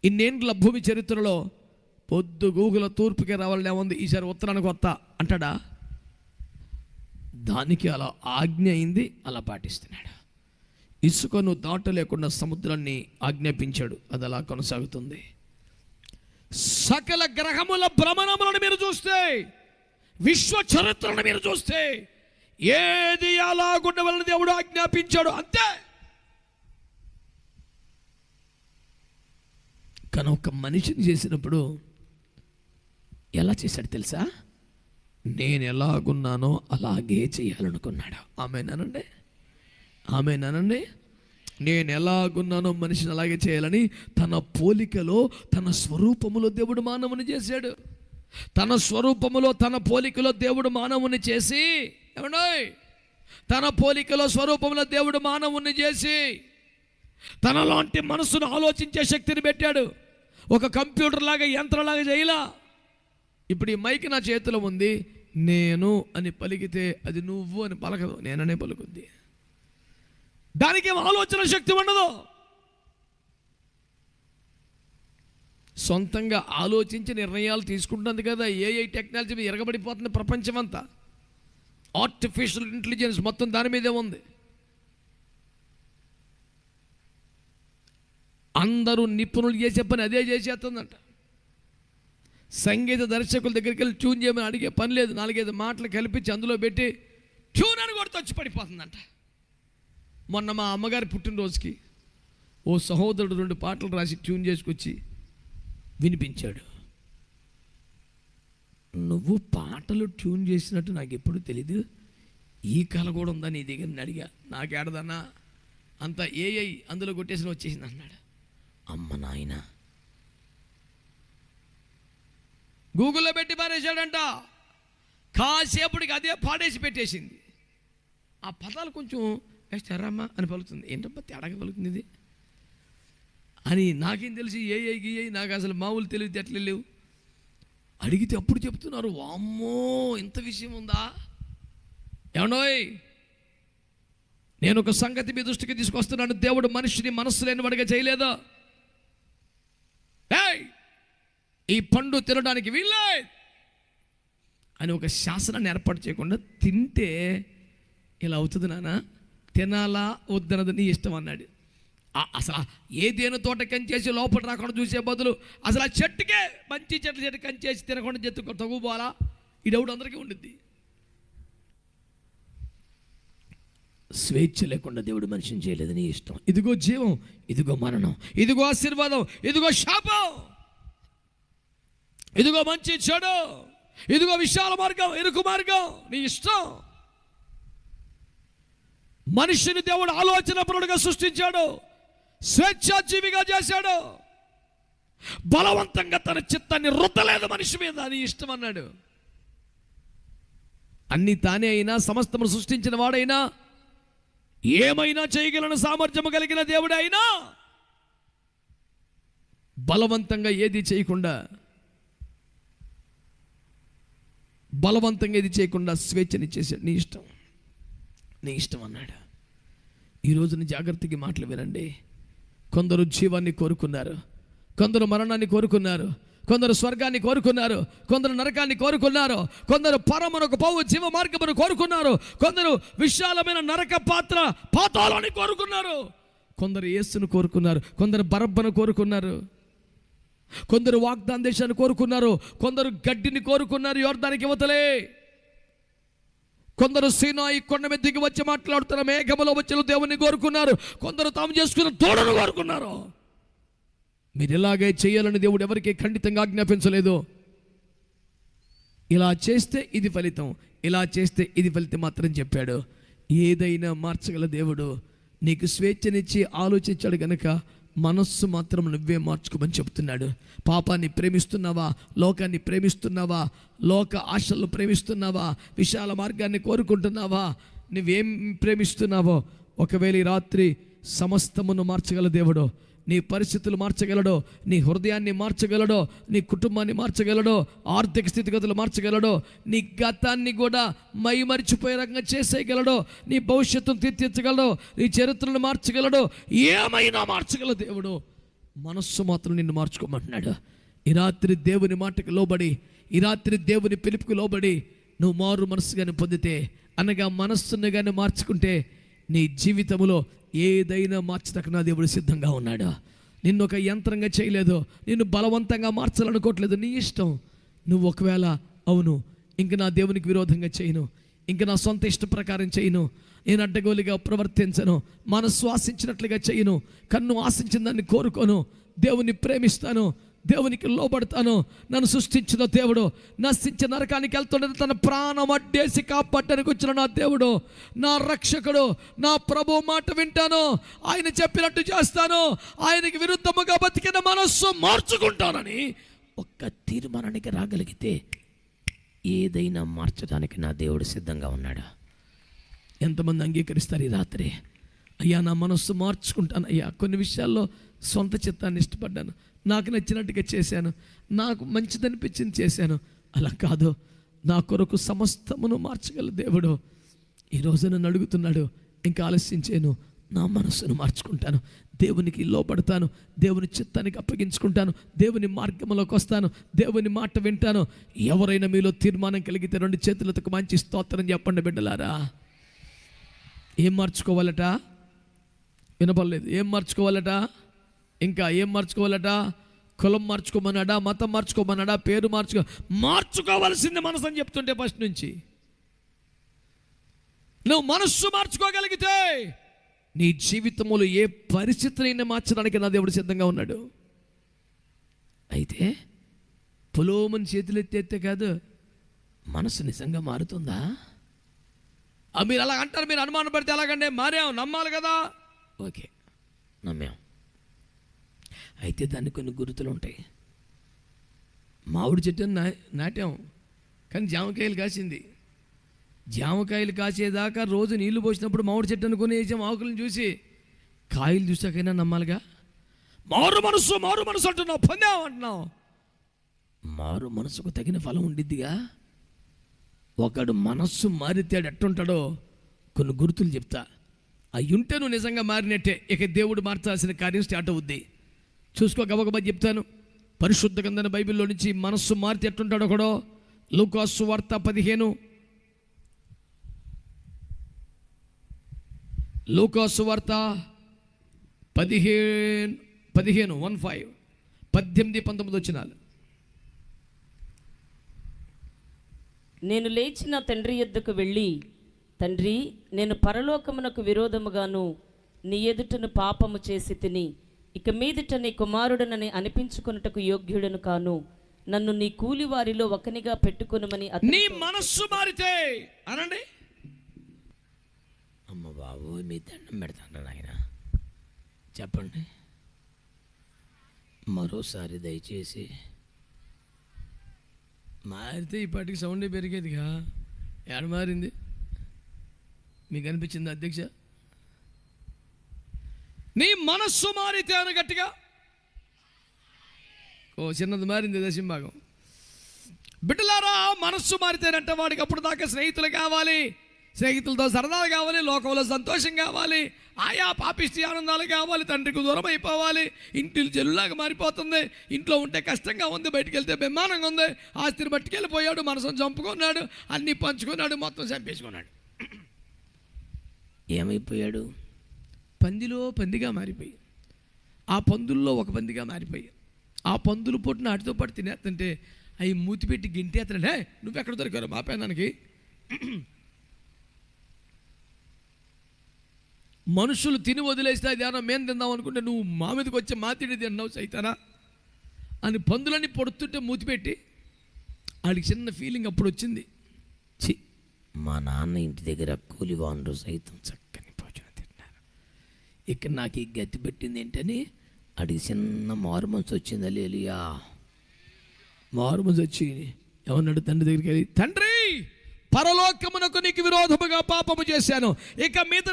ఇన్నేండ్ల భూమి చరిత్రలో పొద్దు గూగుల తూర్పుకే రావాలని ఏముంది, ఈసారి ఉత్తరానికి వస్తా అంటాడా? దానికి అలా ఆజ్ఞ అయింది, అలా పాటిస్తున్నాడు. ఇసుకను దాటలేకుండా సముద్రాన్ని ఆజ్ఞాపించాడు, అది అలా కొనసాగుతుంది. సకల గ్రహముల భ్రమణములను మీరు చూస్తే, విశ్వ చరిత్రను మీరు చూస్తే, ఏది అలాగుండవలని దేవుడు ఆజ్ఞాపించాడు అంతే. కానీ ఒక మనిషిని చేసినప్పుడు ఎలా చేశాడు తెలుసా? నేను ఎలాగున్నానో అలాగే చేయాలనుకున్నాడు. ఆమేనండి, ఆమేనండి. నేను ఎలాగున్నానో మనిషిని అలాగే చేయాలని తన పోలికలో, తన స్వరూపములో దేవుడు మానవుని చేశాడు. తన స్వరూపములో, తన పోలికలో దేవుడు మానవుని చేసి, ఏమండో, తన పోలికలో స్వరూపంలో దేవుడు మానవుని చేసి తనలాంటి మనసును ఆలోచించే శక్తిని పెట్టాడు. ఒక కంప్యూటర్ లాగా, యంత్రంలాగా చేయలా. ఇప్పుడు ఈ మైక్ నా చేతిలో ఉంది, నేను అని పలికితే అది నువ్వు అని పలకదు, నేననే పలుకుద్ది. దానికి ఏం ఆలోచన శక్తి ఉండదు. సొంతంగా ఆలోచించి నిర్ణయాలు తీసుకుంటుంది కదా. ఏఐ టెక్నాలజీ మీద ఎరగబడిపోతుంది ప్రపంచం అంతా. ఆర్టిఫిషియల్ ఇంటెలిజెన్స్ మొత్తం దాని మీదే ఉంది. అందరూ నిపుణులు చేసే పని అదే చేసేస్తుందంట. సంగీత దర్శకుల దగ్గరికి వెళ్ళి ట్యూన్ చేయమని అడిగే పని లేదు. 4-5 మాటలు కల్పించి అందులో పెట్టి ట్యూన్ అని కూడా వచ్చి పడిపోతుందంట. మొన్న మా అమ్మగారి పుట్టినరోజుకి ఓ సహోదరుడు 2 పాటలు రాసి ట్యూన్ చేసుకొచ్చి వినిపించాడు. నువ్వు పాటలు ట్యూన్ చేసినట్టు నాకు ఎప్పుడు తెలీదు, ఈ కళ కూడా ఉందా నీ దగ్గర అని అడిగా. నాకేడదన్నా అంత ఏఐ అందులో కొట్టేసిన వచ్చేసింది అన్నాడు. అమ్మ నాయన, గూగుల్లో పెట్టి పారేశాడంట. కాసేపటికి అదే పాడేసి పెట్టేసింది. ఆ పదాలు కొంచెం వేస్తారమ్మా అని పలుకుతుంది. ఏంటబ్బా తేడాగా పలుకుతుంది ఇది అని నాకేం తెలిసి ఏఐ నాకు అసలు మామూలు తెలివితేటలు లేవు. అడిగితే అప్పుడు చెప్తున్నారు, వామ్మో ఇంత విషయం ఉందా. ఏమండోయ్, నేను ఒక సంగతి మీ దృష్టికి తీసుకొస్తున్నాను. దేవుడు మనిషిని మనస్సు లేని వాడిగా చేయలేదా? ఈ పండు తినడానికి వీళ్ళే అని ఒక శాసనాన్ని ఏర్పాటు చేయకుండా తింటే ఇలా అవుతుంది నాన్న, తినాలా వద్దనది నీ ఇష్టం అన్నాడు. అసలు ఏదేనో తోట కంచేసి లోపల రాకుండా చూసే బదులు అసలు ఆ చెట్టుకే మంచి చెట్టు కంచేసి తినకుండా చెట్టు తగ్గుపోవాలా? ఈ డౌట్ అందరికీ ఉండిద్ది. స్వేచ్ఛ లేకుండా దేవుడు మనిషిని చేయలేదు, నీ ఇష్టం. ఇదిగో జీవం, ఇదిగో మరణం, ఇదిగో ఆశీర్వాదం, ఇదిగో శాపం, ఇదిగో మంచి చెడు, ఇదిగో విశాల మార్గం, ఇరుకు మార్గం, నీ ఇష్టం. మనిషిని దేవుడు ఆలోచన పరుడుగా సృష్టించాడు, స్వేచ్ఛాజీవిగా చేశాడు. బలవంతంగా తన చిత్తాన్ని రుద్దలేదు మనిషి మీద, నీ ఇష్టం అన్నాడు. అన్ని తానే అయినా, సమస్తమును సృష్టించిన వాడైనా, ఏమైనా చేయగలను సామర్థ్యము కలిగిన దేవుడే అయినా బలవంతంగా ఏది చేయకుండా స్వేచ్ఛనిచ్చేసాడు. నీ ఇష్టం, నీ ఇష్టం అన్నాడు. ఈ రోజున జాగ్రత్తగా మాటలు వినండి. కొందరు జీవాన్ని కోరుకున్నారు, కొందరు మరణాన్ని కోరుకున్నారు, కొందరు స్వర్గాన్ని కోరుకున్నారు, కొందరు నరకాన్ని కోరుకున్నారు, కొందరు పరమునకు పోవు జీవ మార్గమును కోరుకున్నారు, కొందరు విశాలమైన నరక పాతాళాన్ని కోరుకున్నారు, కొందరు యేసును కోరుకున్నారు, కొందరు బరబ్బను కోరుకున్నారు, కొందరు వాగ్దాన దేశాన్ని కోరుకున్నారు, కొందరు గడ్డిని కోరుకున్నారు యోర్దానికి ఇవతలే, కొందరు సీనాయి కొండ మీద దిగి వచ్చి మాట్లాడుతున్న మేఘములో వచ్చిన దేవుని కోరుకున్నారు, కొందరు తాము చేసుకున్న తోడను కోరుకున్నారు. మీరు ఇలాగే చేయాలని దేవుడు ఎవరికి ఖండితంగా ఆజ్ఞాపించలేదు. ఇలా చేస్తే ఇది ఫలితం, ఇలా చేస్తే ఇది ఫలితం మాత్రం చెప్పాడు. ఏదైనా మార్చగల దేవుడు. నీకు స్వేచ్ఛనిచ్చి ఆలోచించాడు కనుక మనస్సు మాత్రం నువ్వే మార్చుకోమని చెప్తున్నాడు. పాపాన్ని ప్రేమిస్తున్నావా, లోకాన్ని ప్రేమిస్తున్నావా, లోక ఆశలు ప్రేమిస్తున్నావా, విశాల మార్గాన్ని కోరుకుంటున్నావా, నువ్వేం ప్రేమిస్తున్నావో, ఒకవేళ ఈ రాత్రి సమస్తమును మార్చగల దేవుడు, నీ పరిస్థితులు మార్చగలడో, నీ హృదయాన్ని మార్చగలడో, నీ కుటుంబాన్ని మార్చగలడో, ఆర్థిక స్థితిగతులు మార్చగలడో, నీ గతాన్ని కూడా మరిచిపోయే రకంగా చేసేయగలడో, నీ భవిష్యత్తును తీర్చిగలడో, నీ చరిత్రను మార్చగలడో, ఏమైనా మార్చగల దేవుడు. మనస్సు మాత్రం నిన్ను మార్చుకోమంటున్నాడు. ఈ రాత్రి దేవుని మాటకు లోబడి, ఈ రాత్రి దేవుని పిలుపుకు లోబడి నువ్వు మారు మనస్సు కానీ పొందితే, అనగా మనస్సును కానీ మార్చుకుంటే నీ జీవితంలో ఏదైనా మార్చటకు నా దేవుడు సిద్ధంగా ఉన్నాడు. నిన్ను ఒక యంత్రంగా చేయలేదు, నిన్ను బలవంతంగా మార్చాలనుకోవట్లేదు, నీ ఇష్టం. నువ్వు ఒకవేళ అవును ఇంక నా దేవునికి విరోధంగా చేయను, ఇంక నా సొంత ఇష్ట ప్రకారం చేయను, నేను అడ్డగోలుగా ప్రవర్తించను, మనసు ఆశించినట్లుగా చేయను, కన్ను ఆశించిన దాన్ని కోరుకోను, దేవుని ప్రేమిస్తాను, దేవునికి లోబడతాను. నన్ను సృష్టించిన దేవుడు నశించిన నరకానికి వెళ్తుండే తన ప్రాణం అడ్డేసి కాపాడడానికి వచ్చిన నా దేవుడు, నా రక్షకుడు, నా ప్రభు మాట వింటాను, ఆయన చెప్పినట్టు చేస్తాను, ఆయనకి విరుద్ధముగా బతికిన మనస్సు మార్చుకుంటానని ఒక్క తీర్మానానికి రాగలిగితే ఏదైనా మార్చడానికి నా దేవుడు సిద్ధంగా ఉన్నాడు. ఎంతమంది అంగీకరిస్తారు ఈ రాత్రి? అయ్యా నా మనస్సు మార్చుకుంటాను అయ్యా, కొన్ని విషయాల్లో సొంత చిత్తాన్ని ఇష్టపడ్డాను, నాకు నచ్చినట్టుగా చేశాను, నాకు మంచిదనిపించింది చేశాను, అలా కాదు, నా కొరకు సమస్తమును మార్చగల దేవుడు ఈ రోజు నన్ను అడుగుతున్నాడు. ఇంకా ఆలస్యించేను, నా మనస్సును మార్చుకుంటాను, దేవునికి లోపడతాను, దేవుని చిత్తానికి అప్పగించుకుంటాను, దేవుని మార్గంలోకి వస్తాను, దేవుని మాట వింటాను. ఎవరైనా మీలో తీర్మానం కలిగితే 2 చేతులతో మంచి స్తోత్రం చెప్పండి బిడ్డలారా. ఏం మార్చుకోవాలట? వినపడలేదు. ఏం మార్చుకోవాలట? ఇంకా ఏం మార్చుకోవాలట? కులం మార్చుకోమన్నాడా, మతం మార్చుకోమన్నాడా, పేరు మార్చుకోవాల్సింది మనసు అని చెప్తుంటే ఫస్ట్ నుంచి. నువ్వు మనస్సు మార్చుకోగలిగితే నీ జీవితంలో ఏ పరిస్థితినైనా మార్చడానికి నా దేవుడు సిద్ధంగా ఉన్నాడు. అయితే పులోమని చేతులు ఎత్తేస్తే కాదు, మనసు నిజంగా మారుతుందా? మీరు అలా అంటారు, మీరు అనుమానం పడితే ఎలాగంటే మారాం, నమ్మాలి కదా. ఓకే, నమ్మాం. అయితే దానికి కొన్ని గుర్తులు ఉంటాయి. మామిడి చెట్టుని నాటాం, కానీ జామకాయలు కాసింది. జామకాయలు కాసేదాకా రోజు నీళ్లు పోసినప్పుడు మామిడి చెట్టు అనుకుని వేసాం. ఆకులను చూసి కాయలు చూసాకైనా నమ్మాలిగా. మారు మనసు అంటున్నావు, పొందాం అంటున్నావు. మారు మనసుకు తగిన ఫలం ఉండిద్దిగా. ఒకడు మనస్సు మారితేడు ఎట్టుంటాడో కొన్ని గుర్తులు చెప్తా. అవి ఉంటే నువ్వు నిజంగా మారినట్టే. ఇక దేవుడు మార్చాల్సిన కార్యం స్టార్ట్ అవుద్ది. చూసుకో, గబగబా చెప్తాను. పరిశుద్ధ గ్రంథమైన బైబిల్లో నుంచి మనస్సు మారితే ఎట్టుంటాడో ఒకడో. లూకాసు వార్త 15, లూకాసు వార్త 18:19 వచనాలు. నేను లేచి నా తండ్రి యొద్దకు వెళ్ళి, తండ్రి, నేను పరలోకమునకు విరోధముగాను నీ ఎదుటను పాపము చేసి తిని, ఇక మీదట నీ కుమారుడనని అనిపించుకొనుటకు యోగ్యుడను కాను. నన్ను నీ కూలి వారిలో ఒకనిగా పెట్టుకొనుమని. నీ మనస్సు మారితే అనండి. అమ్మ బాబు, మీ దండం పెడతాను నాయన, చెప్పండి మరోసారి దయచేసి. మారితే ఇప్పటికి సౌండే పెరిగేదిగా. ఏడ మారింది మీకు అనిపించింది అధ్యక్ష? నీ మనస్సు మారితే అని గట్టిగా. చిన్నది మారింది దశంభాగం. బిడ్డలారా, మనస్సు మారితేనంటే వాడికి అప్పుడు దాకా స్నేహితులు కావాలి, స్నేహితులతో సరదాలు కావాలి, లోకంలో సంతోషం కావాలి, ఆయా పాపిష్టి ఆనందాలు కావాలి, తండ్రికి దూరం అయిపోవాలి, ఇంటిని చెల్లులాగా మారిపోతుంది, ఇంట్లో ఉంటే కష్టంగా ఉంది, బయటికి వెళ్తే బెమ్మానంగా ఉంది, ఆస్తిని పట్టుకెళ్ళిపోయాడు, మనసును చంపుకున్నాడు, అన్నీ పంచుకున్నాడు, మొత్తం చంపేసుకున్నాడు. ఏమైపోయాడు? పందిలో పందిగా మారిపోయి, ఆ పందుల్లో ఒక పందిగా మారిపోయి, ఆ పందులు పొట్టిన వాటితో పాటు తినేస్తుంటే అవి మూతి పెట్టి గింటేస్తాడు. నువ్వెక్కడ దొరికారు మా పేదానికి? మనుషులు తిని వదిలేస్తే అది ఏమన్నా మేము తిందాం అనుకుంటే నువ్వు మా మీదకి వచ్చే మా తిండి తిన్నావు సైతానా అని పందులన్నీ పొడుతుంటే మూతిపెట్టి ఆడికి చిన్న ఫీలింగ్ అప్పుడు వచ్చింది. చి, మా నాన్న ఇంటి దగ్గర కూలి వాళ్ళు సైతం చక్కని భోజనం తింటారు, ఇక్కడ నాకు ఈ గతి పెట్టింది ఏంటని ఆడికి చిన్న మారు మనసు వచ్చింది. అలేలియా, మారు మనసు వచ్చి ఏమన్నాడు తండ్రి దగ్గరికి వెళ్ళి, తండ్రి, పరలోకమునకు నీకు విరోధముగా పాపము చేశాను, ఇక మీద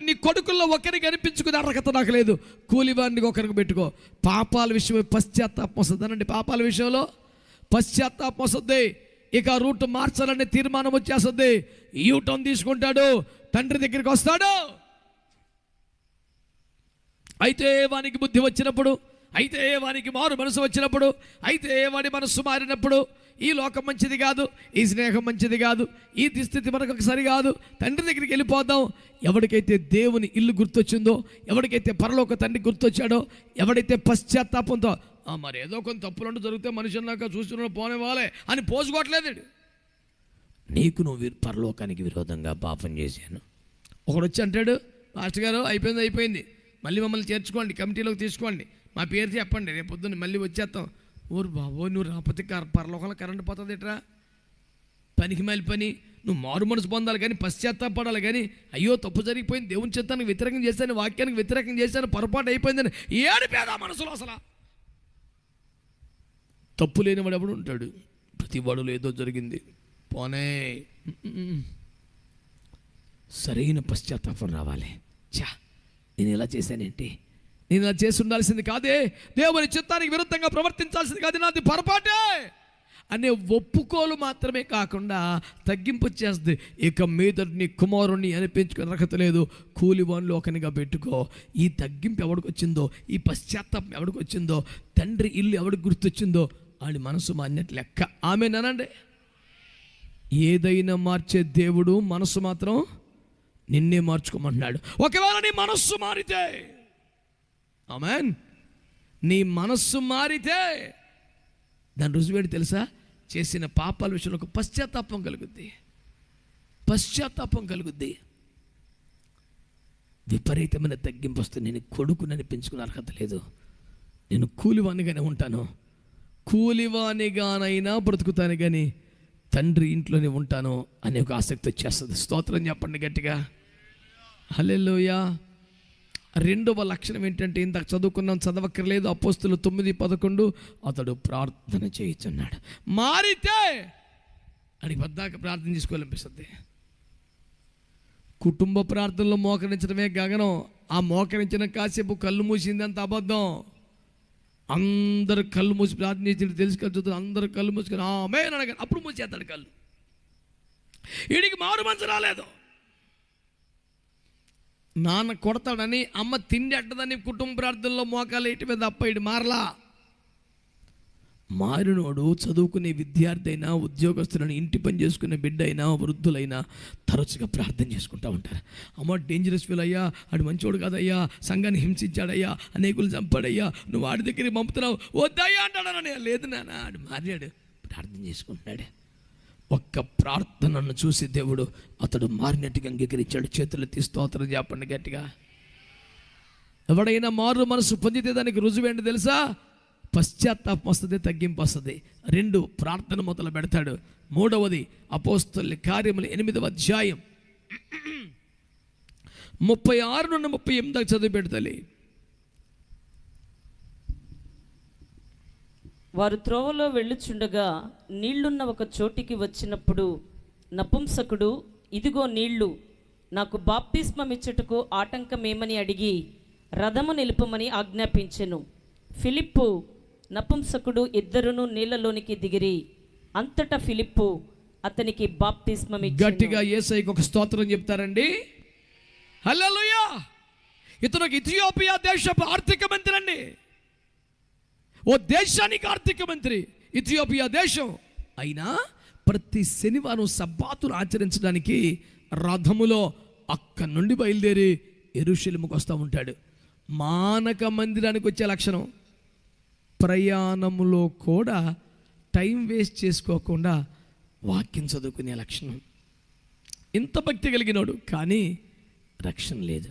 నీ కొడుకుల్లో ఒకరికి అనిపించుకునే అర్హత నాకు లేదు, కూలివాడిని ఒకరికి పెట్టుకో. పాపాల విషయమై పశ్చాత్తాపం వస్తుంది అనండి. పాపాల విషయంలో పశ్చాత్తాపం వస్తుంది. ఇక రూట్ మార్చాలనే తీర్మానం వచ్చేస్తుంది. యూటర్న్ తీసుకుంటాడు, తండ్రి దగ్గరికి వస్తాడు. అయితే వానికి బుద్ధి వచ్చినప్పుడు, అయితే వానికి మారు మనసు వచ్చినప్పుడు, అయితే వాడి మనస్సు మారినప్పుడు, ఈ లోకం మంచిది కాదు, ఈ స్నేహం మంచిది కాదు, ఈ దుస్థితి మనకు సరికాదు, తండ్రి దగ్గరికి వెళ్ళిపోదాం. ఎవరికైతే దేవుని ఇల్లు గుర్తొచ్చిందో, ఎవరికైతే పరలోక తండ్రి గుర్తొచ్చాడో, ఎవడైతే పశ్చాత్తాపంతో మరి ఏదో కొంత తప్పులంటూ జరిగితే మనిషి అన్నాక చూస్తున్నా పోనే వాళ్ళే అని పోసుకోవట్లేదు. నీకు నువ్వు పరలోకానికి విరోధంగా పాపం చేశాను. ఒకడు వచ్చి అంటాడు, మాస్టర్ గారు అయిపోయింది, మళ్ళీ మమ్మల్ని చేర్చుకోండి, కమిటీలోకి తీసుకోండి, మా పేరు చెప్పండి, రేపు పొద్దున్న మళ్ళీ వచ్చేస్తాం. ఊరు బాబో, నువ్వు రాకపోతే పరలోకంలో కరెంట్ పోతుంది ఎట్రా? పనికి మళ్ళీ పని. నువ్వు మారు మనసు పొందాలి కానీ పశ్చాత్తాపడాలి కానీ, అయ్యో తప్పు జరిగిపోయింది, దేవుని చిత్తానికి వ్యతిరేకం చేశాను, వాక్యానికి వ్యతిరేకం చేశాను, పొరపాటు అయిపోయిందని ఏడిపేదా మనసులో? అసలు తప్పు లేనివాడు ఎవడు ఉంటాడు? ప్రతి వాడులో ఏదో జరిగింది పోనే. సరైన పశ్చాత్తాపం రావాలి. చా, నేను ఇలా చేశానేంటి, నేను ఇలా చేసి ఉండాల్సింది కాదే, దేవుని చిత్తానికి విరుద్ధంగా ప్రవర్తించాల్సింది కాదు, నాది పొరపాటే అనే ఒప్పుకోలు మాత్రమే కాకుండా తగ్గింపు చేస్తుంది. ఇక మీద నీ కుమారుణ్ణి అనిపించుకునే అర్హత లేదు, కూలివాన్లు ఒకనిగా పెట్టుకో. ఈ తగ్గింపు ఎవడికి వచ్చిందో, ఈ పశ్చాత్తాపం ఎవడికి వచ్చిందో, తండ్రి ఇల్లు ఎవడికి గుర్తొచ్చిందో వాడి మనసు మారినట్టు లెక్క. ఆమేనండి. ఏదైనా మార్చే దేవుడు మనసు మాత్రం నిన్నే మార్చుకోమంటున్నాడు. ఒకవేళ నీ మనస్సు మారితే, ఆమేన్, నీ మనస్సు మారితే దాని రుజువేంటి తెలుసా? చేసిన పాపాల విషయంలో ఒక పశ్చాత్తాపం కలుగుద్ది. పశ్చాత్తాపం కలుగుద్ది. విపరీతమైన తగ్గింపు వస్తుంది. నేను కొడుకునని పెంచుకునే అర్హత లేదు, నేను కూలివానిగానే ఉంటాను, కూలివానిగానైనా బ్రతుకుతాను కానీ తండ్రి ఇంట్లోనే ఉంటాను అనే ఒక ఆసక్తి వచ్చేస్తుంది. స్తోత్రం చెప్పండి గట్టిగా, హల్లెలూయా. రెండవ లక్షణం ఏంటంటే, ఇందాక చదువుకున్నాం, చదవక్కర్లేదు, అపోస్తులు 9:11, అతడు ప్రార్థన చేయుచున్నాడు. మారితే అడిగి పద్దాక ప్రార్థన చేసుకోవాలనిపిస్తుంది. కుటుంబ ప్రార్థనలో మోకరించడమే గగనం. ఆ మోకరించిన కాసేపు కళ్ళు మూసింది అంత అబద్ధం. అందరు కళ్ళు మూసి ప్రార్థన చేసి తెలుసు కదా, అందరు కళ్ళు మూసుకొని ఆమేన్ అనగానే అప్పుడు మూసేస్తాడు కళ్ళు. వీడికి మారు మనసు రాలేదు. నాన్న కొడతాడని, అమ్మ తిండి అట్టదని కుటుంబ ప్రార్థనలో మోకాలు ఇటు మీద తప్ప ఇటు మారలా. మారినోడు చదువుకునే విద్యార్థి అయినా, ఉద్యోగస్తులైనా, ఇంటి పని చేసుకునే బిడ్డ అయినా, వృద్ధులైనా తరచుగా ప్రార్థన చేసుకుంటూ ఉంటారు. అమ్మ డేంజరస్ ఫీల్ అయ్యా, ఆడు మంచోడు కాదయ్యా, సంఘాన్ని హింసించాడయ్యా, అనేకులు చంపాడయ్యా, నువ్వు వాడి దగ్గరికి పంపుతున్నావు, వద్దయ్యా అంటాడని. లేదు నాన్న, ఆడు మారాడు, ప్రార్థన చేసుకుంటున్నాడు. ఒక్క ప్రార్థనను చూసి దేవుడు అతడు మారినట్టుగా అంగీకరించాడు. చేతులెత్తి స్తోత్రం చెప్పండి గట్టిగా. ఎవడైనా మారు మనసు పొందితే దానికి రుజువేంటి తెలుసా? పశ్చాత్తాపం వస్తుంది, తగ్గింపు వస్తుంది. 2, ప్రార్థన మొదలు పెడతాడు. 3వది అపోస్తలుల కార్యములు 8వ అధ్యాయం 36 నుండి 38 చదివి పెడతాలి. వారు త్రోవలో వెళ్ళుచుండగా నీళ్లున్న ఒక చోటికి వచ్చినప్పుడు నపుంసకుడు, ఇదిగో నీళ్లు, నాకు బాప్తిస్మమిచ్చుటకు ఆటంకమేమని అడిగి రథము నిలుపమని ఆజ్ఞాపించెను. ఫిలిప్పు, నపుంసకుడు ఇద్దరును నీళ్లలోనికి దిగిరి. అంతటా ఫిలిప్పు అతనికి బాప్తిస్మమిచ్చెను. గట్టిగా యేసయ్యకు ఒక స్తోత్రం చెప్తారండి. హల్లెలూయా. ఇతను ఇథియోపియా దేశపు ఆర్థిక మంత్రి అండి. ఓ దేశానికి ఆర్థిక మంత్రి ఇథియోపియా దేశం. అయినా ప్రతి శనివారం సబ్బాతును ఆచరించడానికి రథములో అక్కడి నుండి బయలుదేరి యెరూషలేముకు వస్తూ ఉంటాడు. మానక మందిరానికి వచ్చే లక్షణం. ప్రయాణములో కూడా టైం వేస్ట్ చేసుకోకుండా వాక్యం చదువుకునే లక్షణం. ఇంత భక్తి కలిగినాడు, కానీ రక్షణ లేదు.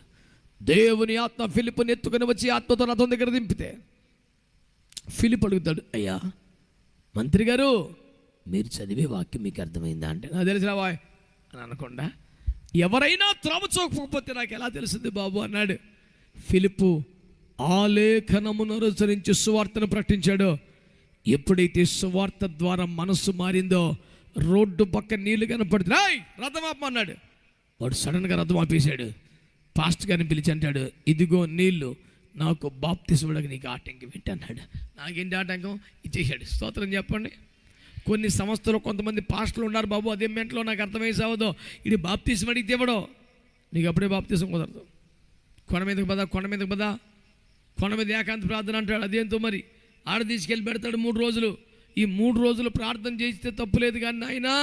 దేవుని ఆత్మ ఫిలిప్పుని ఎత్తుకొని వచ్చి ఆత్మతో రథం దగ్గర దింపితే ఫిలిప్ అడుగుతాడు, అయ్యా మంత్రి గారు, మీరు చదివే వాక్యం మీకు అర్థమైందా అంటే, నాకు తెలిసిన వాయ్ అని అనకుండా, ఎవరైనా త్రోవ చూపకపోతే నాకు ఎలా తెలుస్తుంది బాబు అన్నాడు. ఫిలిప్పు ఆ లేఖనమును అనుసరించి సువార్తను ప్రకటించాడు. ఎప్పుడైతే సువార్త ద్వారా మనస్సు మారిందో, రోడ్డు పక్క నీళ్లు కనపడుతున్నాయి, రథం ఆపమన్నాడు. వాడు సడన్గా రథం ఆపేశాడు. పాస్ట్ గారిని పిలిచి అంటాడు, ఇదిగో నీళ్లు, నాకు బాప్తిస్మడానికి నీకు ఆటంకం ఏంటి అన్నాడు. నాకేంటి ఆటంకం? ఇచ్చేసాడు. స్తోత్రం చెప్పండి. కొన్ని సంస్థలు కొంతమంది పాస్టర్లు ఉన్నారు, బాబు అదే మెంట్లో నాకు అర్థమయ్యే సావదో, ఇది బాప్తిస్మ అడిగితే ఇవ్వడో, నీకు అప్పుడే బాప్తిస్మ కుదరదు. కొండ మీదకి పదా, కొండ మీదకి పదా, కొండ మీద ఏకాంత ప్రార్థన అంటాడు. అదేంతో మరి ఆడ తీసుకెళ్ళి పెడతాడు 3 రోజులు. ఈ 3 రోజులు ప్రార్థన చేస్తే తప్పులేదు, కానీ నాయనా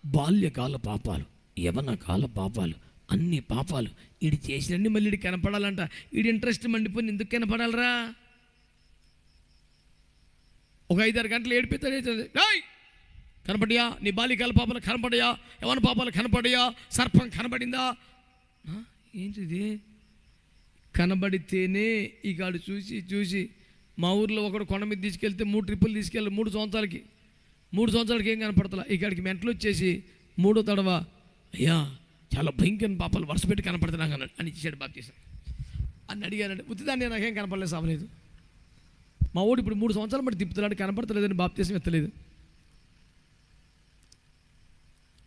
బాల్యకాల పాపాలు, యవన కాల పాపాలు, అన్ని పాపాలు వీడి చేసినన్ని మళ్ళీ వీడికి కనపడాలంట. వీడి ఇంట్రెస్ట్ మండిపోయి ఎందుకు కనపడాలరా? ఒక 5-6 గంటలు ఏడిపిస్తాడు. కనపడియా, నీ బాల్యకాల పాపాలు కనపడయా, యవన పాపాలు కనపడయా, సర్పం కనపడిందా? ఏంటిది? కనబడితేనే ఈ గాడు చూసి చూసి, మా ఊర్లో ఒకడు కొండ మీద తీసుకెళ్తే 3 ట్రిప్పులు తీసుకెళ్ళి 3 సంవత్సరాలకి 3 సంవత్సరాలకి ఏం కనపడతలా. ఈ గాడికి మెంటలు వచ్చేసి 3వ తడవ, అయ్యా చాలా భయంకర పాపాలు వరుస పెట్టి కనపడుతున్నాను అన్నాడు. అని ఇచ్చాడు బాప్తిసం. అని అడిగానండి, ఉత్తిదాన్ని నాకేం కనపడలేదు, సావలేదు. మా ఊడు ఇప్పుడు 3 సంవత్సరాలు బట్టి తిప్పుతున్నాడు, కనపడతలేదని బాప్తిసం ఎత్తలేదు.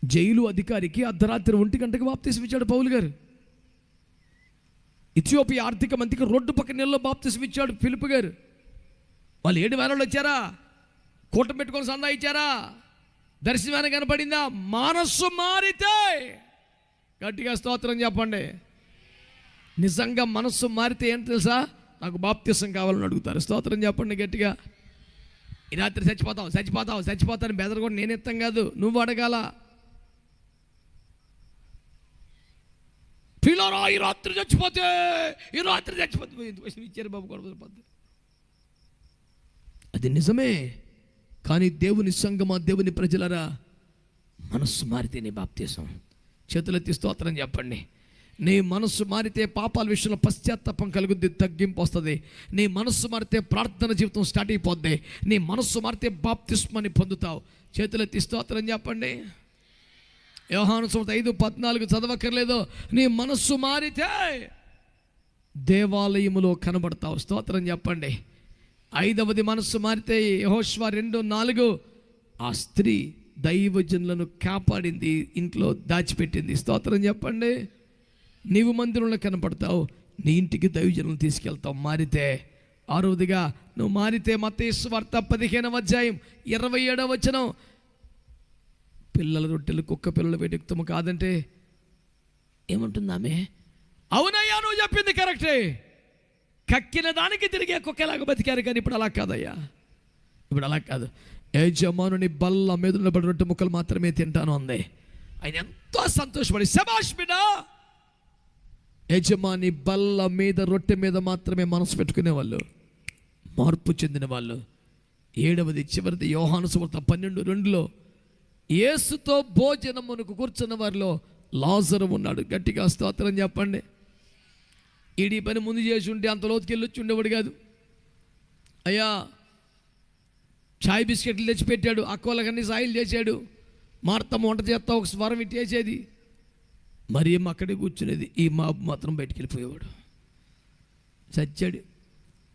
జైలు అధికారికి అర్ధరాత్రి 1 గంటకి బాప్తిసం ఇచ్చాడు పౌలు గారు. ఇథియోపియా ఆర్థిక మంత్రికి రోడ్డు పక్క నీళ్ళలో బాప్తిసం ఇచ్చాడు ఫిలిప్ గారు. వాళ్ళు 7 వారాలు వచ్చారా, కూటమి పెట్టుకొని సందా ఇచ్చారా, దర్శనమైన కనపడిందా? మనస్సు మారితే గట్టిగా స్తోత్రం చెప్పండి. నిజంగా మనస్సు మారితే ఏంటి తెలుసా? నాకు బాప్తిసం కావాలని అడుగుతారు. స్తోత్రం చెప్పండి గట్టిగా. ఈ రాత్రి చచ్చిపోతాను బెదరగొండ నేను ఎత్తాం కాదు, నువ్వు అడగాల. పిల్లరా ఈ రాత్రి చచ్చిపోతే ఇచ్చారు బాబు, గొడవ పద్దు. అది నిజమే. కానీ దేవుని సంగమా, దేవుని ప్రజలరా, మనస్సు మారితే నీ బాప్తీసం. చేతులెత్తి స్తోత్రం చెప్పండి. నీ మనస్సు మారితే పాపాల విషయంలో పశ్చాత్తాపం కలుగుద్ది, తగ్గింపు వస్తుంది. నీ మనస్సు మారితే ప్రార్థన జీవితం స్టార్ట్ అయిపోద్ది. నీ మనస్సు మారితే బాప్తిస్మాన్ని పొందుతావు. చేతులెత్తి స్తోత్రం చెప్పండి. యోహాను సువార్త 5:14 చదవక్కర్లేదు. నీ మనస్సు మారితే దేవాలయములో కనబడతావు. స్తోత్రం చెప్పండి. 5వది మనస్సు మారితే యెహోషువ 2:4 ఆ స్త్రీ దైవజనులను కాపాడింది, ఇంట్లో దాచిపెట్టింది. స్తోత్రం చెప్పండి. నీవు మందిరంలో కనపడతావు, నీ ఇంటికి దైవజనులను తీసుకెళ్తావు మారితే. 6వదిగా నువ్వు మారితే మత్తయి సువార్త 15:27 పిల్లల రొట్టెలు కుక్క పిల్లలు వెతుకుతాము కాదంటే ఏమంటుంది ఆమె? అవునయ్యా, నువ్వు చెప్పింది కరెక్టే. కక్కిన దానికి తిరిగే కుక్కలాగా బతికారు, కానీ ఇప్పుడు అలా కాదయ్యా. ఇప్పుడు అలా కాదు. యజమానుని బల్ల మీద నిలబడి రొట్టె ముక్కలు మాత్రమే తింటాను అంది. ఆయన ఎంతో సంతోషపడి, శభాష్ బిడ్డ, యజమాని బల్ల మీద రొట్టె మీద మాత్రమే మనసు పెట్టుకునే వాళ్ళు, మార్పు చెందిన వాళ్ళు. 7వది చివరిది యోహాను సువార్త 12:2 యేసుతో భోజనమునకు కూర్చున్న వారిలో లాజరు ఉన్నాడు. గట్టిగా స్తోత్రం చెప్పండి. ఈడి పని ముందు చేసి ఉంటే అంత లోతుకి వెళ్ళొచ్చి ఉండేవాడు కాదు. అయ్యా చాయ్ బిస్కెట్లు తెచ్చిపెట్టాడు, అక్కోలకన్నీ సాయిలు చేశాడు, మార్తమ్మ వంట చేస్తా ఒక స్వరం ఇట్టేసేది, మరి ఏం అక్కడే కూర్చునేది. ఈ మాబు మాత్రం బయటికి వెళ్ళిపోయేవాడు. చచ్చాడు.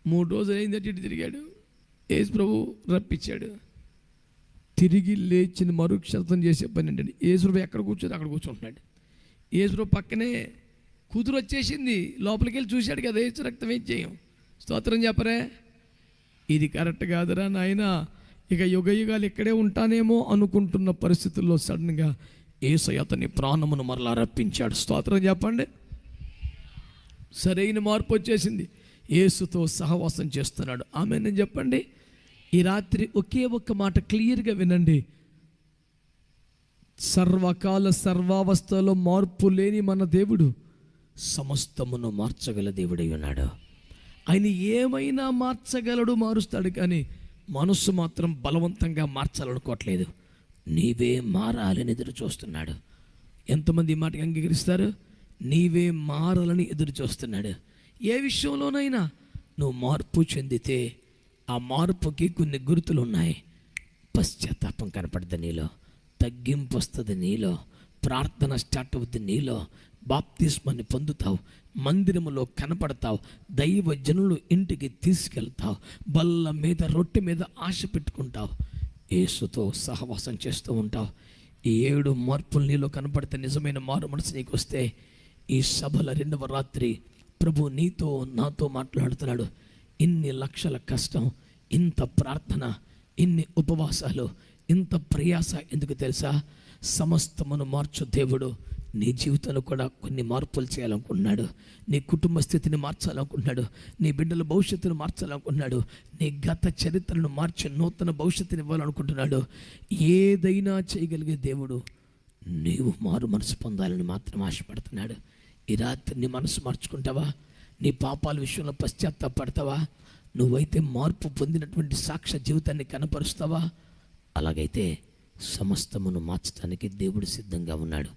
3 రోజులు అయిందంటే ఇటు తిరిగాడు. యేసు ప్రభు రప్పించాడు. తిరిగి లేచిన మరుక్షతం చేసే పని ఏంటండి? యేసు ప్రభు ఎక్కడ కూర్చొని అక్కడ కూర్చుంటున్నాడు. యేసు ప్రభు పక్కనే కూతురు వచ్చేసింది, లోపలికి వెళ్ళి చూశాడు కదా, యేసు రక్తం ఏం చేయం. స్తోత్రం చెప్పరే. ఇది కరెక్ట్ కాదురా నాయన, ఇక యుగ యుగాలు ఇక్కడే ఉంటానేమో అనుకుంటున్న పరిస్థితుల్లో సడన్గా యేసయ్య అతని ప్రాణమును మరలా రప్పించాడు. స్తోత్రం చెప్పండి. సరైన మార్పు వచ్చేసింది. యేసుతో సహవాసం చేస్తున్నాడు. ఆమేన్ చెప్పండి. ఈ రాత్రి ఒకే ఒక్క మాట క్లియర్గా వినండి. సర్వకాల సర్వావస్థలో మార్పు లేని మన దేవుడు సమస్తమును మార్చగల దేవుడై ఉన్నాడు. ఆయన ఏమైనా మార్చగలడు, మారుస్తాడు. కానీ మనస్సు మాత్రం బలవంతంగా మార్చాలనుకోవట్లేదు. నీవే మారాలని ఎదురు చూస్తున్నాడు. ఎంతమంది ఈ మాటకి అంగీకరిస్తారు? నీవే మారాలని ఎదురు చూస్తున్నాడు. ఏ విషయంలోనైనా నువ్వు మార్పు చెందితే ఆ మార్పుకి కొన్ని గుర్తులు ఉన్నాయి. పశ్చాత్తాపం కనపడుతుంది నీలో, తగ్గింపు వస్తుంది నీలో, ప్రార్థన స్టార్ట్ అవుతుంది నీలో, బాప్తిస్మాన్ని పొందుతావు, మందిరములో కనపడతావు, దైవ జనులు ఇంటికి తీసుకెళ్తావు, బల్ల మీద రొట్టె మీద ఆశ పెట్టుకుంటావు, యేసుతో సహవాసం చేస్తూ ఉంటావు. ఈ 7 మార్పులు నీలో కనపడితే నిజమైన మారు మనసు నీకు వస్తే ఈ సభల 2వ రాత్రి ప్రభు నీతో నాతో మాట్లాడుతున్నాడు. ఇన్ని లక్షల కష్టం, ఇంత ప్రార్థన, ఇన్ని ఉపవాసాలు, ఇంత ప్రయాస ఎందుకు తెలుసా? సమస్తమును మార్చు దేవుడు నీ జీవితంలో కూడా కొన్ని మార్పులు చేయాలనుకుంటున్నాడు. నీ కుటుంబ స్థితిని మార్చాలనుకుంటున్నాడు. నీ బిడ్డల భవిష్యత్తును మార్చాలనుకుంటున్నాడు. నీ గత చరిత్రను మార్చి నూతన భవిష్యత్తుని ఇవ్వాలనుకుంటున్నాడు. ఏదైనా చేయగలిగే దేవుడు నీవు మారు మనసు పొందాలని మాత్రం ఆశపడుతున్నాడు. ఈ రాత్రి నీ మనసు మార్చుకుంటావా? నీ పాపాల విషయంలో పశ్చాత్తాపడతావా? నువ్వైతే మార్పు పొందినటువంటి సాక్ష్య జీవితాన్ని కనపరుస్తావా? అలాగైతే సమస్తమును మార్చడానికి దేవుడు సిద్ధంగా ఉన్నాడు.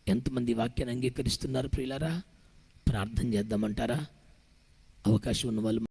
ఎంతమంది వాక్యాన్ని అంగీకరిస్తున్నారు ప్రియులారా? ప్రార్థన చేద్దామంటారా? అవకాశం ఉన్న వాళ్ళు